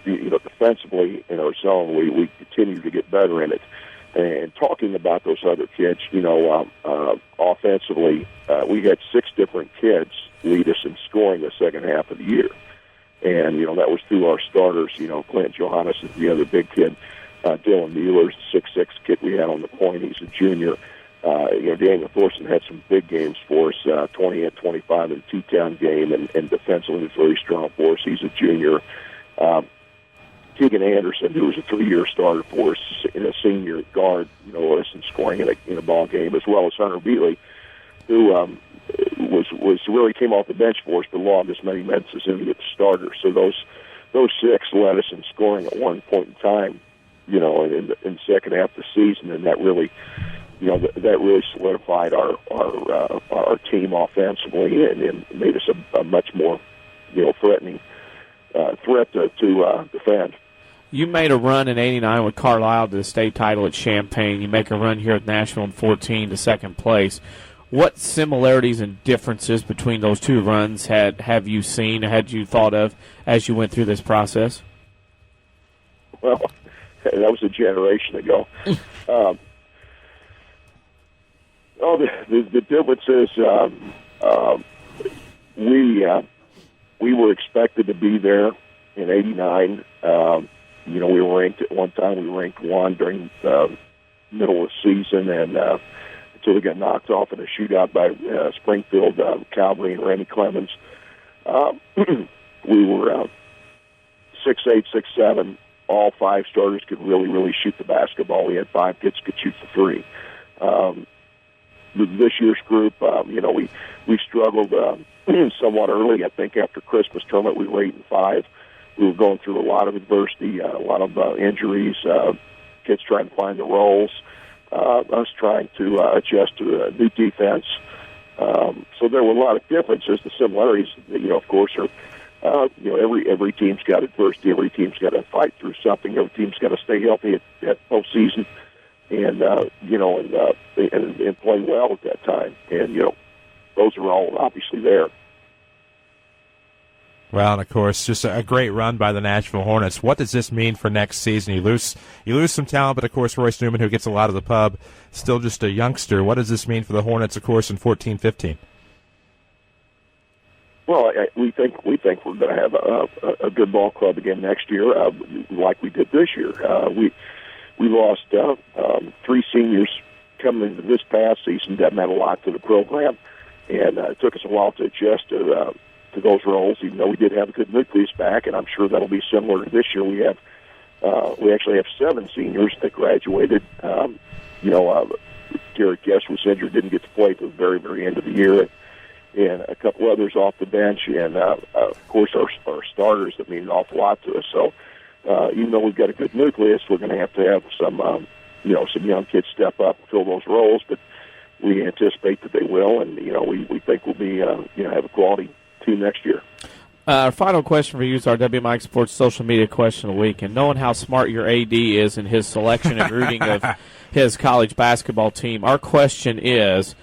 defensively in our zone, we continued to get better in it. And talking about those other kids, offensively, we had 6 different kids lead us in scoring the second half of the year. And, that was through our starters. Clint Johannes is the other big kid. Dylan Mueller's the 6'6" kid we had on the point. He's a junior. Daniel Thorson had some big games for us, 20 and 25 in the T-Town game, and defensively was very strong for us. He's a junior. Keegan Anderson, who was a 3-year starter for us in a senior guard, led us in scoring in a ball game, as well as Hunter Beatley, who was really came off the bench for us, but logged as many minutes as any of the starters. So those 6 led us in scoring at one point in time, in the second half of the season, and that really solidified our team offensively and made us a much more threatening threat to defend. You made a run in '89 with Carlisle to the state title at Champaign. You make a run here at Nashville in 14 to second place. What similarities and differences between those two runs have you seen, had you thought of as you went through this process? Well, that was a generation ago. The difference is we were expected to be there in '89. We were ranked at one time. We were ranked 1 during the middle of the season, and until we got knocked off in a shootout by Springfield Calvary and Randy Clemens. We were 6'8", 6'7", all 5 starters could really shoot the basketball. We had 5 kids could shoot the 3. This year's group, we struggled somewhat early. I think after Christmas tournament, we were 8-5. We were going through a lot of adversity, a lot of injuries, kids trying to find the roles, us trying to adjust to a new defense. So there were a lot of differences. The similarities, of course, are every team's got adversity. Every team's got to fight through something. Every team's got to stay healthy at postseason, and play well at that time. And those are all obviously there. Well, and of course, just a great run by the Nashville Hornets. What does this mean for next season? You lose some talent, but of course, Royce Newman, who gets a lot of the pub, still just a youngster. What does this mean for the Hornets, of course, in 14-15? Well, we think we're going to have a good ball club again next year, like we did this year. We lost 3 seniors coming into this past season. That meant a lot to the program, and it took us a while to adjust to those roles. Even though we did have a good nucleus back, and I'm sure that'll be similar to this year. We actually have 7 seniors that graduated. Garrett Guest was injured, didn't get to play to the very end of the year. And a couple others off the bench, and of course our starters that mean an awful lot to us. So even though we've got a good nucleus, we're going to have some young kids step up and fill those roles. But we anticipate that they will, and we think we'll be have a quality team next year. Our final question for you is our WMIX Sports social media question of the week. And knowing how smart your AD is in his selection and routing of his college basketball team, our question is,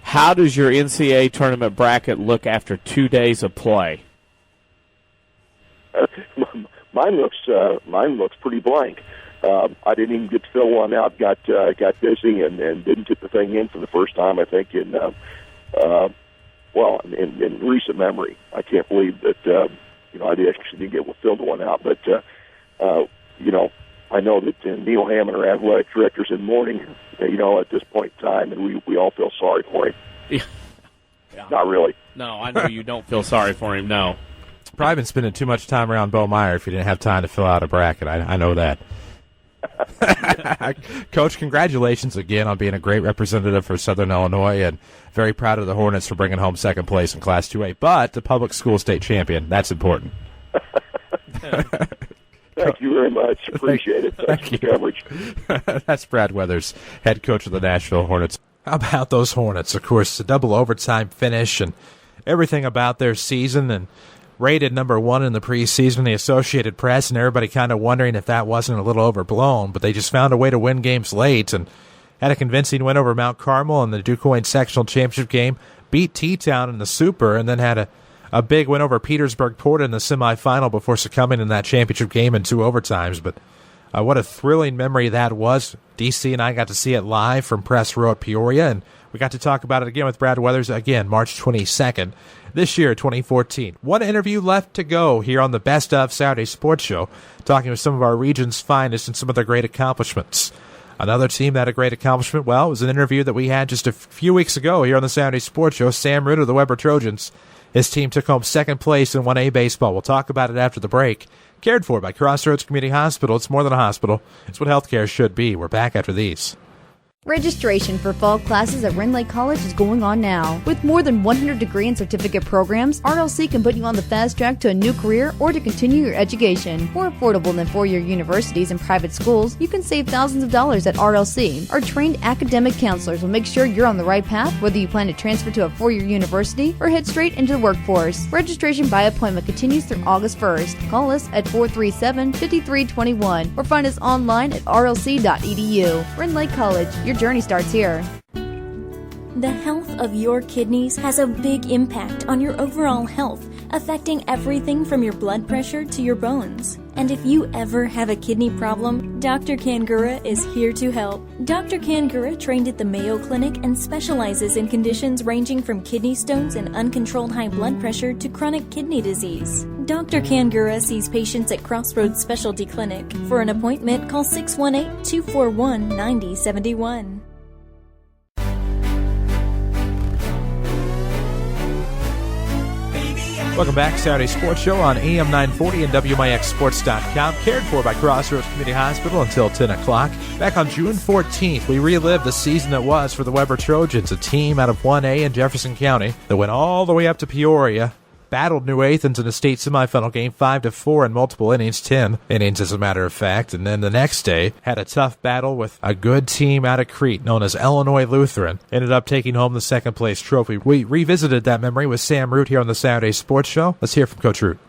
how does your NCAA tournament bracket look after 2 days of play? Mine looks pretty blank. I didn't even get to fill one out. Got busy and didn't get the thing in for the first time, I think, in recent memory. I can't believe that I actually didn't get filled one out. But I know that Neil Hammond, our athletic director's in mourning, at this point in time, and we all feel sorry for him. Yeah. Not really. No, I know you don't feel sorry for him, no. Probably been spending too much time around Bo Meyer if you didn't have time to fill out a bracket. I know that. Coach, congratulations again on being a great representative for Southern Illinois, and very proud of the Hornets for bringing home second place in Class 2A. But the public school state champion, that's important. Thank you very much. Appreciate it. Thanks for the coverage. That's Brad Weathers, head coach of the Nashville Hornets. How about those Hornets? Of course, the double overtime finish and everything about their season, and rated number 1 in the preseason, the Associated Press, and everybody kind of wondering if that wasn't a little overblown, but they just found a way to win games late and had a convincing win over Mount Carmel in the DuQuoin sectional championship game, beat T-Town in the Super, and then had a big win over Petersburg-Porta in the semifinal before succumbing in that championship game in 2 overtimes. But what a thrilling memory that was. DC and I got to see it live from Press Row at Peoria, and we got to talk about it again with Brad Weathers again March 22nd. This year, 2014. One interview left to go here on the Best of Saturday Sports Show, talking with some of our region's finest and some of their great accomplishments. Another team that had a great accomplishment, well, it was an interview that we had just a few weeks ago here on the Saturday Sports Show. Sam Ritter of the Weber Trojans. His team took home second place in 1A baseball. We'll talk about it after the break. Cared for by Crossroads Community Hospital. It's more than a hospital. It's what healthcare should be. We're back after these. Registration for fall classes at Wren Lake College is going on now. With more than 100 degree and certificate programs, RLC can put you on the fast track to a new career or to continue your education. More affordable than four-year universities and private schools, you can save thousands of dollars at RLC. Our trained academic counselors will make sure you're on the right path, whether you plan to transfer to a four-year university or head straight into the workforce. Registration by appointment continues through August 1st. Call us at 437-5321 or find us online at rlc.edu. Wren Lake College, your journey starts here. The health of your kidneys has a big impact on your overall health, affecting everything from your blood pressure to your bones. And if you ever have a kidney problem, Dr. Kangura is here to help. Dr. Kangura trained at the Mayo Clinic and specializes in conditions ranging from kidney stones and uncontrolled high blood pressure to chronic kidney disease. Dr. Kangura sees patients at Crossroads Specialty Clinic. For an appointment, call 618-241-9071. Baby, I Welcome back, Saturday Sports Show on AM 940 and WMIXSports.com. Cared for by Crossroads Community Hospital until 10 o'clock. Back on June 14th, we relived the season that was for the Weber Trojans, a team out of 1A in Jefferson County that went all the way up to Peoria, battled New Athens in a state semifinal game 5-4 in multiple innings, 10 innings as a matter of fact, and then the next day had a tough battle with a good team out of Crete known as Illinois Lutheran. Ended up taking home the second place trophy. We revisited that memory with Sam Root here on the Saturday Sports Show. Let's hear from Coach Root.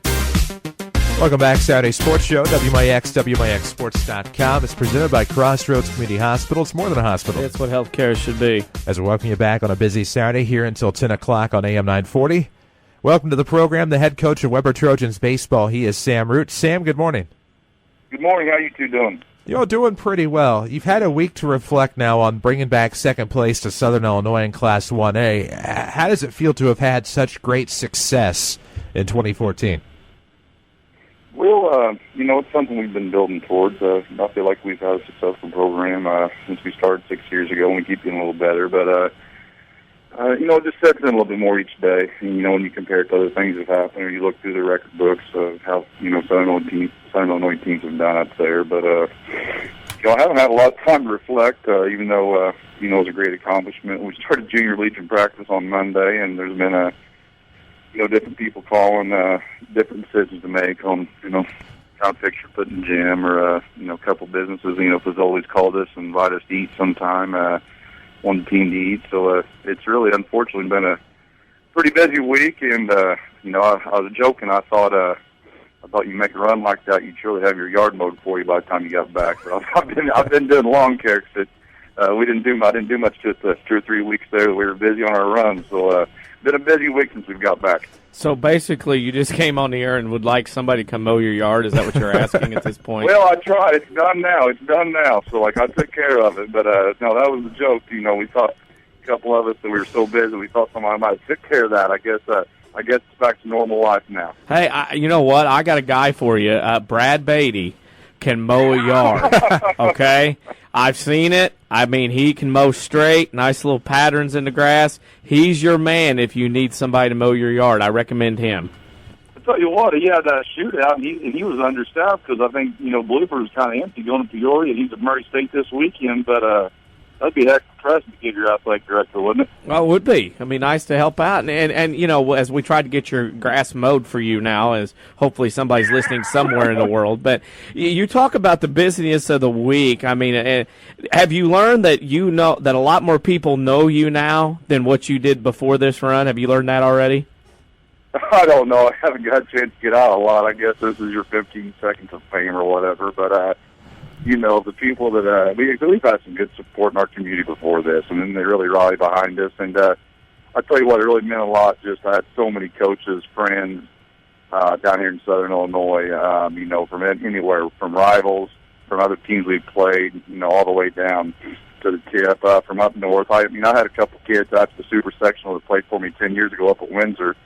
Welcome back, Saturday Sports Show, WMIX, WMIXSports.com. It's presented by Crossroads Community Hospital. It's more than a hospital. It's what healthcare should be. As we welcome you back on a busy Saturday here until 10 o'clock on AM 940. Welcome to the program, the head coach of Weber Trojans baseball. He is Sam Root. Sam, good morning. Good morning. How you two doing? Doing pretty well. You've had a week to reflect now on bringing back second place to Southern Illinois in Class 1A. How does it feel to have had such great success in 2014? Well, it's something we've been building towards. I feel like we've had a successful program since we started 6 years ago, and we keep getting a little better. But it just sets in a little bit more each day. And, when you compare it to other things that have happened, or you look through the record books of how, Southern Illinois teams have done up there. But, I haven't had a lot of time to reflect, even though, it was a great accomplishment. We started Junior Legion practice on Monday, and there's been different people calling, different decisions to make on, kind of fixture put in the gym, or, a couple businesses, Fazoli's called us and invited us to eat sometime, one team to eat. So it's really, unfortunately, been a pretty busy week. And I was joking. I thought you make a run like that, you'd surely have your yard mowed for you by the time you got back. But I've been doing lawn care because I didn't do much just 2 or 3 weeks there. We were busy on our run. So been a busy week since we've got back. So basically, you just came on the air and would like somebody to come mow your yard? Is that what you're asking at this point? Well, I tried. It's done now. So, I took care of it. But, no, that was a joke. We thought, a couple of us, that we were so busy, we thought somebody might take care of that. I guess it's back to normal life now. Hey, you know what? I got a guy for you. Brad Beatty can mow a yard, okay? I've seen it. I mean, he can mow straight, nice little patterns in the grass. He's your man if you need somebody to mow your yard. I recommend him. I tell you what, he had a shootout, and he was understaffed because I think, Blooper was kind of empty going to Peoria. He's at Murray State this weekend, but that'd be heck depressing to get your athletic director, wouldn't it? Well, it would be. It'd be nice to help out. And as we try to get your grass mowed for you now, as hopefully somebody's listening somewhere in the world. But you talk about the busyness of the week. I mean, have you learned that that a lot more people know you now than what you did before this run? Have you learned that already? I don't know. I haven't got a chance to get out a lot. I guess this is your 15 seconds of fame or whatever. But, the people that we've had some good support in our community before this, and then they really rallied behind us. And I tell you what, it really meant a lot. Just I had so many coaches, friends down here in Southern Illinois, from anywhere, from rivals, from other teams we've played, all the way down to the tip, from up north. I had a couple kids after the super sectional that played for me 10 years ago up at Windsor.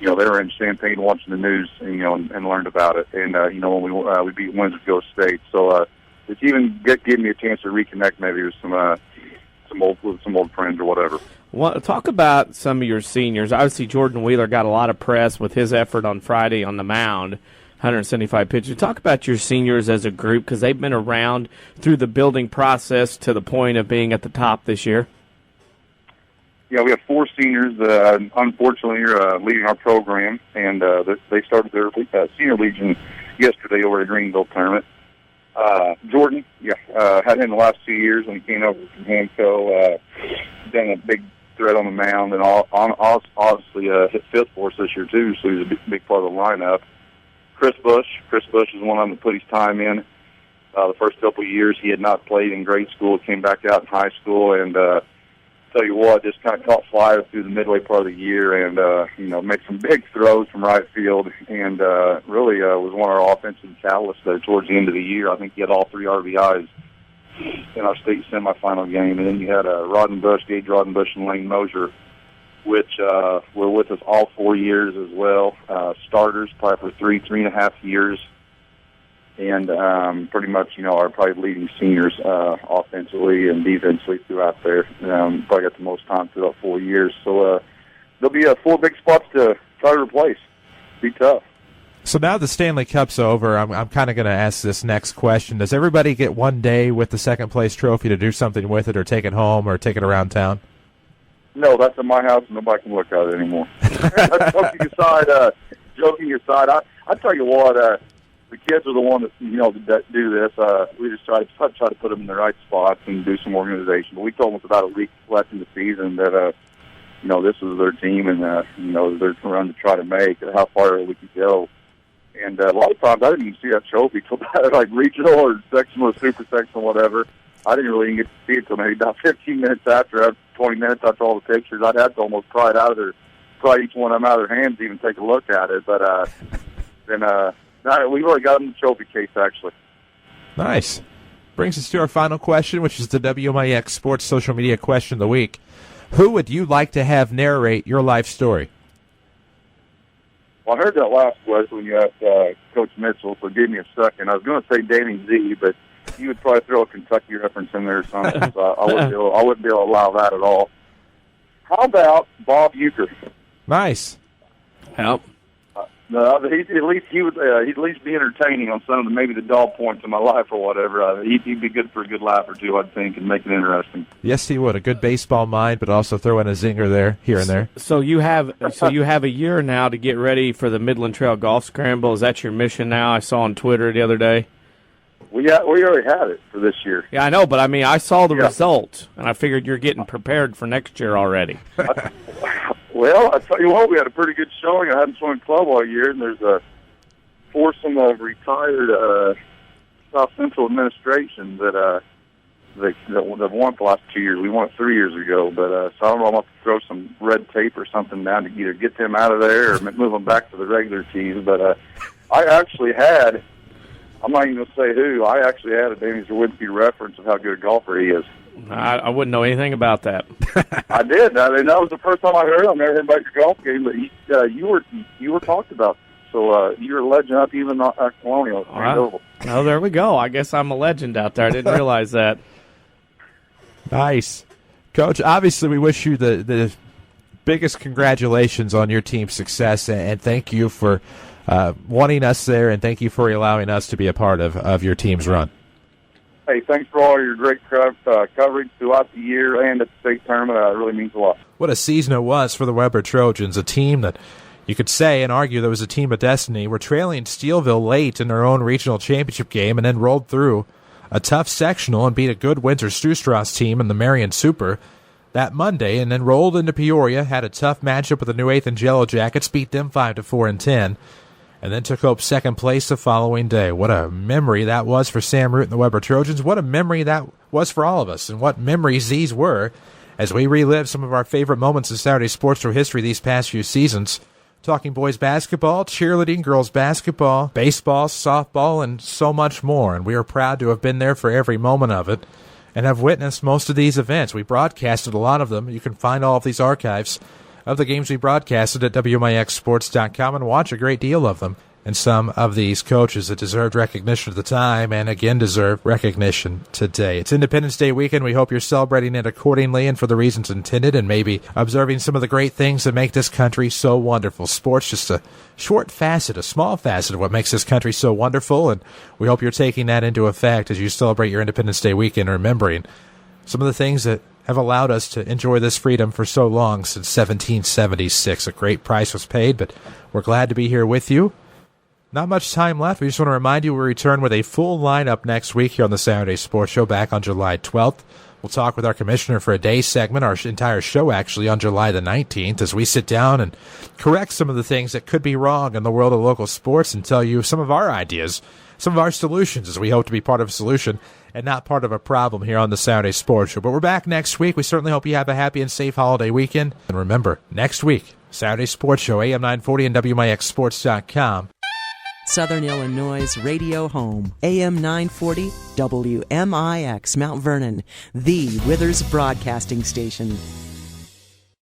They were in Champaign watching the news, and learned about it. And, when we beat Windsor Go State. So, it's even gave me a chance to reconnect maybe with some old friends or whatever. Well, talk about some of your seniors. Obviously, Jordan Wheeler got a lot of press with his effort on Friday on the mound, 175 pitches. Talk about your seniors as a group because they've been around through the building process to the point of being at the top this year. Yeah, we have 4 seniors unfortunately are leading our program, and they started their senior legion yesterday over at the Greenville tournament. Jordan, had him the last 2 years when he came over from Hanco, done a big threat on the mound, and obviously hit 5th for us this year too, so he's a big part of the lineup. Chris Bush is one of them that put his time in. The first couple of years he had not played in grade school, came back out in high school, and tell you what, just kind of caught fire through the midway part of the year, and made some big throws from right field, and really was one of our offensive catalysts there towards the end of the year. I think he had all 3 RBIs in our state semifinal game, and then you had Gage Roddenbush, and Lane Mosier, which were with us all 4 years as well. Starters probably for 3.5 years. And pretty much, are probably leading seniors offensively and defensively throughout there. Probably got the most time throughout 4 years. So there'll be 4 big spots to try to replace. be tough. So now the Stanley Cup's over, I'm kind of going to ask this next question. Does everybody get one day with the second-place trophy to do something with it or take it home or take it around town? No, that's in my house, and nobody can look at it anymore. Joking aside, I tell you what, the kids are the one that do this. We just try to put them in the right spots and do some organization. But we told them with about a week left in the season that this was their team and their run to try to make how far we could go. And a lot of times I didn't even see that trophy till like regional or sectional or super sectional, whatever. I didn't really even get to see it till maybe about 15 minutes after, 20 minutes after all the pictures. I'd have to almost pry each one of them out of their hands to even take a look at it. But then we've already got them in the trophy case, actually. Nice. Brings us to our final question, which is the WMIX Sports Social Media Question of the Week. Who would you like to have narrate your life story? Well, I heard that last question when you asked Coach Mitchell, so give me a second. I was going to say Danny Z, but you would probably throw a Kentucky reference in there or something, so I wouldn't be able to allow that at all. How about Bob Euchre? Nice. Help. He'd at least be entertaining on some of maybe the dog points in my life or whatever. He'd be good for a good laugh or two, I'd think, and make it interesting. Yes, he would. A good baseball mind, but also throw in a zinger there, here and there. So you have a year now to get ready for the Midland Trail Golf Scramble. Is that your mission now? I saw on Twitter the other day. We already had it for this year. Yeah, I know, but I mean, I saw the result, and I figured you're getting prepared for next year already. Well, I tell you what, we had a pretty good showing. I hadn't swum club all year, and there's a foursome of retired South Central administration that have won the last 2 years. We won it 3 years ago, but so I don't know, I'm going to throw some red tape or something down to either get them out of there or move them back to the regular team. But I actually had, I'm not even going to say who, I actually had a Danny Zawinski reference of how good a golfer he is. I wouldn't know anything about that. I did. I mean, that was the first time I heard. I've never heard about your golf game, but you were talked about. So you're a legend up even at Colonial. Oh, there we go. I guess I'm a legend out there. I didn't realize that. Nice. Coach, obviously we wish you the biggest congratulations on your team's success, and thank you for wanting us there, and thank you for allowing us to be a part of your team's run. Hey, thanks for all your great coverage throughout the year and at the state tournament. It really means a lot. What a season it was for the Weber Trojans, a team that you could say and argue there was a team of destiny. We're trailing Steelville late in their own regional championship game and then rolled through a tough sectional and beat a good Winter Stewstrass team in the Marion Super that Monday, and then rolled into Peoria, had a tough matchup with the New 8th and Yellow Jackets, beat them 5-4 and 10. And then took home second place the following day. What a memory that was for Sam Root and the Weber Trojans. What a memory that was for all of us, and what memories these were as we relive some of our favorite moments in Saturday sports through history these past few seasons. Talking boys basketball, cheerleading, girls basketball, baseball, softball, and so much more. And we are proud to have been there for every moment of it and have witnessed most of these events. We broadcasted a lot of them. You can find all of these archives of the games we broadcasted at WMIXsports.com and watch a great deal of them. And some of these coaches that deserved recognition at the time and again deserve recognition today. It's Independence Day weekend. We hope you're celebrating it accordingly and for the reasons intended, and maybe observing some of the great things that make this country so wonderful. Sports, just a short facet, a small facet of what makes this country so wonderful, and we hope you're taking that into effect as you celebrate your Independence Day weekend, remembering some of the things that have allowed us to enjoy this freedom for so long since 1776. A great price was paid, but we're glad to be here with you. Not much time left. We just want to remind you we return with a full lineup next week here on the Saturday Sports Show back on July 12th. We'll talk with our commissioner for a day segment, our entire show actually, on July the 19th, as we sit down and correct some of the things that could be wrong in the world of local sports and tell you some of our ideas, some of our solutions, as we hope to be part of a solution and not part of a problem here on the Saturday Sports Show. But we're back next week. We certainly hope you have a happy and safe holiday weekend. And remember, next week, Saturday Sports Show, AM 940 and WMIXsports.com. Southern Illinois' radio home, AM 940, WMIX, Mount Vernon, the Withers Broadcasting Station.